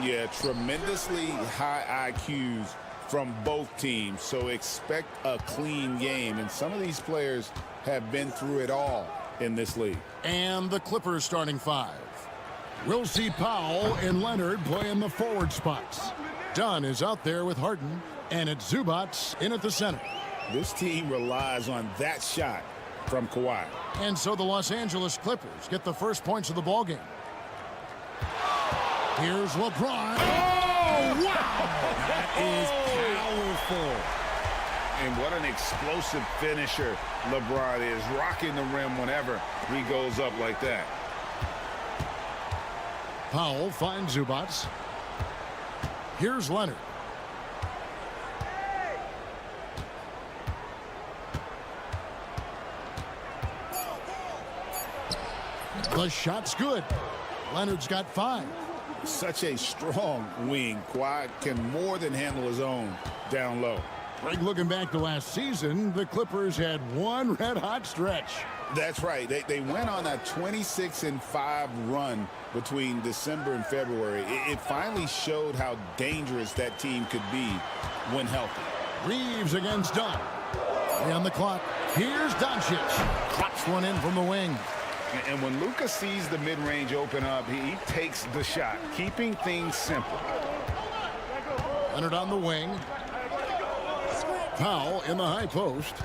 Yeah, tremendously high IQs from both teams, so expect a clean game. And some of these players have been through it all in this league. And the Clippers starting five. We'll see Powell and Leonard play in the forward spots. Dunn is out there with Harden, and it's Zubats in at the center. This team relies on that shot from Kawhi. And so the Los Angeles Clippers get the first points of the ballgame. Here's LeBron. Oh, wow! That is powerful. And what an explosive finisher LeBron is, rocking the rim whenever he goes up like that. Powell finds Zubats. Here's Leonard. The shot's good. Leonard's got 5. Such a strong wing. Kawhi can more than handle his own down low. Greg, looking back to last season, the Clippers had one red-hot stretch. That's right. They went on a 26-5 run between December and February. It finally showed how dangerous that team could be when healthy. Reeves against Dunn. 3 on the clock. Here's Doncic. Drops one in from the wing. And when Luka sees the mid-range open up, he takes the shot, keeping things simple. Leonard on the wing. Powell in the high post.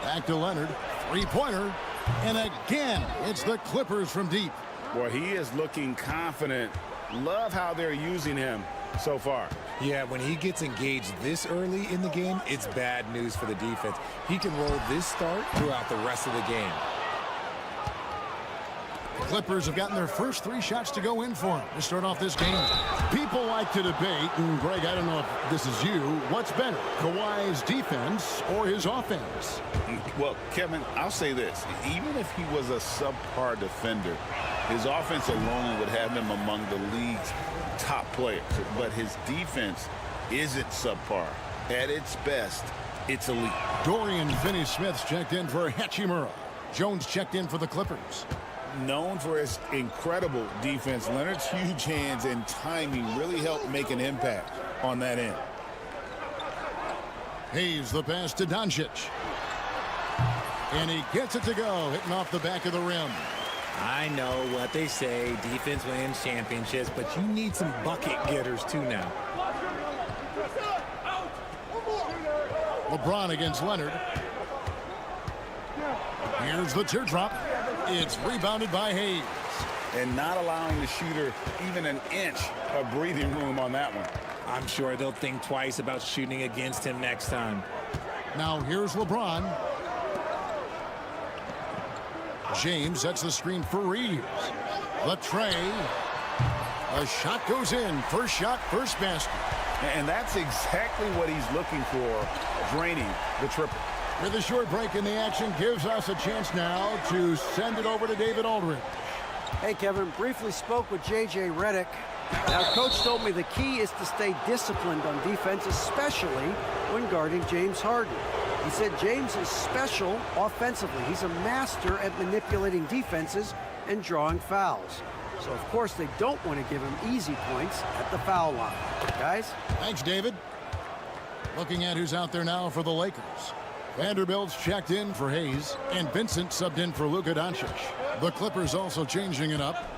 Back to Leonard. Three-pointer. And again, it's the Clippers from deep. Boy, he is looking confident. Love how they're using him so far. Yeah, when he gets engaged this early in the game, it's bad news for the defense. He can roll this start throughout the rest of the game. The Clippers have gotten their first 3 shots to go in for him to start off this game. People like to debate, and Greg, I don't know if this is you, what's better, Kawhi's defense or his offense? Well, Kevin, I'll say this. Even if he was a subpar defender, his offense alone would have him among the league's top players. But his defense isn't subpar. At its best, it's elite. Dorian Finney-Smith's checked in for Hachimura. Jones checked in for the Clippers. Known for his incredible defense, Leonard's huge hands and timing really helped make an impact on that end. Hayes the pass to Doncic. And he gets it to go, hitting off the back of the rim. I know what they say, defense wins championships, but you need some bucket getters too now. LeBron against Leonard. Here's the teardrop. It's rebounded by Hayes. And not allowing the shooter even an inch of breathing room on that one. I'm sure they'll think twice about shooting against him next time. Now here's LeBron. James sets the screen for Reeves. The tray. A shot goes in. First shot, first basket. And that's exactly what he's looking for, draining the triple. With a short break in the action, gives us a chance now to send it over to David Aldridge. Hey, Kevin, briefly spoke with J.J. Redick. Now, Coach told me the key is to stay disciplined on defense, especially when guarding James Harden. He said James is special offensively. He's a master at manipulating defenses and drawing fouls. So, of course, they don't want to give him easy points at the foul line. Guys? Thanks, David. Looking at who's out there now for the Lakers. Vanderbilt's checked in for Hayes, and Vincent subbed in for Luka Doncic. The Clippers also changing it up.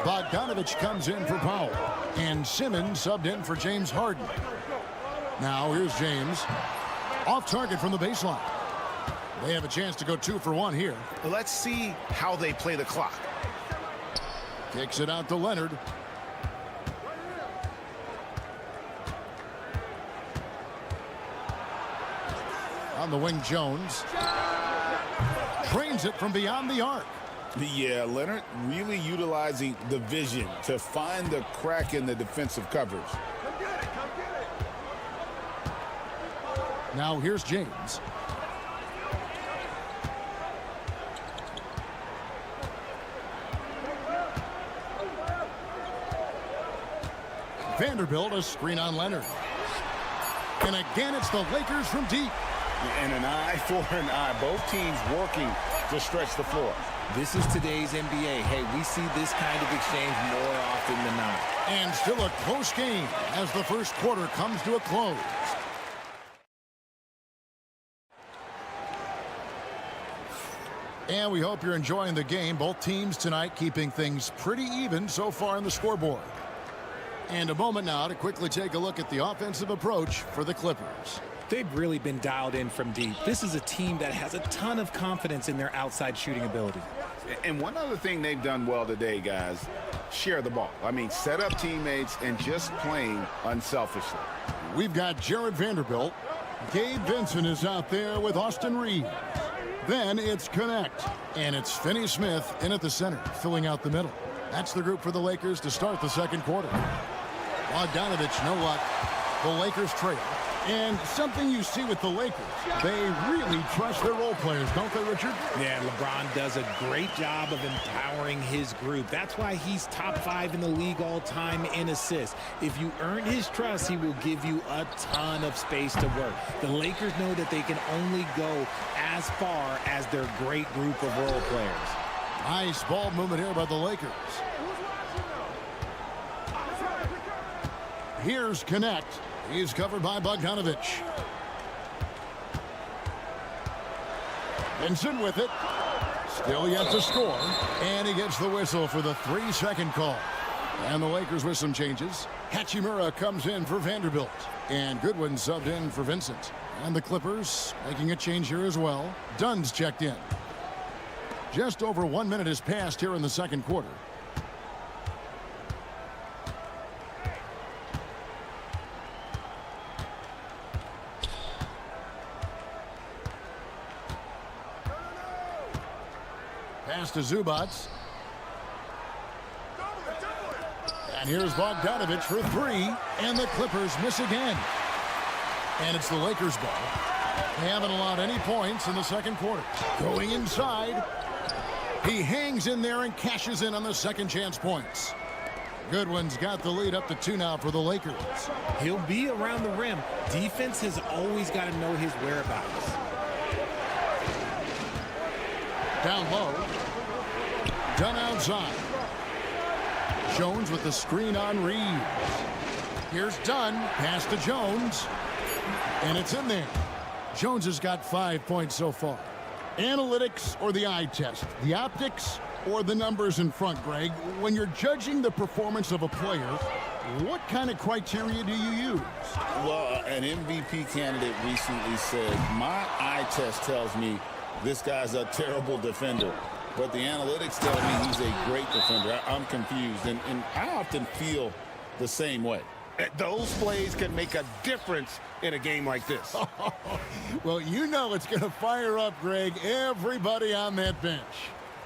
Bogdanovich comes in for Powell, and Simmons subbed in for James Harden. Now here's James. Off target from the baseline. They have a chance to go 2 for 1 here. Let's see how they play the clock. Kicks it out to Leonard. On the wing, Jones. Trains it from beyond the arc. Yeah, Leonard really utilizing the vision to find the crack in the defensive coverage. Now here's James. Vanderbilt, a screen on Leonard. And again, it's the Lakers from deep. And an eye for an eye. Both teams working to stretch the floor. This is today's NBA. Hey, we see this kind of exchange more often than not. And still a close game as the first quarter comes to a close. And we hope you're enjoying the game. Both teams tonight keeping things pretty even so far on the scoreboard. And a moment now to quickly take a look at the offensive approach for the Clippers. They've really been dialed in from deep. This is a team that has a ton of confidence in their outside shooting ability. And one other thing they've done well today, guys, share the ball. I mean, set up teammates and just playing unselfishly. We've got Jared Vanderbilt. Gabe Vincent is out there with Austin Reeves. Then it's Connect. And it's Finney-Smith in at the center, filling out the middle. That's the group for the Lakers to start the second quarter. Bogdanovich, no luck. The Lakers trail. And something you see with the Lakers, they really trust their role players, don't they, Richard? Yeah, LeBron does a great job of empowering his group. That's why he's top 5 in the league all time in assists. If you earn his trust, he will give you a ton of space to work. The Lakers know that they can only go as far as their great group of role players. Nice ball movement here by the Lakers. Here's Connect. He's covered by Bogdanovich. Vincent with it. Still yet to score. And he gets the whistle for the 3-second call. And the Lakers with some changes. Hachimura comes in for Vanderbilt. And Goodwin subbed in for Vincent. And the Clippers making a change here as well. Dunn's checked in. Just over 1 minute has passed here in the second quarter. Pass to Zubats. And here's Bogdanovich for 3. And the Clippers miss again. And it's the Lakers' ball. They haven't allowed any points in the second quarter. Going inside. He hangs in there and cashes in on the second chance points. Goodwin's got the lead up to 2 now for the Lakers. He'll be around the rim. Defense has always got to know his whereabouts. Down low. Dunn outside. Jones with the screen on Reeves. Here's Dunn. Pass to Jones. And it's in there. Jones has got 5 points so far. Analytics or the eye test? The optics or the numbers in front, Greg? When you're judging the performance of a player, what kind of criteria do you use? Well, an MVP candidate recently said, my eye test tells me this guy's a terrible defender, but the analytics tell me he's a great defender. I'm confused, and I often feel the same way. Those plays can make a difference in a game like this. Well, you know it's going to fire up, Greg, everybody on that bench.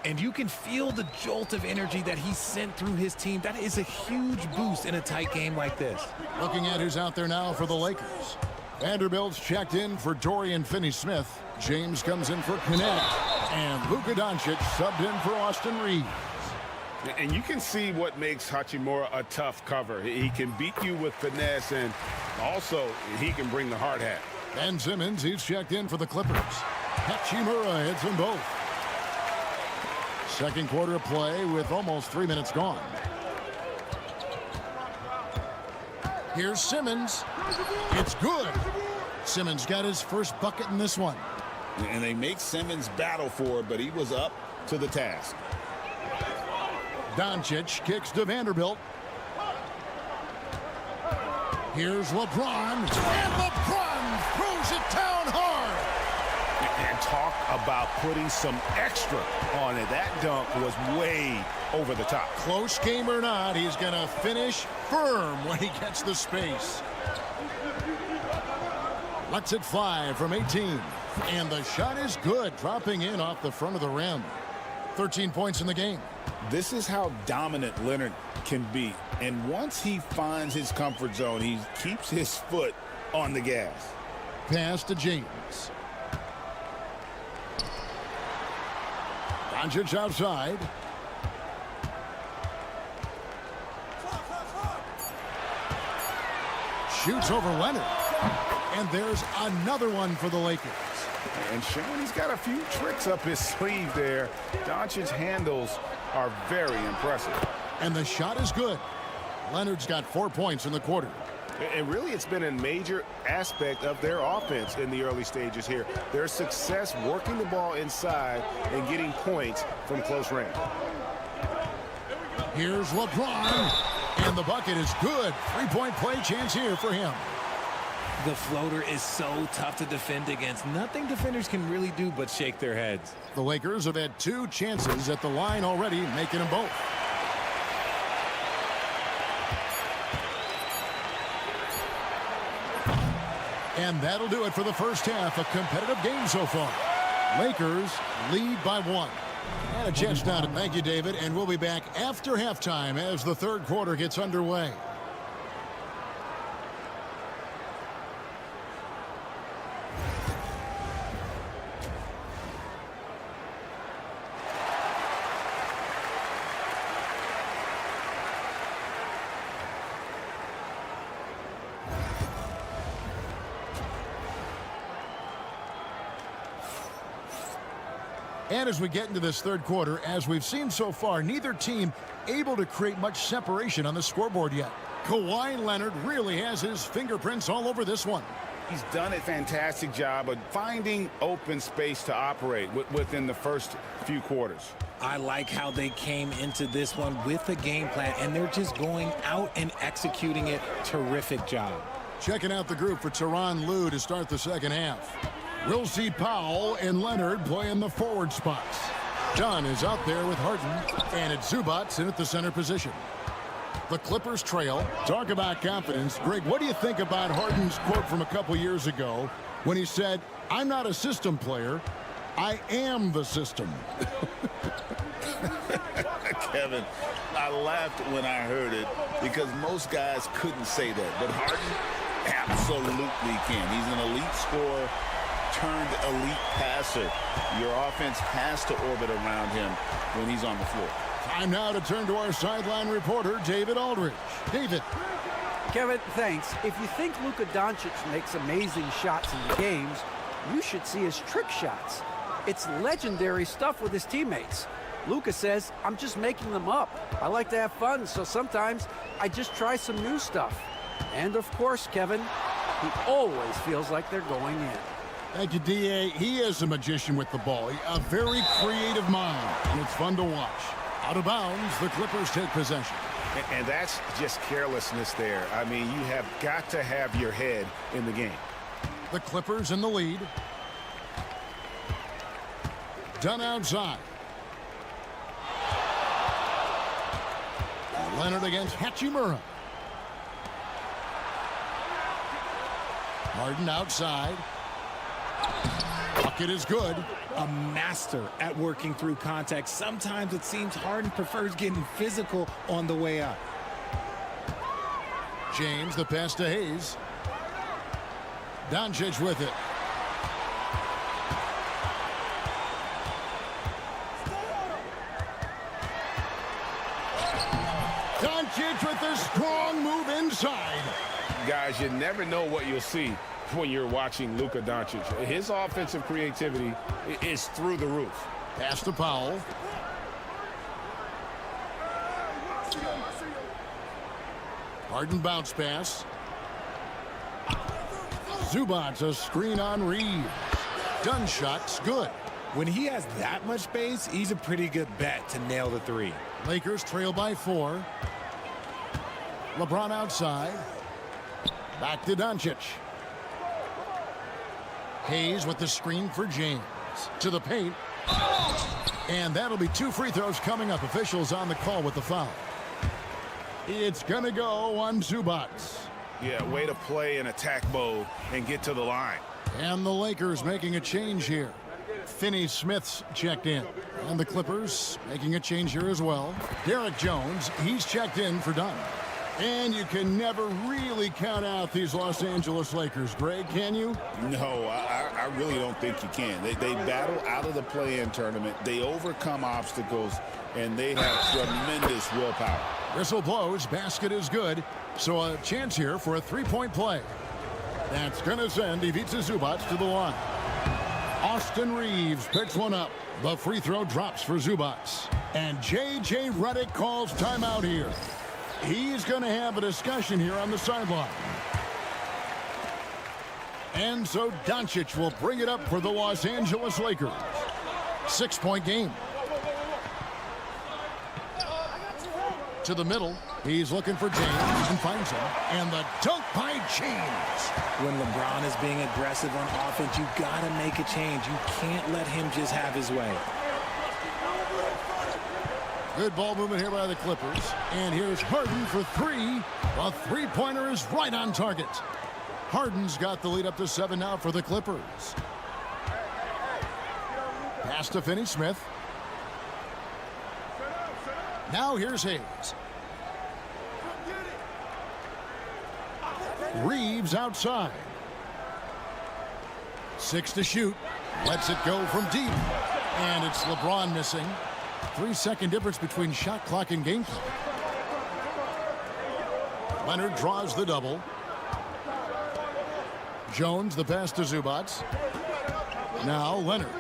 And you can feel the jolt of energy that he sent through his team. That is a huge boost in a tight game like this. Looking at who's out there now for the Lakers. Vanderbilt's checked in for Dorian Finney-Smith. James comes in for Connect. And Luka Doncic subbed in for Austin Reeves. And you can see what makes Hachimura a tough cover. He can beat you with finesse, and also he can bring the hard hat. Ben Simmons, he's checked in for the Clippers. Hachimura hits them both. Second quarter of play with almost 3 minutes gone. Here's Simmons. It's good. Simmons got his first bucket in this one. And they make Simmons battle for it, but he was up to the task. Doncic kicks to Vanderbilt. Here's LeBron. And LeBron throws it down hard. And talk about putting some extra on it. That dunk was way over the top. Close game or not, he's going to finish firm when he gets the space. Lets it fly from 18. And the shot is good, dropping in off the front of the rim. 13 points in the game. This is how dominant Leonard can be. And once he finds his comfort zone, he keeps his foot on the gas. Pass to James. Doncic outside. Shoots over Leonard. And there's another one for the Lakers. And showing he's got a few tricks up his sleeve there. Doncic's handles are very impressive. And the shot is good. Leonard's got 4 points in the quarter. And really, it's been a major aspect of their offense in the early stages here. Their success working the ball inside and getting points from close range. Here's LeBron. And the bucket is good. 3-point play chance here for him. The floater is so tough to defend against. Nothing defenders can really do but shake their heads. The Lakers have had 2 chances at the line already, making them both. And that'll do it for the first half. A competitive game so far. Lakers lead by 1. And a chance now to thank you, David. And we'll be back after halftime as the third quarter gets underway. And as we get into this third quarter, as we've seen so far, neither team able to create much separation on the scoreboard yet. Kawhi Leonard really has his fingerprints all over this one. He's done a fantastic job of finding open space to operate within the first few quarters. I like how they came into this one with a game plan, and they're just going out and executing it. Terrific job. Checking out the group for Tyronn Lue to start the second half. We'll see Powell and Leonard play in the forward spots. Dunn is out there with Harden, and it's Zubac in at the center position. The Clippers trail. Talk about confidence. Greg, what do you think about Harden's quote from a couple years ago when he said, "I'm not a system player, I am the system"? Kevin, I laughed when I heard it because most guys couldn't say that, but Harden absolutely can. He's an elite scorer turned elite passer. Your offense has to orbit around him when he's on the floor. Time now to turn to our sideline reporter, David Aldridge. David. Kevin, thanks. If you think Luka Doncic makes amazing shots in the games, you should see his trick shots. It's legendary stuff with his teammates. Luka says, "I'm just making them up. I like to have fun, so sometimes I just try some new stuff." And of course, Kevin, he always feels like they're going in. Thank you, D.A. He is a magician with the ball. A very creative mind, and it's fun to watch. Out of bounds, the Clippers take possession. And that's just carelessness there. I mean, you have got to have your head in the game. The Clippers in the lead. Dunn outside. Leonard against Hachimura. Harden outside. Bucket is good. A master at working through contact. Sometimes it seems Harden prefers getting physical on the way up. James, the pass to Hayes. Doncic with it. Doncic with a strong move inside. Guys, you never know what you'll see when you're watching Luka Doncic. His offensive creativity is through the roof. Pass to Powell. Harden bounce pass. Zubac a screen on Reeves. Dunn shot's good. When he has that much space, he's a pretty good bet to nail the three. Lakers trail by 4. LeBron outside. Back to Doncic. Hayes with the screen for James. To the paint. And that'll be 2 free throws coming up. Officials on the call with the foul. It's going to go on Zubac. Yeah, way to play in attack mode and get to the line. And the Lakers making a change here. Finney Smith's checked in. And the Clippers making a change here as well. Derek Jones, he's checked in for Dunn. And you can never really count out these Los Angeles Lakers, Greg, can you? No, I really don't think you can. They battle out of the play-in tournament. They overcome obstacles, and they have tremendous willpower. Whistle blows, basket is good. So a chance here for a three-point play. That's going to send Ivica Zubac to the line. Austin Reeves picks one up. The free throw drops for Zubac. And J.J. Redick calls timeout here. He's going to have a discussion here on the sideline. And so Doncic will bring it up for the Los Angeles Lakers. 6-point game. To the middle. He's looking for James and finds him. And the dunk by James. When LeBron is being aggressive on offense, you got to make a change. You can't let him just have his way. Good ball movement here by the Clippers. And here's Harden for 3. A three-pointer is right on target. Harden's got the lead up to 7 now for the Clippers. Pass to Finney Smith. Now here's Hayes. Reeves outside. 6 to shoot. Lets it go from deep. And it's LeBron missing. 3-second difference between shot clock and game clock. Leonard draws the double. Jones the pass to Zubac. Now Leonard.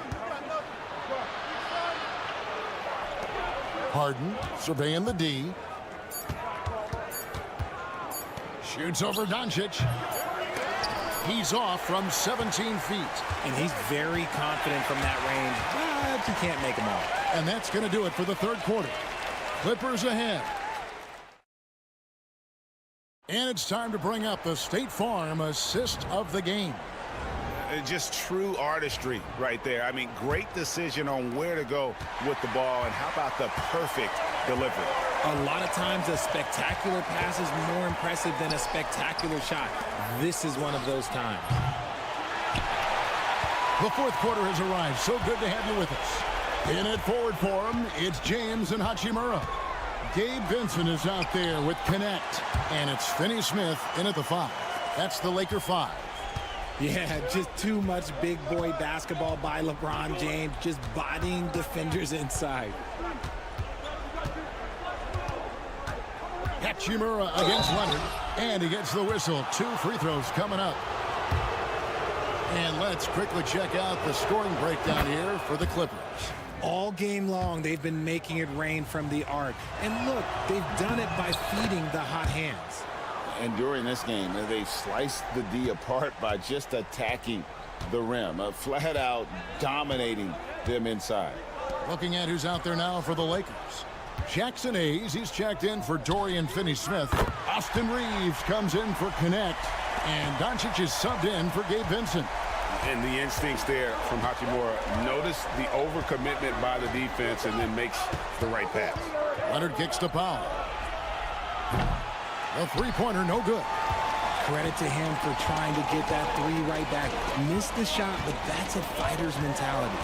Harden surveying the D. Shoots over Doncic. He's off from 17 feet. And he's very confident from that range, but he can't make them all. And that's going to do it for the third quarter. Clippers ahead. And it's time to bring up the State Farm assist of the game. Just true artistry right there. I mean, great decision on where to go with the ball, and how about the perfect delivery? A lot of times a spectacular pass is more impressive than a spectacular shot. This is one of those times. The fourth quarter has arrived. So good to have you with us. In at forward for him, it's James and Hachimura. Gabe Vincent is out there with Connect. And it's Finney Smith in at the 5. That's the Laker 5. Yeah, just too much big boy basketball by LeBron James, just bodying defenders inside. Hachimura against Leonard, and he gets the whistle. 2 free throws coming up. And let's quickly check out the scoring breakdown here for the Clippers. All game long, they've been making it rain from the arc. And look, they've done it by feeding the hot hands. And during this game, they've sliced the D apart by just attacking the rim, flat out dominating them inside. Looking at who's out there now for the Lakers. Jackson Hayes, he's checked in for Dorian Finney-Smith. Austin Reeves comes in for Connect. And Doncic is subbed in for Gabe Vincent. And the instincts there from Hachimura. Notice the overcommitment by the defense and then makes the right pass. Leonard kicks to Powell. The three-pointer, no good. Credit to him for trying to get that 3 right back. Missed the shot, but that's a fighter's mentality.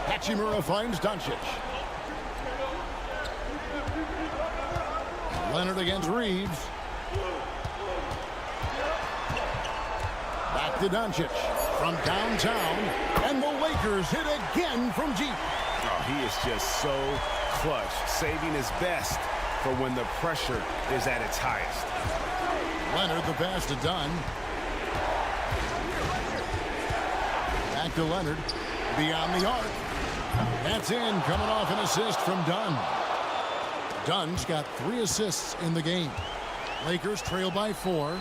Hachimura finds Doncic. Leonard against Reeves. Back to Doncic from downtown. And the Lakers hit again from deep. Oh, he is just so clutch, saving his best for when the pressure is at its highest. Leonard, the pass to Dunn. Back to Leonard. Beyond the arc. That's in, coming off an assist from Dunn. Dunn's got 3 assists in the game. Lakers trail by 4.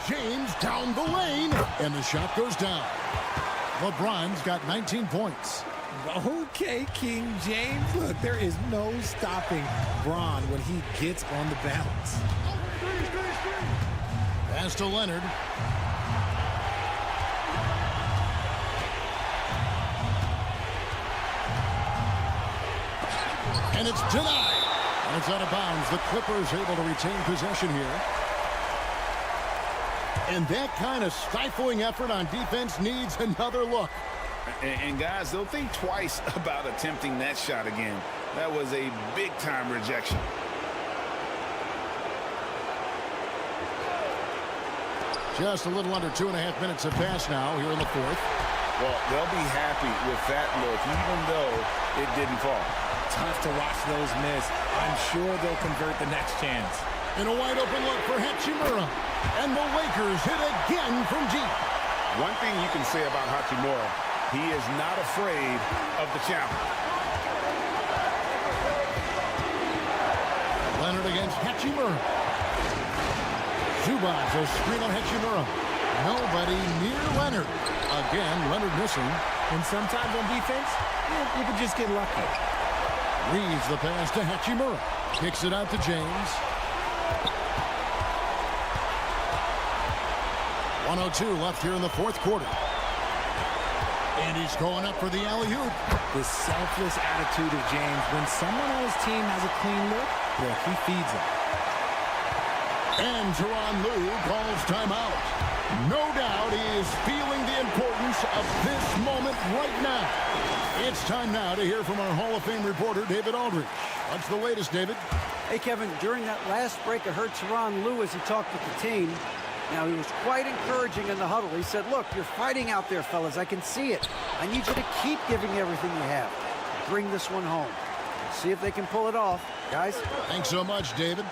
James down the lane, and the shot goes down. LeBron's got 19 points. Okay, King James. Look, there is no stopping Bron when he gets on the bounce. Pass to Leonard. And it's denied. And it's out of bounds. The Clippers able to retain possession here. And that kind of stifling effort on defense needs another look. And guys, they'll think twice about attempting that shot again. That was a big-time rejection. Just a little under 2.5 minutes have passed now here in the fourth. Well, they'll be happy with that look, even though it didn't fall. Tough to watch those miss. I'm sure they'll convert the next chance. And a wide open look for Hachimura. And the Lakers hit again from deep. One thing you can say about Hachimura, he is not afraid of the challenge. Leonard against Hachimura. Zubac's a screen on Hachimura. Nobody near Leonard. Again, Leonard missing. And sometimes on defense, you can just get lucky. Reads the pass to Hachimura. Kicks it out to James. 1:02 left here in the fourth quarter. And he's going up for the alley-oop. The selfless attitude of James. When someone on his team has a clean look, well, he feeds it. And Tyronn Lue calls timeout. No doubt he is feeling the importance of this moment right now. It's time now to hear from our Hall of Fame reporter, David Aldridge. What's the latest, David? Hey, Kevin, during that last break, I heard Tyronn Lue as he talked with the team. Now, he was quite encouraging in the huddle. He said, look, you're fighting out there, fellas. I can see it. I need you to keep giving everything you have. Bring this one home. See if they can pull it off. Guys? Thanks so much, David.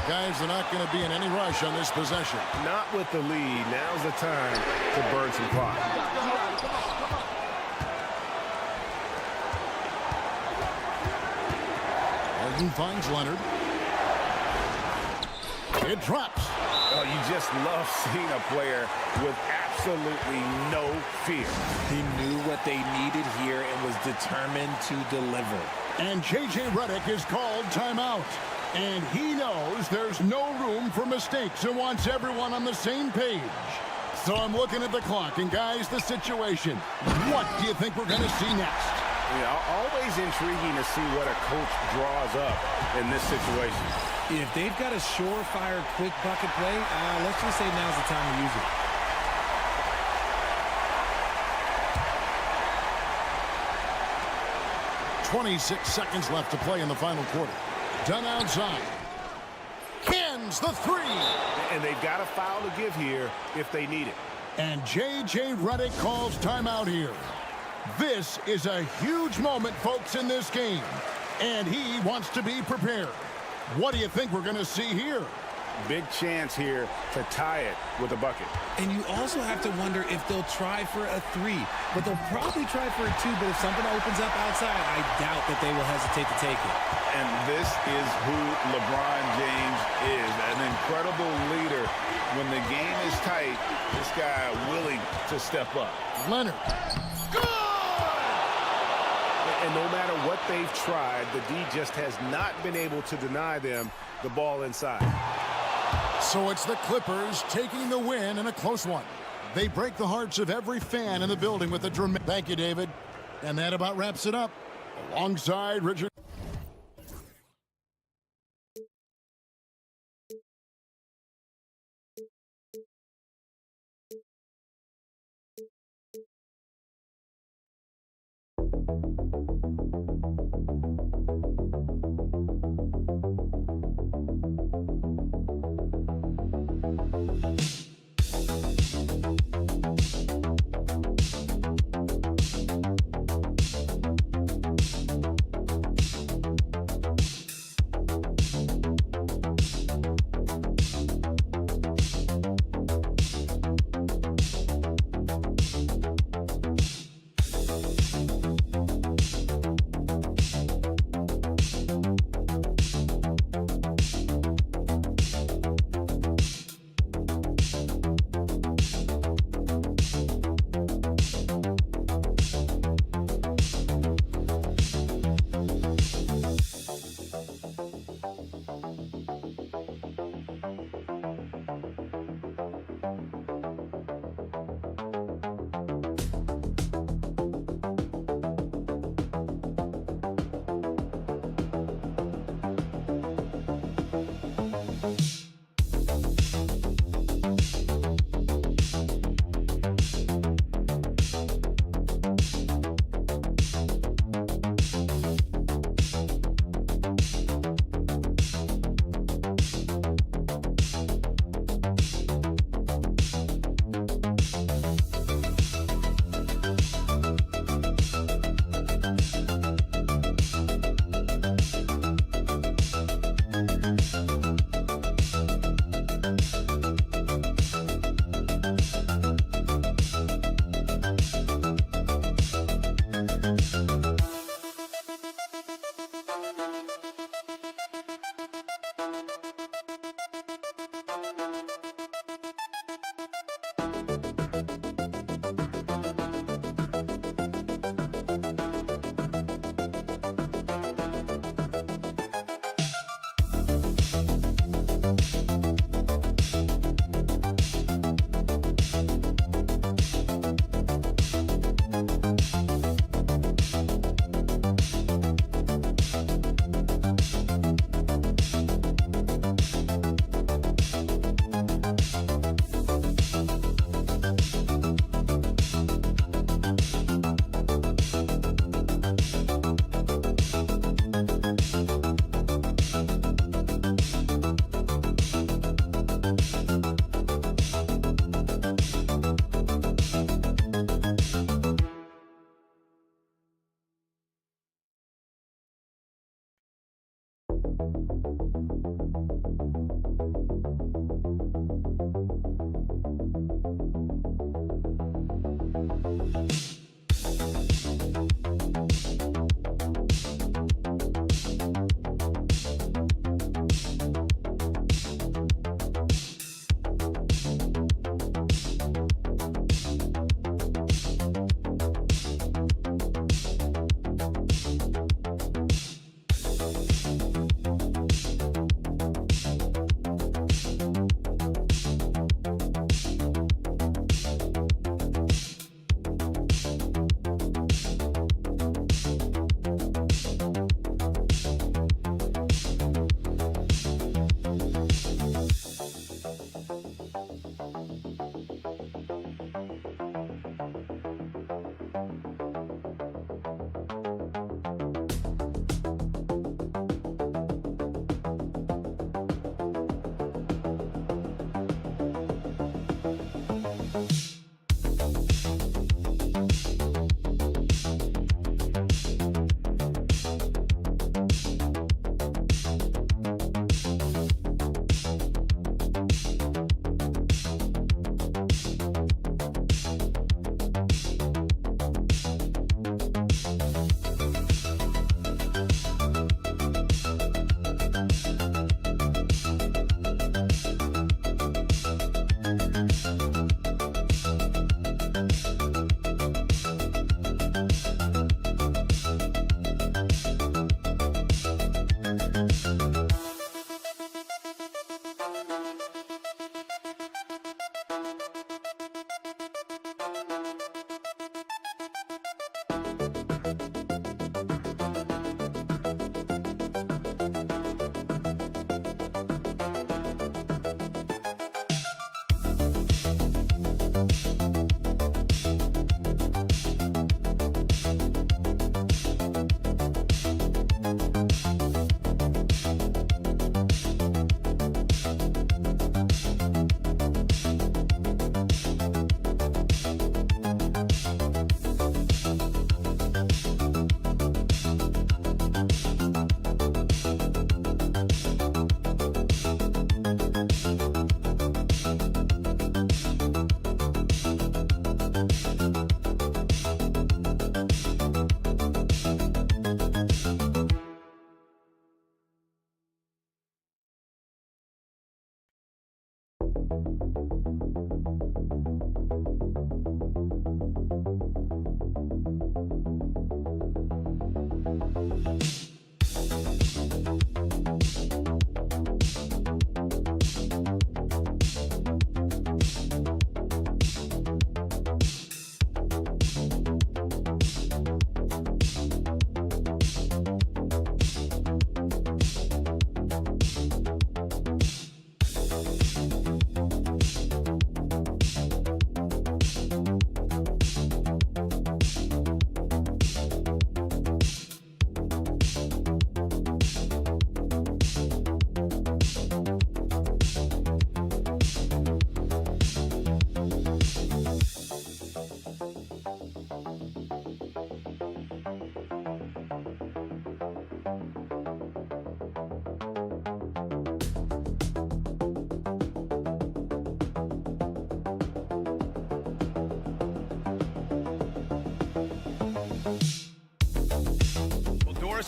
Guys, they're not going to be in any rush on this possession. Not with the lead. Now's the time to burn some clock. Harden finds Leonard. It drops. Oh, you just love seeing a player with absolutely no fear. He knew what they needed here and was determined to deliver. And J.J. Redick is called timeout. And he knows there's no room for mistakes and wants everyone on the same page. So I'm looking at the clock, and guys, the situation. What do you think we're going to see next? Yeah, always intriguing to see what a coach draws up in this situation. If they've got a surefire, quick bucket play, let's just say now's the time to use it. .26 seconds left to play in the final quarter. Done outside. Cans the three. And they've got a foul to give here if they need it. And J.J. Redick calls timeout here. This is a huge moment, folks, in this game. And he wants to be prepared. What do you think we're going to see here? Big chance here to tie it with a bucket. And you also have to wonder if they'll try for a three. But they'll probably try for a two. But if something opens up outside, I doubt that they will hesitate to take it. And this is who LeBron James is, an incredible leader. When the game is tight, this guy willing to step up. Leonard. And no matter what they've tried, the D just has not been able to deny them the ball inside. So it's the Clippers taking the win in a close one. They break the hearts of every fan in the building with a dramatic. Thank you, David. And that about wraps it up. Alongside Richard.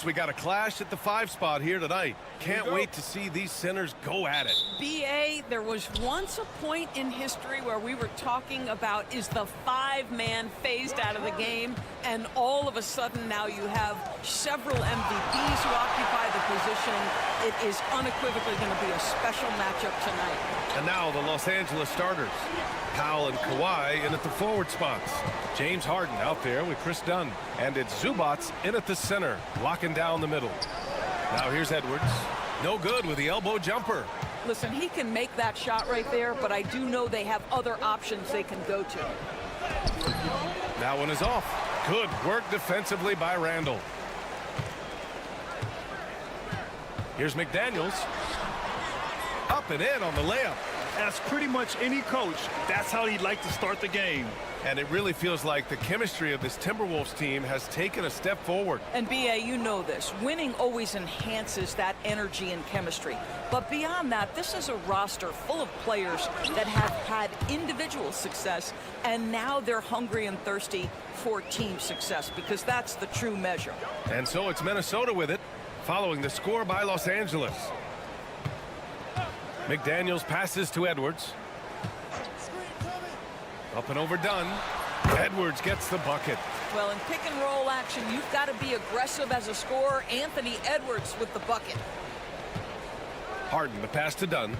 Chris, we got a clash at the 5 spot here tonight. Can't wait to see these centers go at it. BA, there was once a point in history where we were talking about, is the 5-man phased out of the game, and all of a sudden now you have several MVPs who occupy the position. It is unequivocally going to be a special matchup tonight. And now the Los Angeles starters. Powell and Kawhi in at the forward spots. James Harden out there with Chris Dunn. And it's Zubats in at the center, locking down the middle. Now here's Edwards. No good with the elbow jumper. Listen, he can make that shot right there, but I do know they have other options they can go to. That one is off. Good work defensively by Randall. Here's McDaniels. Up and in on the layup. As pretty much any coach, that's how he'd like to start the game. And it really feels like the chemistry of this Timberwolves team has taken a step forward. And BA, you know this. Winning always enhances that energy and chemistry. But beyond that, this is a roster full of players that have had individual success, and now they're hungry and thirsty for team success, because that's the true measure. And so it's Minnesota with it, following the score by Los Angeles. McDaniels passes to Edwards. Up and over Dunn. Edwards gets the bucket. Well, in pick and roll action, you've got to be aggressive as a scorer. Anthony Edwards with the bucket. Harden, the pass to Dunn.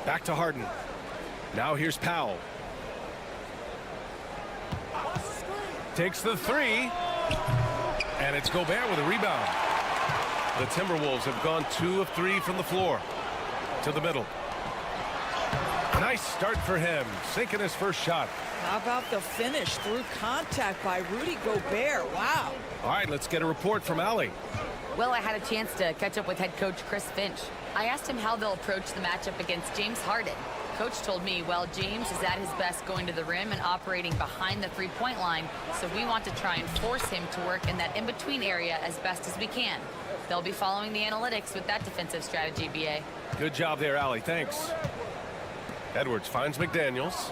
Back to Harden. Now here's Powell. Takes the 3. And it's Gobert with a rebound. The Timberwolves have gone 2 of 3 from the floor. To the middle. Nice start for him, sinking his first shot. How about the finish through contact by Rudy Gobert? Wow. All right, let's get a report from Allie. Well, I had a chance to catch up with head coach Chris Finch. I asked him how they'll approach the matchup against James Harden. Coach told me, well, James is at his best going to the rim and operating behind the three-point line, so we want to try and force him to work in that in-between area as best as we can. They'll be following the analytics with that defensive strategy, BA. Good job there, Allie. Thanks. Edwards finds McDaniels.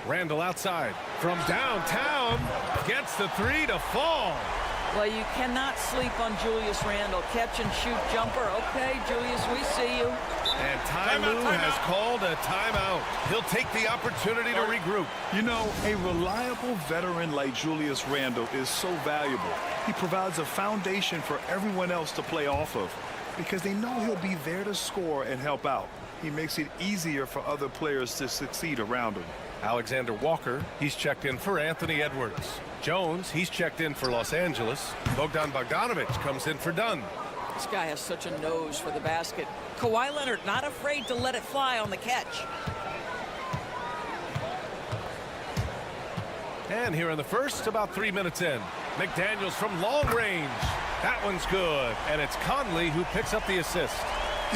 Randall outside. From downtown. Gets the 3 to fall. Well, you cannot sleep on Julius Randle. Catch and shoot jumper. Okay, Julius, we see you. And Ty Lue has called a timeout. He'll take the opportunity to regroup. You know, a reliable veteran like Julius Randle is so valuable. He provides a foundation for everyone else to play off of, because they know he'll be there to score and help out. He makes it easier for other players to succeed around him. Alexander Walker, he's checked in for Anthony Edwards. Jones, he's checked in for Los Angeles. Bogdan Bogdanovic comes in for Dunn. This guy has such a nose for the basket. Kawhi Leonard not afraid to let it fly on the catch. And here in the first, about 3 minutes in. McDaniels from long range. That one's good. And it's Conley who picks up the assist.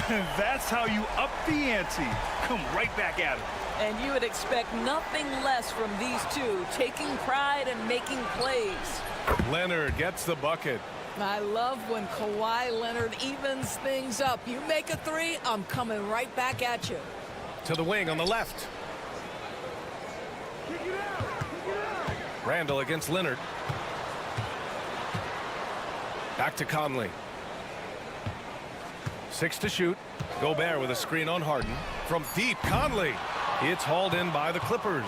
That's how you up the ante. Come right back at it. And you would expect nothing less from these two, taking pride and making plays. Leonard gets the bucket. I love when Kawhi Leonard evens things up. You make a 3, I'm coming right back at you. To the wing on the left. Randall against Leonard. Back to Conley. 6 to shoot. Gobert with a screen on Harden. From deep, Conley. It's hauled in by the Clippers.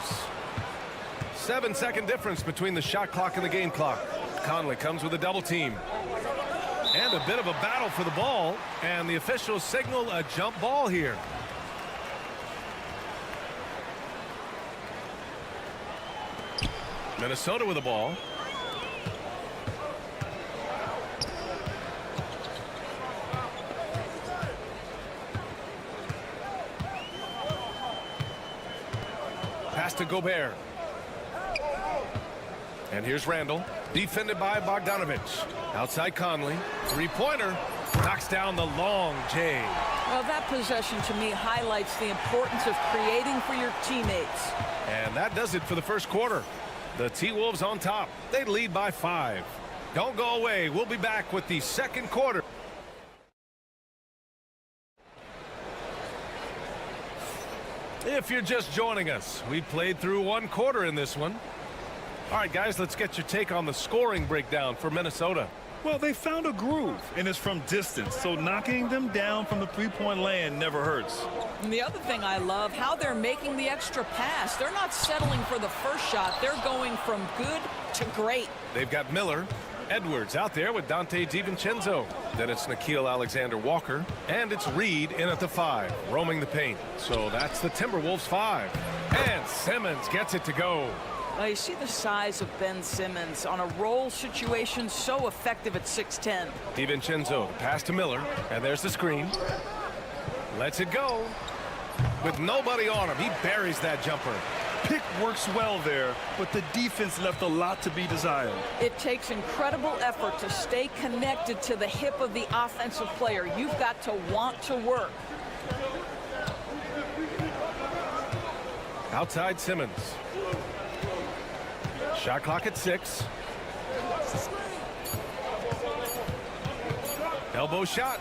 7-second difference between the shot clock and the game clock. Conley comes with a double team. And a bit of a battle for the ball. And the officials signal a jump ball here. Minnesota with the ball. Pass to Gobert. And here's Randall. Defended by Bogdanovic. Outside Conley. Three-pointer. Knocks down the long J. Well, that possession to me highlights the importance of creating for your teammates. And that does it for the first quarter. The T-Wolves on top. They lead by 5. Don't go away. We'll be back with the second quarter. If you're just joining us, we played through one quarter in this one. All right, guys, let's get your take on the scoring breakdown for Minnesota. Well, they found a groove, and it's from distance, so knocking them down from the three-point land never hurts. And the other thing I love, how they're making the extra pass. They're not settling for the first shot. They're going from good to great. They've got Miller, Edwards out there with Dante DiVincenzo. Then it's Nickeil Alexander-Walker, and it's Reed in at the 5, roaming the paint. So that's the Timberwolves 5. And Simmons gets it to go. You see the size of Ben Simmons on a roll situation, so effective at 6'10". DiVincenzo, the pass to Miller, and there's the screen. Lets it go. With nobody on him, he buries that jumper. Pick works well there, but the defense left a lot to be desired. It takes incredible effort to stay connected to the hip of the offensive player. You've got to want to work. Outside Simmons. Shot clock at 6. Elbow shot.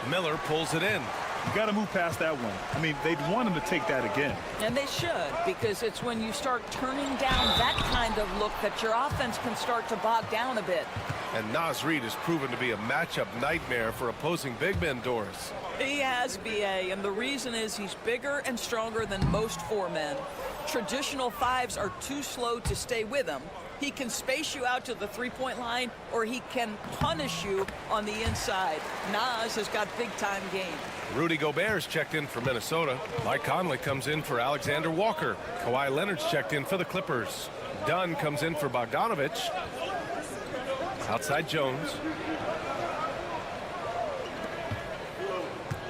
Miller pulls it in. You got to move past that one. I mean, they'd want him to take that again. And they should, because it's when you start turning down that kind of look that your offense can start to bog down a bit. And Naz Reid has proven to be a matchup nightmare for opposing big men, Doris. He has, B.A., and the reason is he's bigger and stronger than most 4 men. Traditional 5s are too slow to stay with him. He can space you out to the three-point line, or he can punish you on the inside. Naz has got big-time game. Rudy Gobert's checked in for Minnesota. Mike Conley comes in for Alexander Walker. Kawhi Leonard's checked in for the Clippers. Dunn comes in for Bogdanovich. Outside Jones.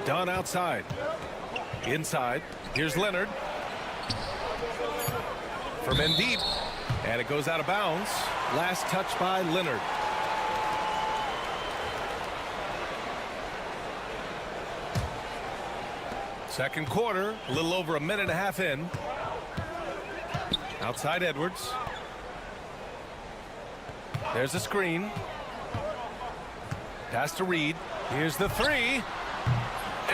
Dunn outside. Inside. Here's Leonard. From in deep. And it goes out of bounds. Last touch by Leonard. Second quarter, a little over a minute and a half in. Outside Edwards. There's a screen. Pass to Reed. Here's the 3.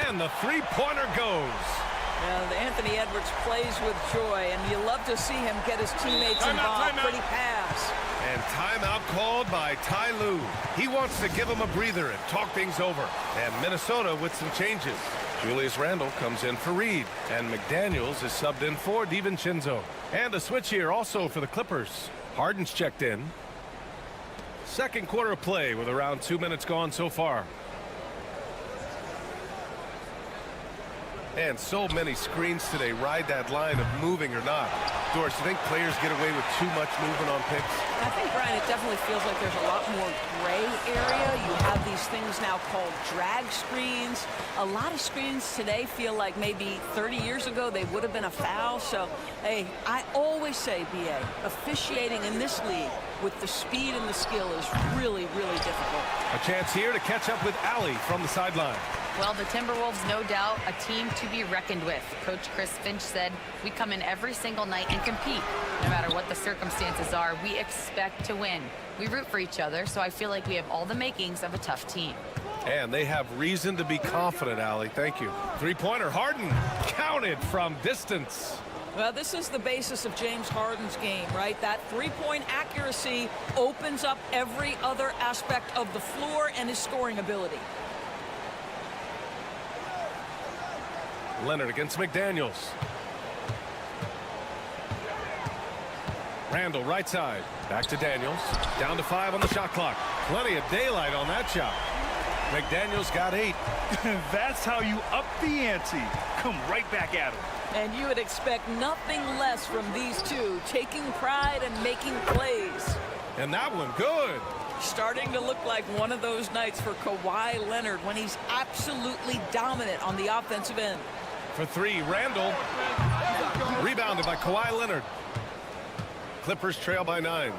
And the three-pointer goes. And Anthony Edwards plays with joy, and you love to see him get his teammates involved. Pretty pass. And timeout called by Ty Lue. He wants to give him a breather and talk things over. And Minnesota with some changes. Julius Randle comes in for Reed, and McDaniels is subbed in for DiVincenzo. And a switch here also for the Clippers. Harden's checked in. Second quarter of play with around 2 minutes gone so far. And so many screens today ride that line of moving or not. Doris, do you think players get away with too much movement on picks? I think, Brian, it definitely feels like there's a lot more gray area. You have these things now called drag screens. A lot of screens today feel like maybe 30 years ago they would have been a foul. So, hey, I always say, B.A., officiating in this league with the speed and the skill is really, really difficult. A chance here to catch up with Allie from the sideline. Well, the Timberwolves, no doubt, a team to be reckoned with. Coach Chris Finch said, we come in every single night and compete. No matter what the circumstances are, we expect to win. We root for each other, so I feel like we have all the makings of a tough team. And they have reason to be confident, Allie. Thank you. Three-pointer, Harden, counted from distance. Well, this is the basis of James Harden's game, right? That three-point accuracy opens up every other aspect of the floor and his scoring ability. Leonard against McDaniels. Randle right side. Back to Daniels. Down to 5 on the shot clock. Plenty of daylight on that shot. McDaniels got 8. That's how you up the ante. Come right back at him. And you would expect nothing less from these two, taking pride and making plays. And that one good. Starting to look like one of those nights for Kawhi Leonard when he's absolutely dominant on the offensive end. For 3, Randle. Rebounded by Kawhi Leonard. Clippers trail by 9.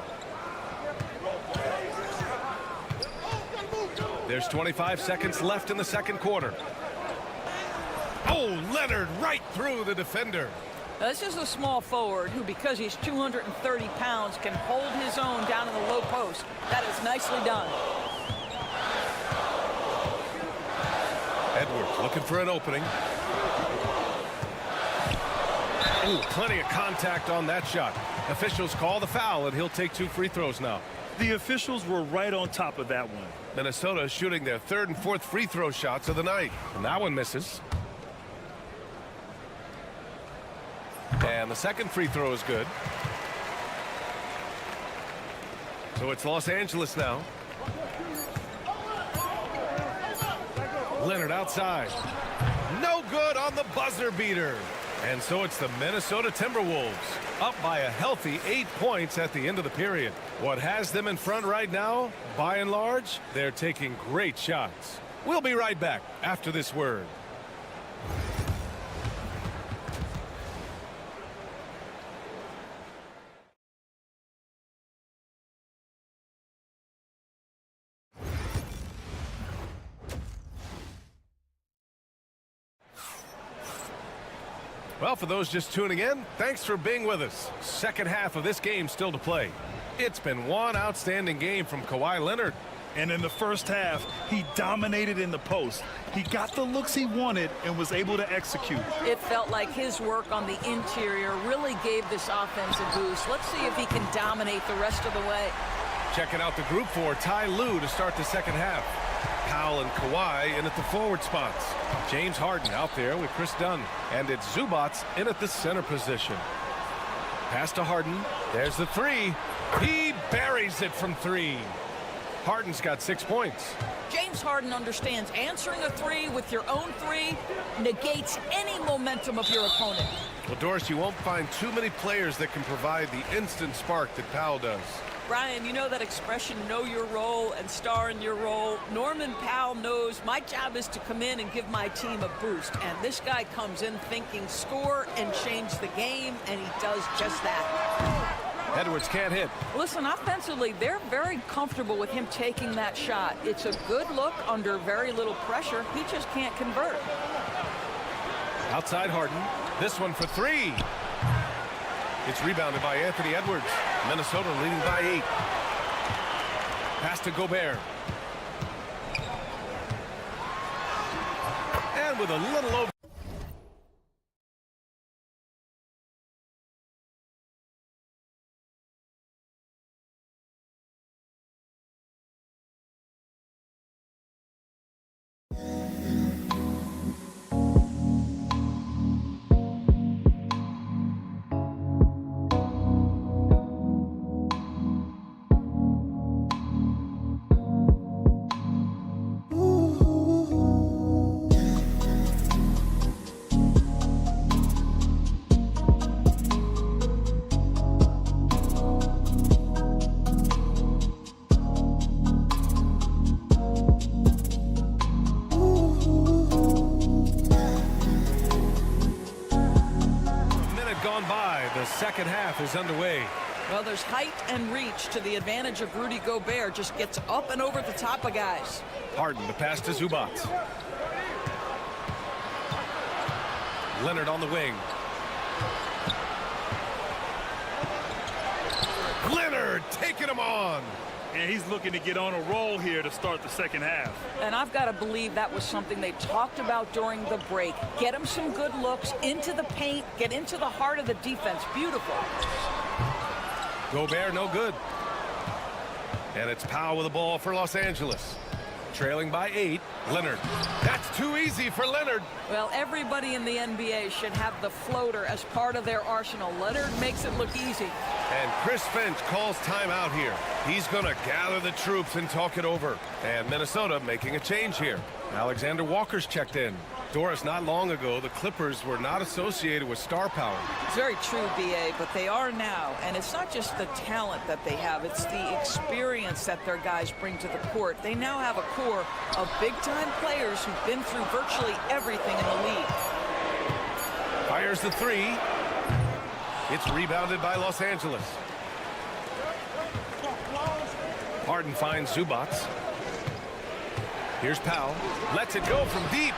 There's 25 seconds left in the second quarter. Oh, Leonard right through the defender. Now, this is a small forward who, because he's 230 pounds, can hold his own down in the low post. That is nicely done. Edwards looking for an opening. Ooh, plenty of contact on that shot. Officials call the foul, and he'll take 2 free throws now. The officials were right on top of that one. Minnesota shooting their 3rd and 4th free throw shots of the night. And that one misses. And the 2nd free throw is good. So it's Los Angeles now. Leonard outside. No good on the buzzer beater. And so it's the Minnesota Timberwolves up by a healthy 8 points at the end of the period. What has them in front right now, by and large, they're taking great shots. We'll be right back after this word. Well, for those just tuning in, thanks for being with us. Second half of this game still to play. It's been one outstanding game from Kawhi Leonard. And in the first half, he dominated in the post. He got the looks he wanted and was able to execute. It felt like his work on the interior really gave this offense a boost. Let's see if he can dominate the rest of the way. Checking out the group for Ty Lue to start the second half. Powell and Kawhi in at the forward spots. James Harden out there with Chris Dunn. And it's Zubats in at the center position. Pass to Harden. There's the 3. He buries it from 3. Harden's got 6 points. James Harden understands answering a 3 with your own 3 negates any momentum of your opponent. Well, Doris, you won't find too many players that can provide the instant spark that Powell does. Brian, you know that expression, know your role and star in your role. Norman Powell knows my job is to come in and give my team a boost. And this guy comes in thinking score and change the game, and he does just that. Edwards can't hit. Listen, offensively, they're very comfortable with him taking that shot. It's a good look under very little pressure. He just can't convert. Outside Harden. This one for 3. It's rebounded by Anthony Edwards. Minnesota leading by 8. Pass to Gobert. And with a little over. Second half is underway. Well, there's height and reach to the advantage of Rudy Gobert. Just gets up and over the top of guys. Harden, the pass to Zubats. Leonard on the wing. Leonard taking him on. And he's looking to get on a roll here to start the second half. And I've got to believe that was something they talked about during the break. Get him some good looks into the paint, get into the heart of the defense. Beautiful. Gobert, no good. And it's Powell with the ball for Los Angeles. Trailing by 8. Leonard. That's too easy for Leonard. Well, everybody in the NBA should have the floater as part of their arsenal. Leonard makes it look easy. And Chris Finch calls timeout here. He's going to gather the troops and talk it over. And Minnesota making a change here. Alexander Walker's checked in. Doris, not long ago, the Clippers were not associated with star power. It's very true, B.A., but they are now. And it's not just the talent that they have. It's the experience that their guys bring to the court. They now have a core of big-time players who've been through virtually everything in the league. Fires the 3. It's rebounded by Los Angeles. Harden finds Zubats. Here's Powell. Lets it go from deep.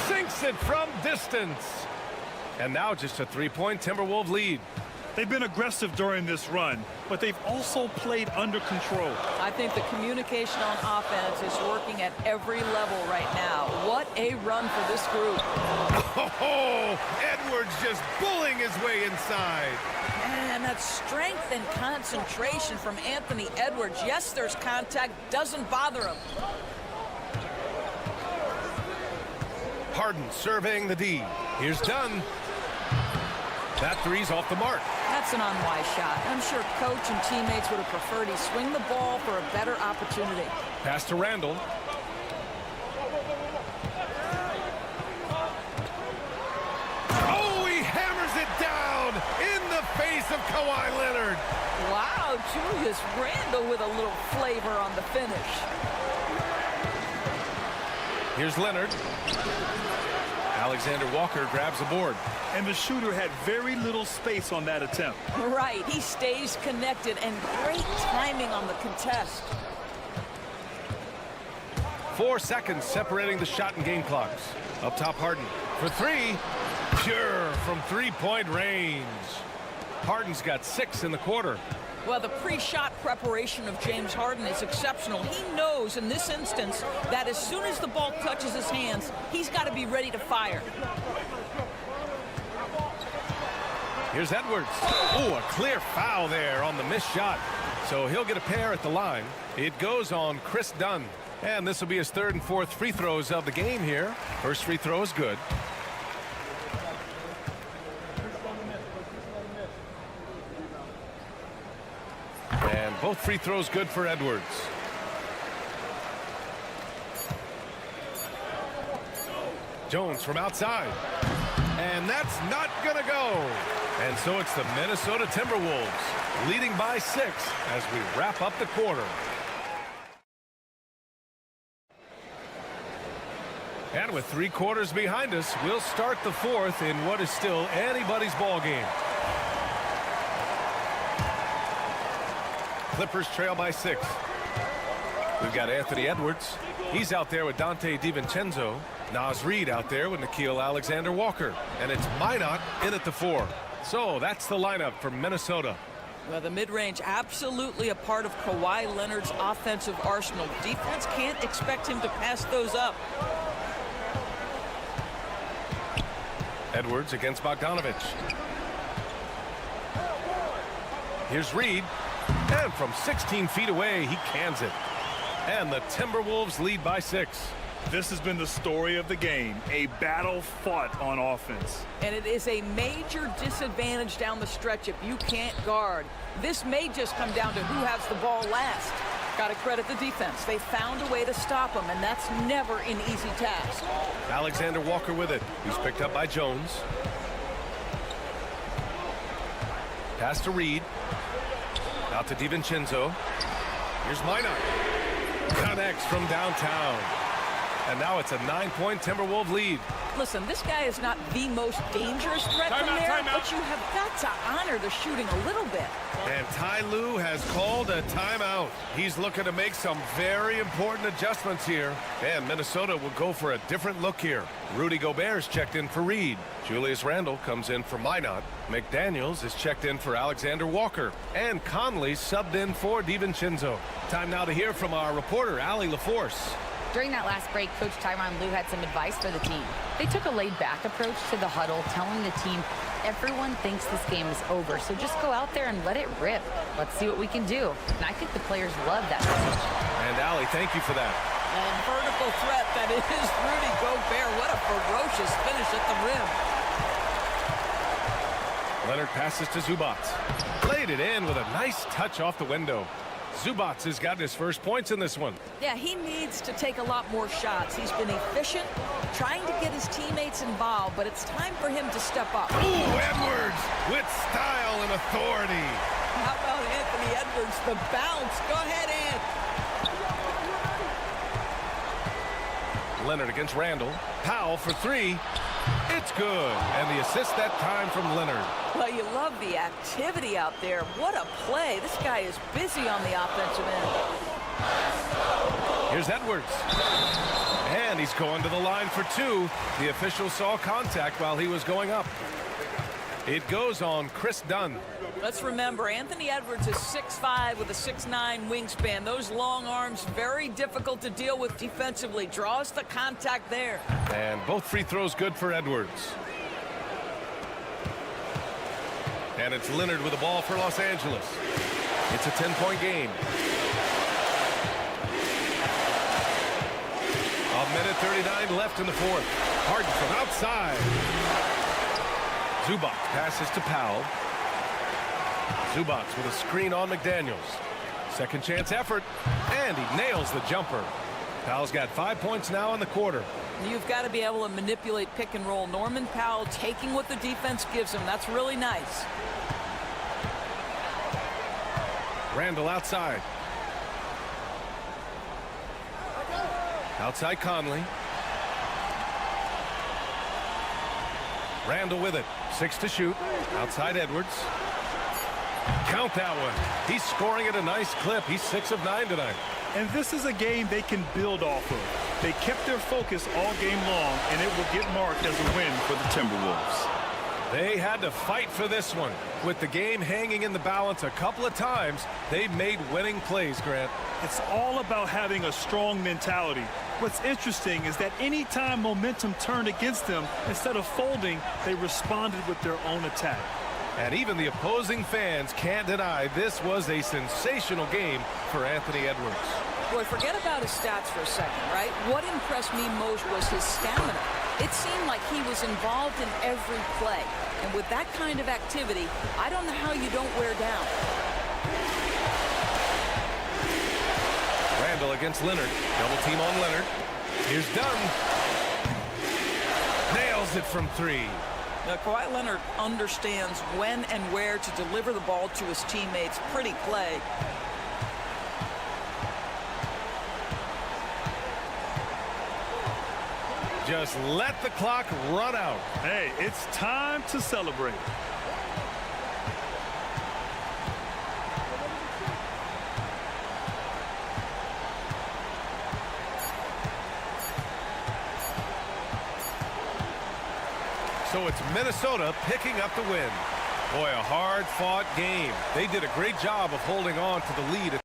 Sinks it from distance. And now just a 3-point Timberwolves lead. They've been aggressive during this run, but they've also played under control. I think the communication on offense is working at every level right now. What a run for this group. Oh, Edwards just bullying his way inside. Man, that strength and concentration from Anthony Edwards. Yes, there's contact. Doesn't bother him. Harden surveying the D. Here's Dunn. That three's off the mark. That's an unwise shot. I'm sure coach and teammates would have preferred he swing the ball for a better opportunity. Pass to Randall. Oh, he hammers it down in the face of Kawhi Leonard. Wow, Julius Randle with a little flavor on the finish. Here's Leonard. Alexander Walker grabs the board. And the shooter had very little space on that attempt. Right, he stays connected and great timing on the contest. 4 seconds separating the shot and game clocks. Up top, Harden for three. Pure from three-point range. Harden's got 6 in the quarter. Well, the pre-shot preparation of James Harden is exceptional. He knows in this instance that as soon as the ball touches his hands, he's got to be ready to fire. Here's Edwards. Oh, a clear foul there on the missed shot. So he'll get a pair at the line. It goes on Chris Dunn. And this will be his 3rd and 4th free throws of the game here. First free throw is good. And both free throws good for Edwards. Jones from outside. And that's not going to go. And so it's the Minnesota Timberwolves leading by 6 as we wrap up the quarter. And with 3 quarters behind us, we'll start the 4th in what is still anybody's ball game. Clippers trail by 6. We've got Anthony Edwards. He's out there with Dante DiVincenzo. Naz Reid out there with Nickeil Alexander-Walker. And it's Minot in at the 4. So that's the lineup for Minnesota. Well, the mid-range absolutely a part of Kawhi Leonard's offensive arsenal. Defense can't expect him to pass those up. Edwards against Bogdanovich. Here's Reid. And from 16 feet away, he cans it. And the Timberwolves lead by 6. This has been the story of the game, a battle fought on offense. And it is a major disadvantage down the stretch if you can't guard. This may just come down to who has the ball last. Got to credit the defense. They found a way to stop him, and that's never an easy task. Alexander Walker with it. He's picked up by Jones. Pass to Reid. Out to DiVincenzo. Here's Minot. Connects from downtown. And now it's a 9-point Timberwolves lead. Listen, this guy is not the most dangerous threat from there, but you have got to honor the shooting a little bit. And Ty Lue has called a timeout. He's looking to make some very important adjustments here. And Minnesota will go for a different look here. Rudy Gobert's checked in for Reid. Julius Randle comes in for Minot. McDaniels is checked in for Alexander Walker. And Conley subbed in for DiVincenzo. Time now to hear from our reporter, Allie LaForce. During that last break, Coach Tyronn Lue had some advice for the team. They took a laid-back approach to the huddle, telling the team, everyone thinks this game is over, so just go out there and let it rip. Let's see what we can do. And I think the players love that message. And Allie, thank you for that. And vertical threat that is Rudy Gobert. What a ferocious finish at the rim. Leonard passes to Zubac. Laid it in with a nice touch off the window. Zubac has gotten his first points in this one. Yeah, he needs to take a lot more shots. He's been efficient, trying to get his teammates involved, but it's time for him to step up. Ooh, Edwards with style and authority. How about Anthony Edwards, the bounce? Go ahead, Ed. Leonard against Randall. Powell for 3. It's good. And the assist that time from Leonard. Well, you love the activity out there. What a play. This guy is busy on the offensive end. Here's Edwards. And he's going to the line for 2. The official saw contact while he was going up. It goes on Chris Dunn. Let's remember, Anthony Edwards is 6'5" with a 6'9" wingspan. Those long arms, very difficult to deal with defensively. Draws the contact there. And both free throws good for Edwards. And it's Leonard with the ball for Los Angeles. It's a 10-point game. A minute 39 left in the fourth. Harden from outside. Zubac passes to Powell. Zubac with a screen on McDaniels. Second chance effort, and he nails the jumper. Powell's got 5 points now in the quarter. You've got to be able to manipulate pick and roll. Norman Powell taking what the defense gives him. That's really nice. Randall outside. Outside Conley. Randall with it. 6 to shoot. Outside Edwards. Count that one. He's scoring at a nice clip. He's 6 of 9 tonight. And this is a game they can build off of. They kept their focus all game long, and it will get marked as a win for the Timberwolves. They had to fight for this one. With the game hanging in the balance a couple of times, they made winning plays, Grant. It's all about having a strong mentality. What's interesting is that anytime momentum turned against them, instead of folding, they responded with their own attack. And even the opposing fans can't deny this was a sensational game for Anthony Edwards. Boy, forget about his stats for a second, right? What impressed me most was his stamina. It seemed like he was involved in every play. And with that kind of activity, I don't know how you don't wear down. Randall against Leonard. Double team on Leonard. Here's Dunn. Nails it from 3. Now, Kawhi Leonard understands when and where to deliver the ball to his teammates. Pretty play. Just let the clock run out. Hey, it's time to celebrate. So it's Minnesota picking up the win. Boy, a hard-fought game. They did a great job of holding on to the lead.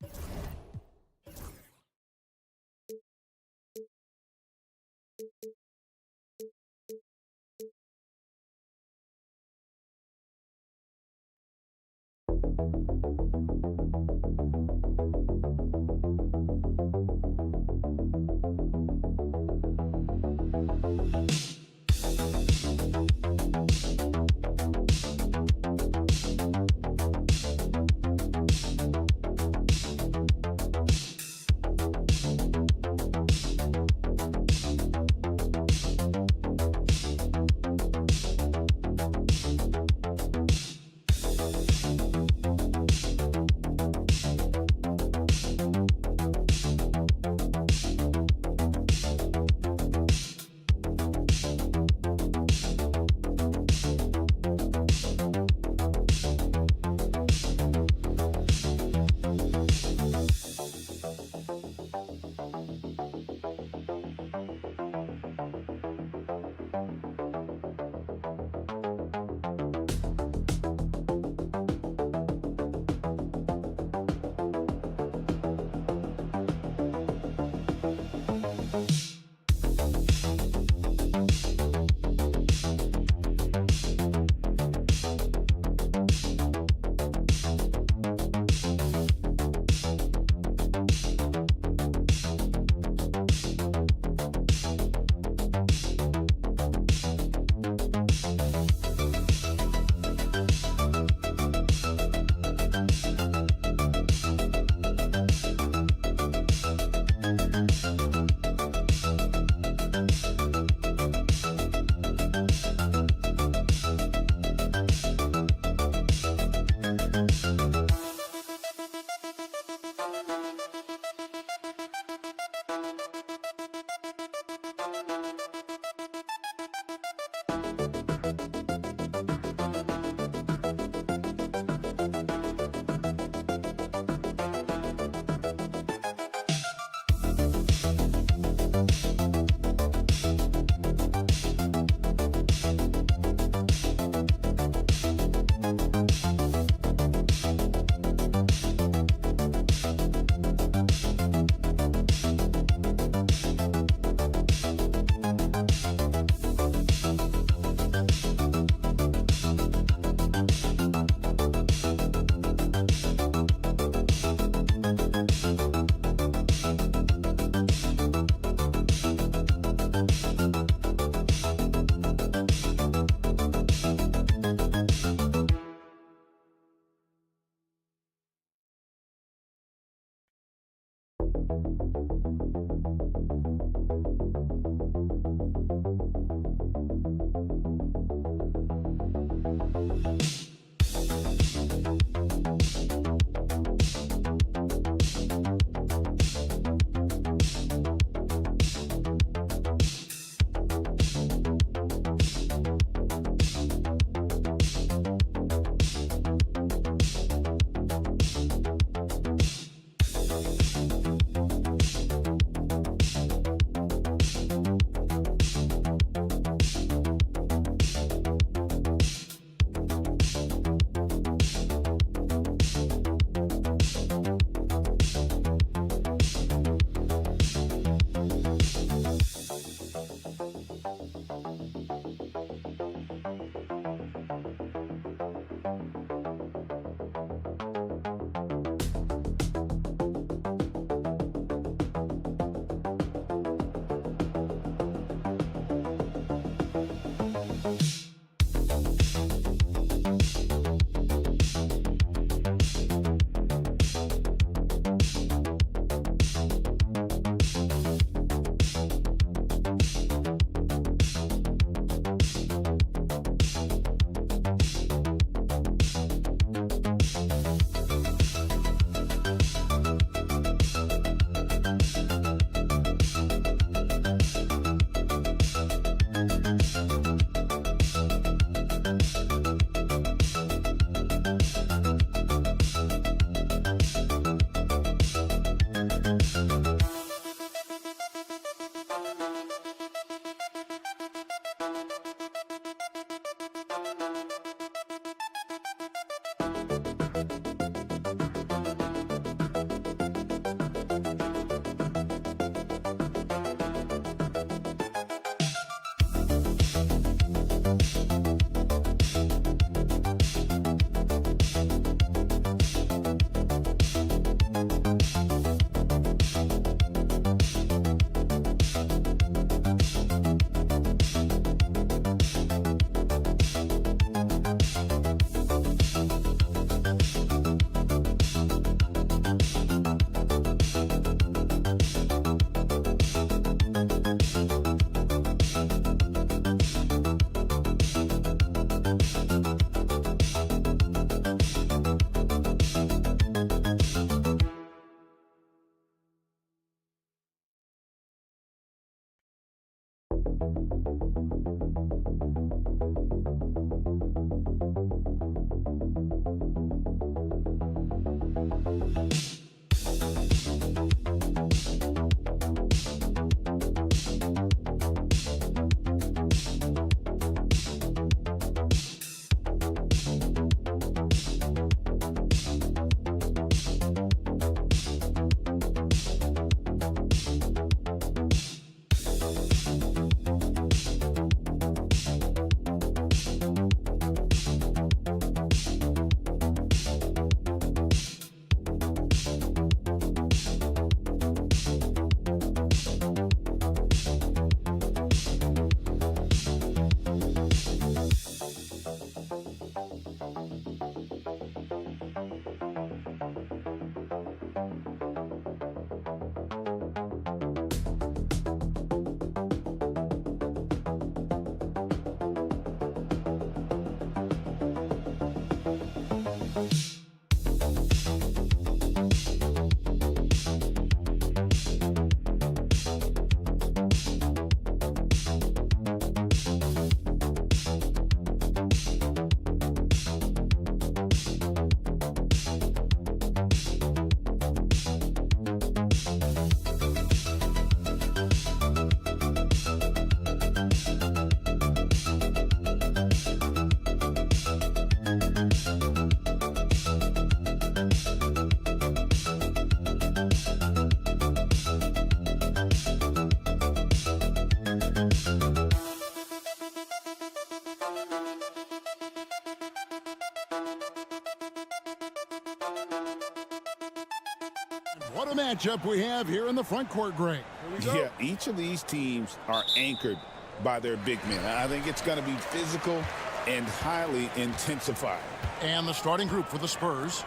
What a matchup we have here in the front court, Greg. Yeah, each of these teams are anchored by their big men. I think it's going to be physical and highly intensified. And the starting group for the Spurs.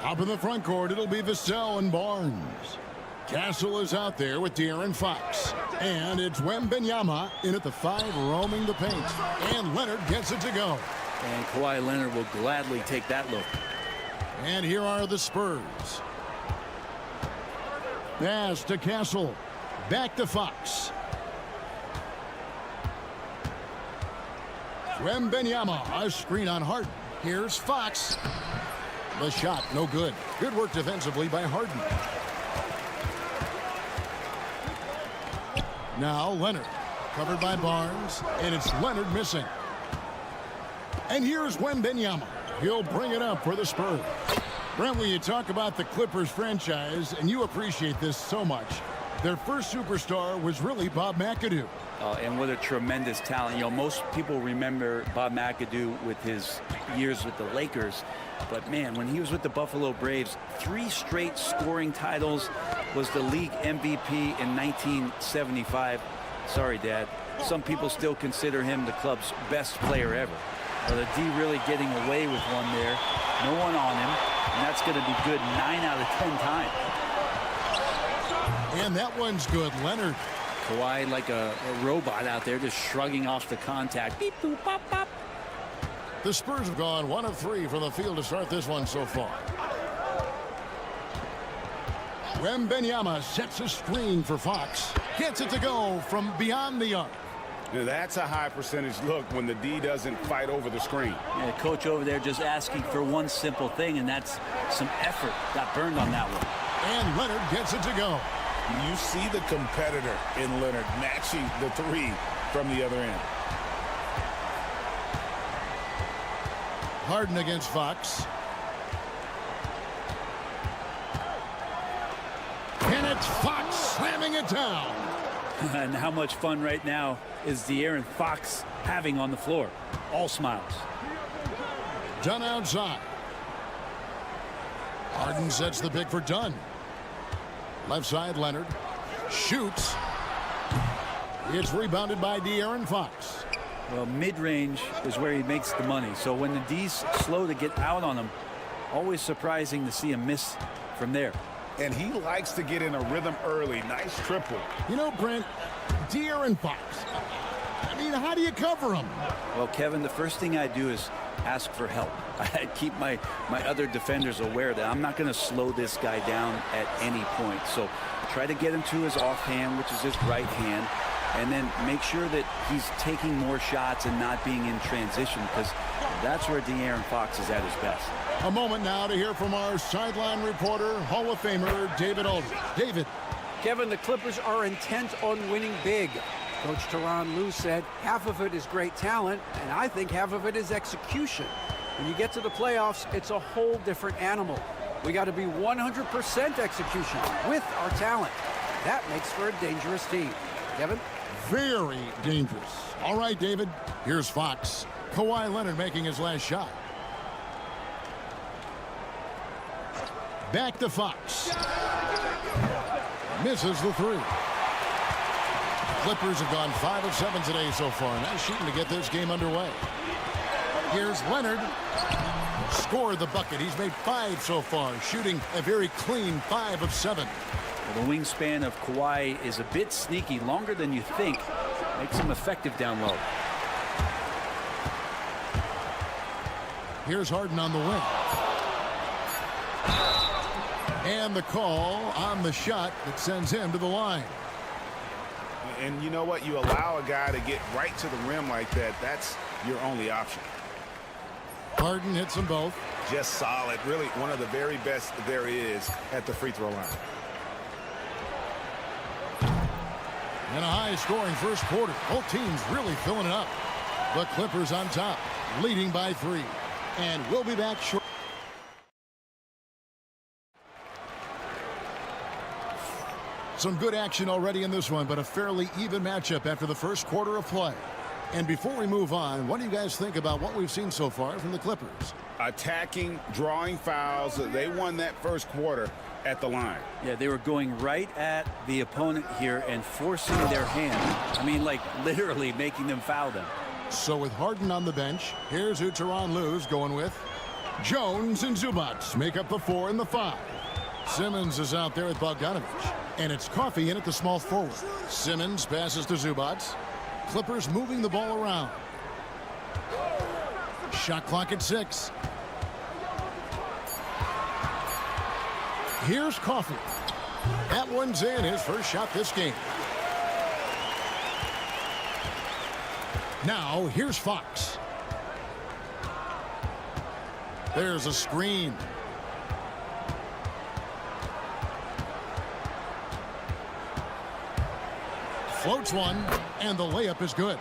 Up in the front court, it'll be Vassell and Barnes. Castle is out there with De'Aaron Fox. And it's Wembanyama in at the 5, roaming the paint. And Leonard gets it to go. And Kawhi Leonard will gladly take that look. And here are the Spurs. Pass to Castle. Back to Fox. Wembanyama, a screen on Harden. Here's Fox. The shot, no good. Good work defensively by Harden. Now Leonard, covered by Barnes, and it's Leonard missing. And here's Wembanyama. He'll bring it up for the Spurs. Brent, when you talk about the Clippers franchise, and you appreciate this so much, their first superstar was really Bob McAdoo. And what a tremendous talent. You know, most people remember Bob McAdoo with his years with the Lakers. But, man, when he was with the Buffalo Braves, 3 straight scoring titles, was the league MVP in 1975. Sorry, Dad. Some people still consider him the club's best player ever. The D really getting away with one there. No one on him. And that's going to be good 9 out of 10 times. And that one's good. Leonard. Kawhi like a robot out there just shrugging off the contact. Beep, boop, pop, pop. The Spurs have gone 1 of 3 from the field to start this one so far. Wembanyama sets a screen for Fox. Gets it to go from beyond the arc. Now that's a high percentage look when the D doesn't fight over the screen. Yeah, coach over there just asking for one simple thing, and that's some effort. Got burned on that one. And Leonard gets it to go. You see the competitor in Leonard matching the 3 from the other end. Harden against Fox. And it's Fox slamming it down. And how much fun right now is De'Aaron Fox having on the floor? All smiles. Dunn outside. Harden sets the pick for Dunn. Left side, Leonard. Shoots. It's rebounded by De'Aaron Fox. Well, mid-range is where he makes the money. So when the D's slow to get out on him, always surprising to see him miss from there. And he likes to get in a rhythm early. Nice triple. You know, Brent, De'Aaron Fox. I mean, how do you cover him? Well, Kevin, the first thing I do is ask for help. I keep my other defenders aware that I'm not going to slow this guy down at any point. So try to get him to his offhand, which is his right hand, and then make sure that he's taking more shots and not being in transition, because that's where De'Aaron Fox is at his best. A moment now to hear from our sideline reporter, Hall of Famer David Aldridge. David. Kevin, the Clippers are intent on winning big. Coach Tyronn Lue said half of it is great talent, and I think half of it is execution. When you get to the playoffs, it's a whole different animal. We got to be 100% execution with our talent. That makes for a dangerous team. Kevin? Very dangerous. All right, David. Here's Fox. Kawhi Leonard making his last shot. Back to Fox. Misses the 3. Clippers have gone 5 of 7 today so far. Nice shooting to get this game underway. Here's Leonard. Scored the bucket. He's made 5 so far, shooting a very clean 5 of 7. Well, the wingspan of Kawhi is a bit sneaky, longer than you think. Makes him effective down low. Here's Harden on the wing. And the call on the shot that sends him to the line. And you know what? You allow a guy to get right to the rim like that. That's your only option. Harden hits them both. Just solid. Really one of the very best there is at the free throw line. And a high-scoring first quarter. Both teams really filling it up. The Clippers on top, leading by 3. And we'll be back shortly. Some good action already in this one, but a fairly even matchup after the first quarter of play. And before we move on, what do you guys think about what we've seen so far from the Clippers? Attacking, drawing fouls. They won that first quarter at the line. Yeah, they were going right at the opponent here and forcing their hand. I mean, like literally making them foul them. So with Harden on the bench, here's who Tyronn Lue's going with. Jones and Zubac make up the 4 and the 5. Simmons is out there with Bogdanovich. And it's Coffey in at the small forward. Simmons passes to Zubac. Clippers moving the ball around. Shot clock at 6. Here's Coffey. That one's in, his first shot this game. Now, here's Fox. There's a screen. Floats one, and the layup is good.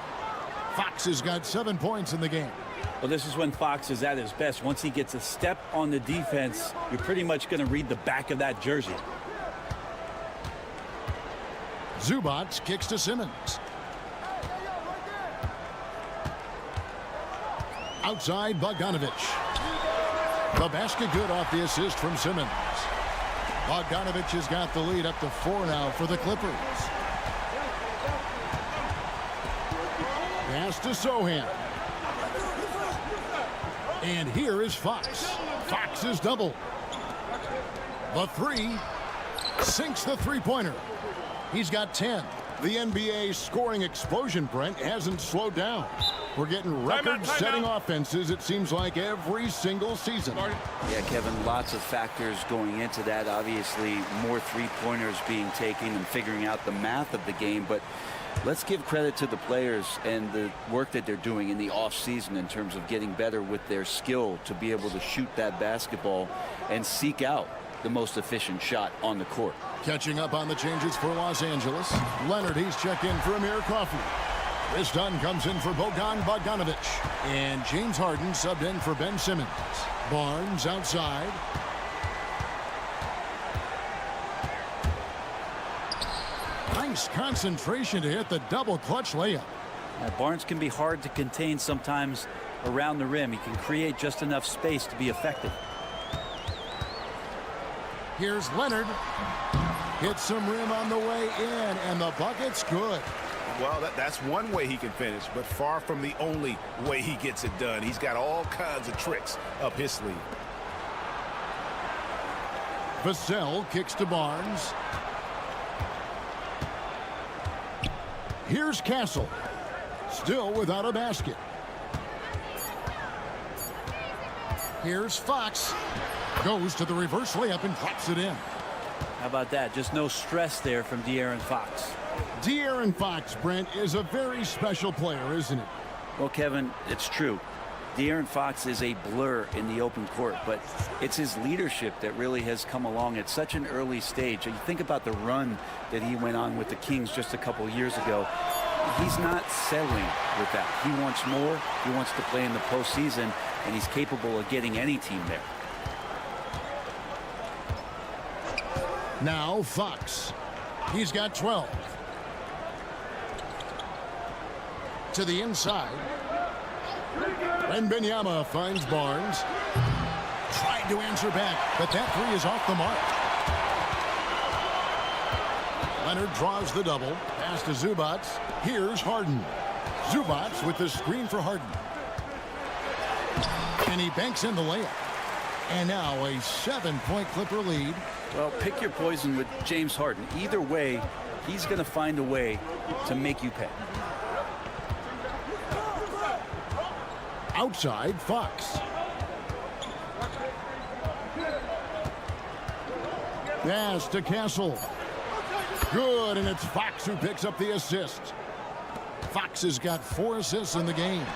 Fox has got 7 points in the game. Well, this is when Fox is at his best. Once he gets a step on the defense, you're pretty much going to read the back of that jersey. Zubac kicks to Simmons. Outside, Bogdanovich. The basket good off the assist from Simmons. Bogdanovich has got the lead up to 4 now for the Clippers. Pass to Sohan. And here is Fox. Fox is double. The 3 sinks the three-pointer. He's got 10. The NBA scoring explosion, Brent, hasn't slowed down. We're getting record-setting offenses, it seems like, every single season. Yeah, Kevin, lots of factors going into that. Obviously, more three-pointers being taken and figuring out the math of the game. But let's give credit to the players and the work that they're doing in the offseason in terms of getting better with their skill to be able to shoot that basketball and seek out the most efficient shot on the court. Catching up on the changes for Los Angeles. Leonard, he's checked in for Amir Coffey. This done comes in for Bogdanovich. And James Harden subbed in for Ben Simmons. Barnes outside. Nice concentration to hit the double clutch layup. Now, Barnes can be hard to contain sometimes around the rim. He can create just enough space to be effective. Here's Leonard. Hits some rim on the way in, and the bucket's good. Well, that's one way he can finish, but far from the only way he gets it done. He's got all kinds of tricks up his sleeve. Vassell kicks to Barnes. Here's Castle. Still without a basket. Here's Fox. Goes to the reverse layup and drops it in. How about that? Just no stress there from De'Aaron Fox. De'Aaron Fox, Brent, is a very special player, isn't it? Well, Kevin, it's true. De'Aaron Fox is a blur in the open court, but it's his leadership that really has come along at such an early stage. You think about the run that he went on with the Kings just a couple years ago. He's not settling with that. He wants more. He wants to play in the postseason, and he's capable of getting any team there. Now Fox. He's got 12. To the inside. And Wembanyama finds Barnes. Tried to answer back, but that 3 is off the mark. Leonard draws the double. Pass to Zubac. Here's Harden. Zubac with the screen for Harden. And he banks in the layup. And now a 7-point Clipper lead. Well, pick your poison with James Harden. Either way, he's going to find a way to make you pay. Outside, Fox. Pass to Castle. Good, and it's Fox who picks up the assist. Fox has got 4 assists in the game.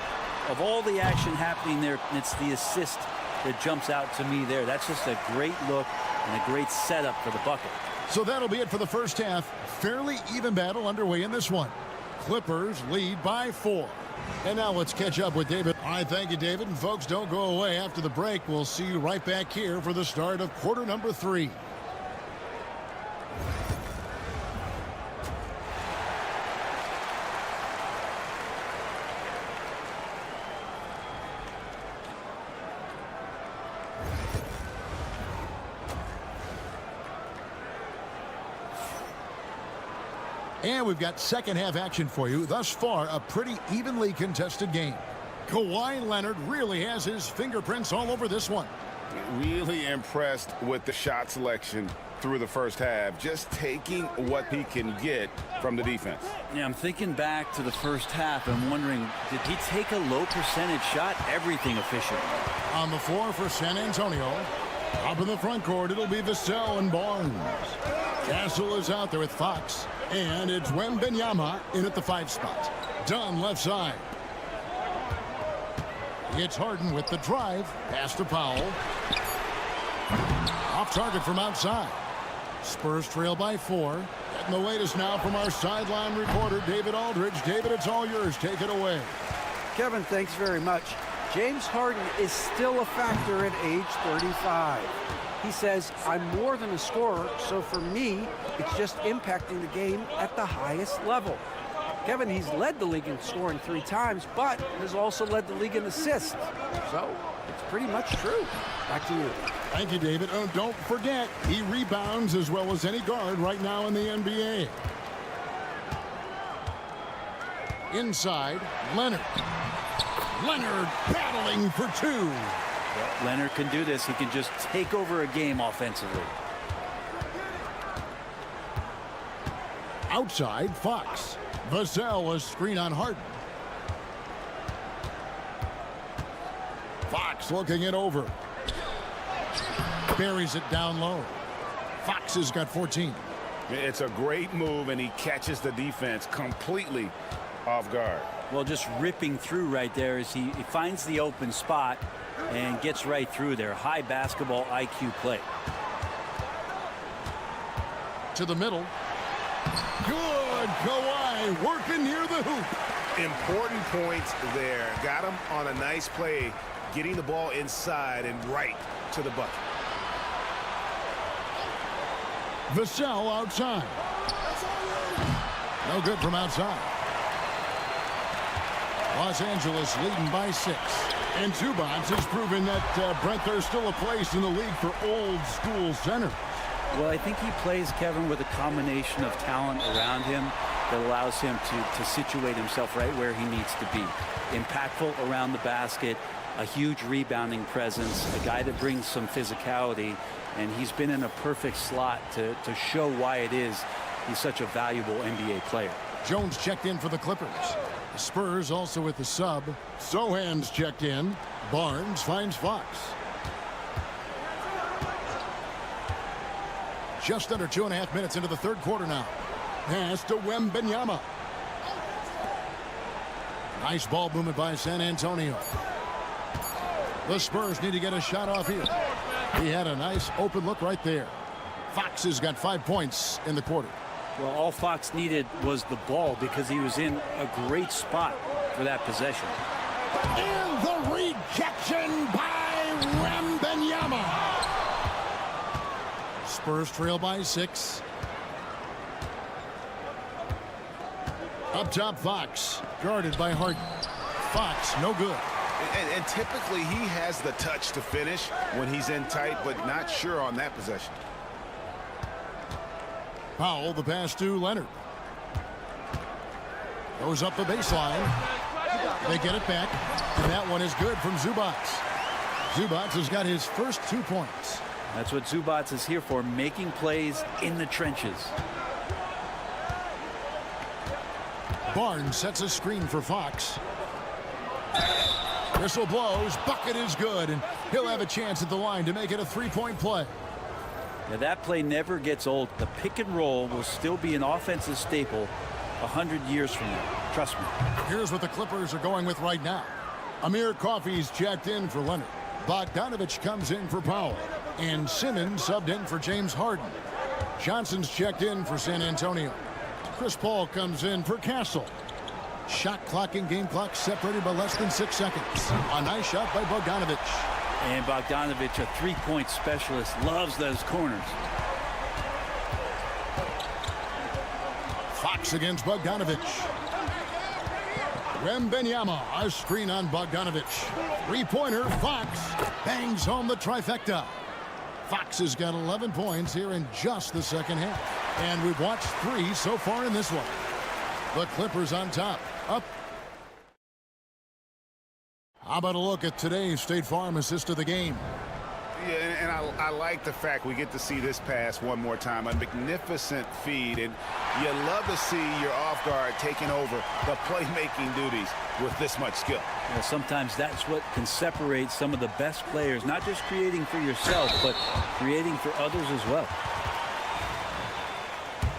Of all the action happening there, it's the assist that jumps out to me there. That's just a great look and a great setup for the bucket. So that'll be it for the first half. Fairly even battle underway in this one. Clippers lead by 4. And now let's catch up with David. All right, thank you, David. And folks, don't go away. After the break, we'll see you right back here for the start of quarter number 3. And we've got second half action for you. Thus far, a pretty evenly contested game. Kawhi Leonard really has his fingerprints all over this one. Really impressed with the shot selection through the first half, just taking what he can get from the defense. Yeah, I'm thinking back to the first half and wondering, did he take a low percentage shot? Everything efficient. On the floor for San Antonio. Up in the front court, it'll be Vassell and Barnes. Castle is out there with Fox. And it's Wembanyama in at the 5 spot. Dunn left side. It's Harden with the drive. Pass to Powell. Off target from outside. Spurs trail by 4. Getting the latest now from our sideline reporter, David Aldridge. David, it's all yours. Take it away. Kevin, thanks very much. James Harden is still a factor at age 35. He says, I'm more than a scorer, so for me, it's just impacting the game at the highest level. Kevin, he's led the league in scoring 3 times, but has also led the league in assists. So it's pretty much true. Back to you. Thank you, David. Oh, don't forget, he rebounds as well as any guard right now in the NBA. Inside, Leonard. Leonard battling for 2. Leonard can do this. He can just take over a game offensively. Outside, Fox. Vassell, a screen on Harden. Fox looking it over. Buries it down low. Fox has got 14. It's a great move, and he catches the defense completely off guard. Well, just ripping through right there as he finds the open spot and gets right through there. High basketball IQ play. To the middle. Good. Kawhi working near the hoop. Important points there. Got him on a nice play, getting the ball inside and right to the bucket. Vassell outside. No good from outside. Los Angeles leading by 6. And Zubats has proven that, Brent, there's still a place in the league for old school centers. Well, I think he plays, Kevin, with a combination of talent around him that allows him to situate himself right where he needs to be. Impactful around the basket, a huge rebounding presence, a guy that brings some physicality, and he's been in a perfect slot to show why it is he's such a valuable NBA player. Jones checked in for the Clippers. The Spurs also with the sub. Sohan's checked in. Barnes finds Fox. Just under 2.5 minutes into the third quarter now. Pass to Wembanyama. Nice ball movement by San Antonio. The Spurs need to get a shot off here. He had a nice open look right there. Fox has got 5 points in the quarter. Well, all Fox needed was the ball because he was in a great spot for that possession. And the rejection by Wembanyama. Spurs trail by 6. Up top, Fox, guarded by Harden. Fox, no good. And typically he has the touch to finish when he's in tight, but not sure on that possession. Powell, the pass to Leonard. Goes up the baseline. They get it back, and that one is good from Zubats. Zubats has got his first 2 points. That's what Zubats is here for, making plays in the trenches. Barnes sets a screen for Fox. Whistle blows, bucket is good, and he'll have a chance at the line to make it a 3-point play. Yeah, that play never gets old. The pick and roll will still be an offensive staple 100 years from now. Trust me. Here's what the Clippers are going with right now. Amir Coffey's checked in for Leonard. Bogdanovich comes in for Powell. And Simmons subbed in for James Harden. Johnson's checked in for San Antonio. Chris Paul comes in for Castle. Shot clock and game clock separated by less than 6 seconds. A nice shot by Bogdanovich. And Bogdanovich, a three-point specialist, loves those corners. Fox against Bogdanovich. Wembanyama, a screen on Bogdanovich. Three-pointer, Fox bangs home the trifecta. Fox has got 11 points here in just the second half. And we've watched 3 so far in this one. The Clippers on top. Up. How about a look at today's State Farm assist of the game? Yeah, and I like the fact we get to see this pass one more time. A magnificent feed, and you love to see your off guard taking over the playmaking duties with this much skill. Well, sometimes that's what can separate some of the best players, not just creating for yourself, but creating for others as well.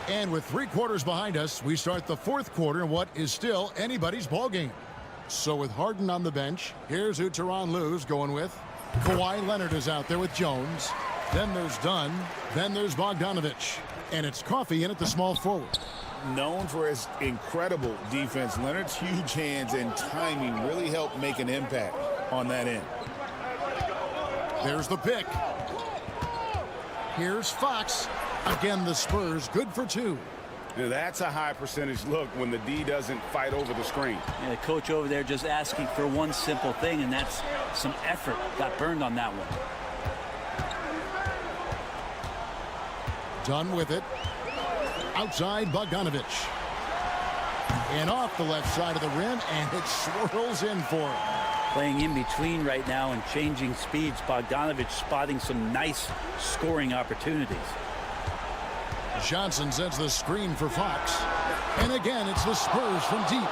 And with 3 quarters behind us, we start the 4th quarter in what is still anybody's ball game. So with Harden on the bench, here's who Tyronn Lue's going with. Kawhi Leonard is out there with Jones. Then there's Dunn. Then there's Bogdanovich. And it's Coffey in at the small forward. Known for his incredible defense, Leonard's huge hands and timing really help make an impact on that end. There's the pick. Here's Fox. Again, the Spurs good for 2. Now, that's a high percentage look when the D doesn't fight over the screen. Yeah, the coach over there just asking for one simple thing, and that's some effort. Got burned on that one. Done with it. Outside Bogdanovich. And off the left side of the rim, and it swirls in for him. Playing in between right now and changing speeds. Bogdanovich spotting some nice scoring opportunities. Johnson sends the screen for Fox. And again, it's the Spurs from deep.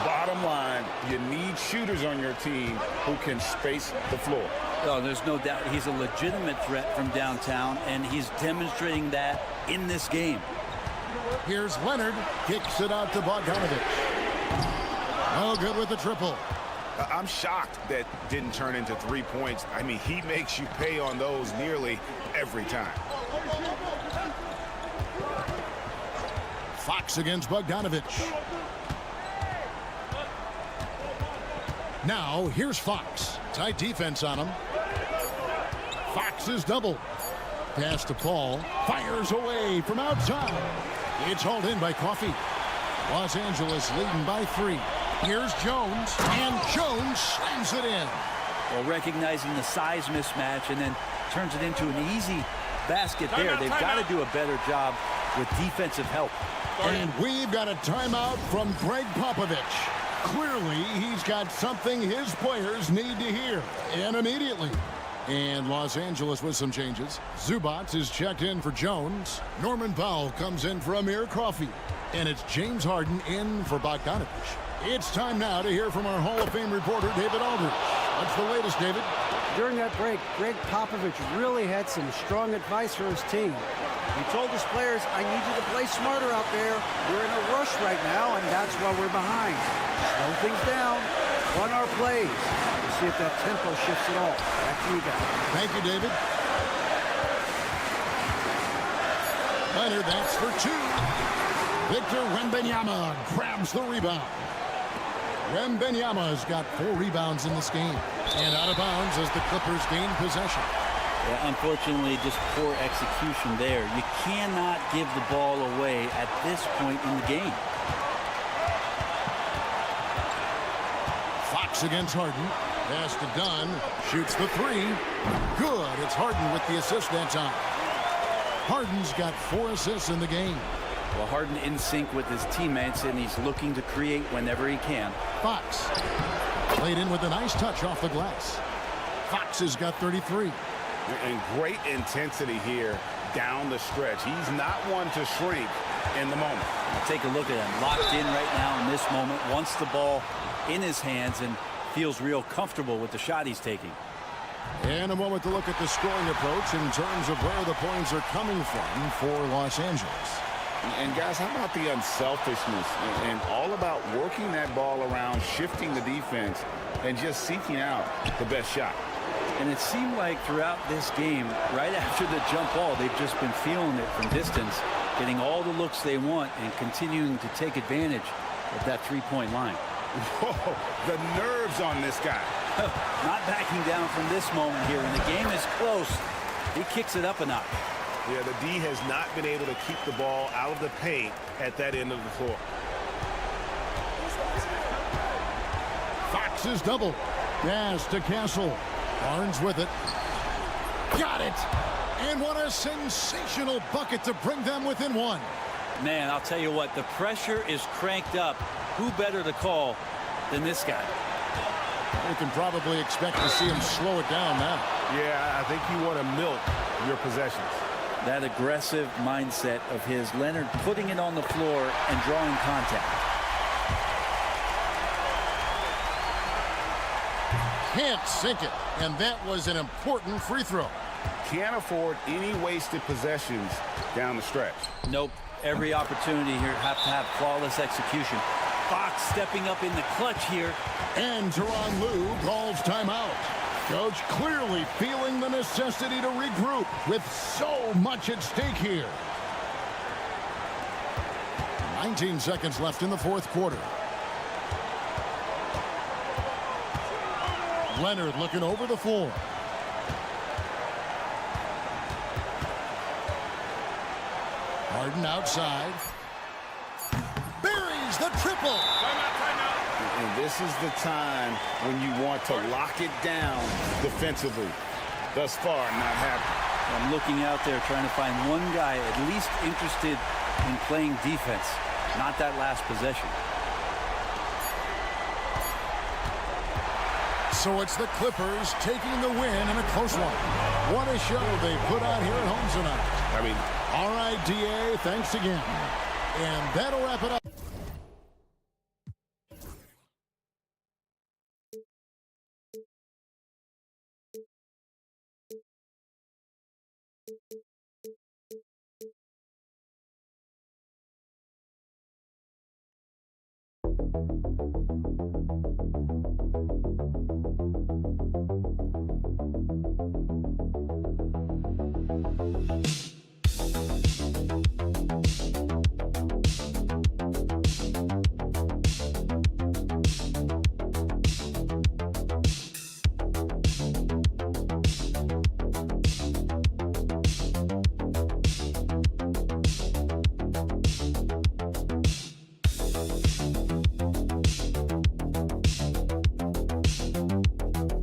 Bottom line, you need shooters on your team who can space the floor. Oh, there's no doubt he's a legitimate threat from downtown, and he's demonstrating that in this game. Here's Leonard. Kicks it out to Bogdanovich. Oh, good with the triple. I'm shocked that didn't turn into 3 points. I mean, he makes you pay on those nearly every time. Fox against Bogdanovich. Now, here's Fox. Tight defense on him. Fox is double. Pass to Paul. Fires away from outside. It's hauled in by Coffey. Los Angeles leading by 3. Here's Jones. And Jones slams it in. Well, recognizing the size mismatch and then turns it into an easy basket there. They've got to do a better job with defensive help. And we've got a timeout from Greg Popovich. Clearly, he's got something his players need to hear, and immediately. And Los Angeles with some changes. Zubac is checked in for Jones. Norman Powell comes in for Amir Coffey. And it's James Harden in for Bogdanovich. It's time now to hear from our Hall of Fame reporter, David Aldridge. What's the latest, David? During that break, Greg Popovich really had some strong advice for his team. He told his players, I need you to play smarter out there. We're in a rush right now, and that's why we're behind. Slow things down, run our plays. We'll see if that tempo shifts at all. Back to you guys. Thank you, David. Leonard, that's for 2. Victor Wembanyama grabs the rebound. Wembanyama's got 4 rebounds in this game. And out of bounds as the Clippers gain possession. Yeah, unfortunately, just poor execution there. You cannot give the ball away at this point in the game. Fox against Harden. Pass to Dunn. Shoots the 3. Good. It's Harden with the assist that time. Harden's got 4 assists in the game. Well, Harden in sync with his teammates, and he's looking to create whenever he can. Fox. Played in with a nice touch off the glass. Fox has got 33. And great intensity here down the stretch. He's not one to shrink in the moment. Take a look at him. Locked in right now in this moment. Wants the ball in his hands and feels real comfortable with the shot he's taking. And a moment to look at the scoring approach in terms of where the points are coming from for Los Angeles. And guys, how about the unselfishness and all about working that ball around, shifting the defense, and just seeking out the best shot. And it seemed like throughout this game, right after the jump ball, they've just been feeling it from distance, getting all the looks they want and continuing to take advantage of that three-point line. Whoa, the nerves on this guy. Not backing down from this moment here. When the game is close, he kicks it up a notch. Yeah, the D has not been able to keep the ball out of the paint at that end of the floor. Fox is double. Pass to Castle. Barnes with it. Got it. And what a sensational bucket to bring them within 1. Man, I'll tell you what, the pressure is cranked up. Who better to call than this guy? We can probably expect to see him slow it down now. Yeah, I think you want to milk your possessions. That aggressive mindset of his, Leonard putting it on the floor and drawing contact. Can't sink it, and that was an important free throw. Can't afford any wasted possessions down the stretch. Nope. Every opportunity here have to have flawless execution. Fox stepping up in the clutch here. And Tyronn Lue calls timeout. Coach clearly feeling the necessity to regroup with so much at stake here. 19 seconds left in the fourth quarter. Leonard looking over the floor. Harden outside. Buries the triple. And this is the time when you want to lock it down defensively. Thus far, not happening. I'm looking out there trying to find one guy at least interested in playing defense, not that last possession. So it's the Clippers taking the win in a close one. What a show they put on here at home tonight. I mean, all right, DA, thanks again. And that'll wrap it up.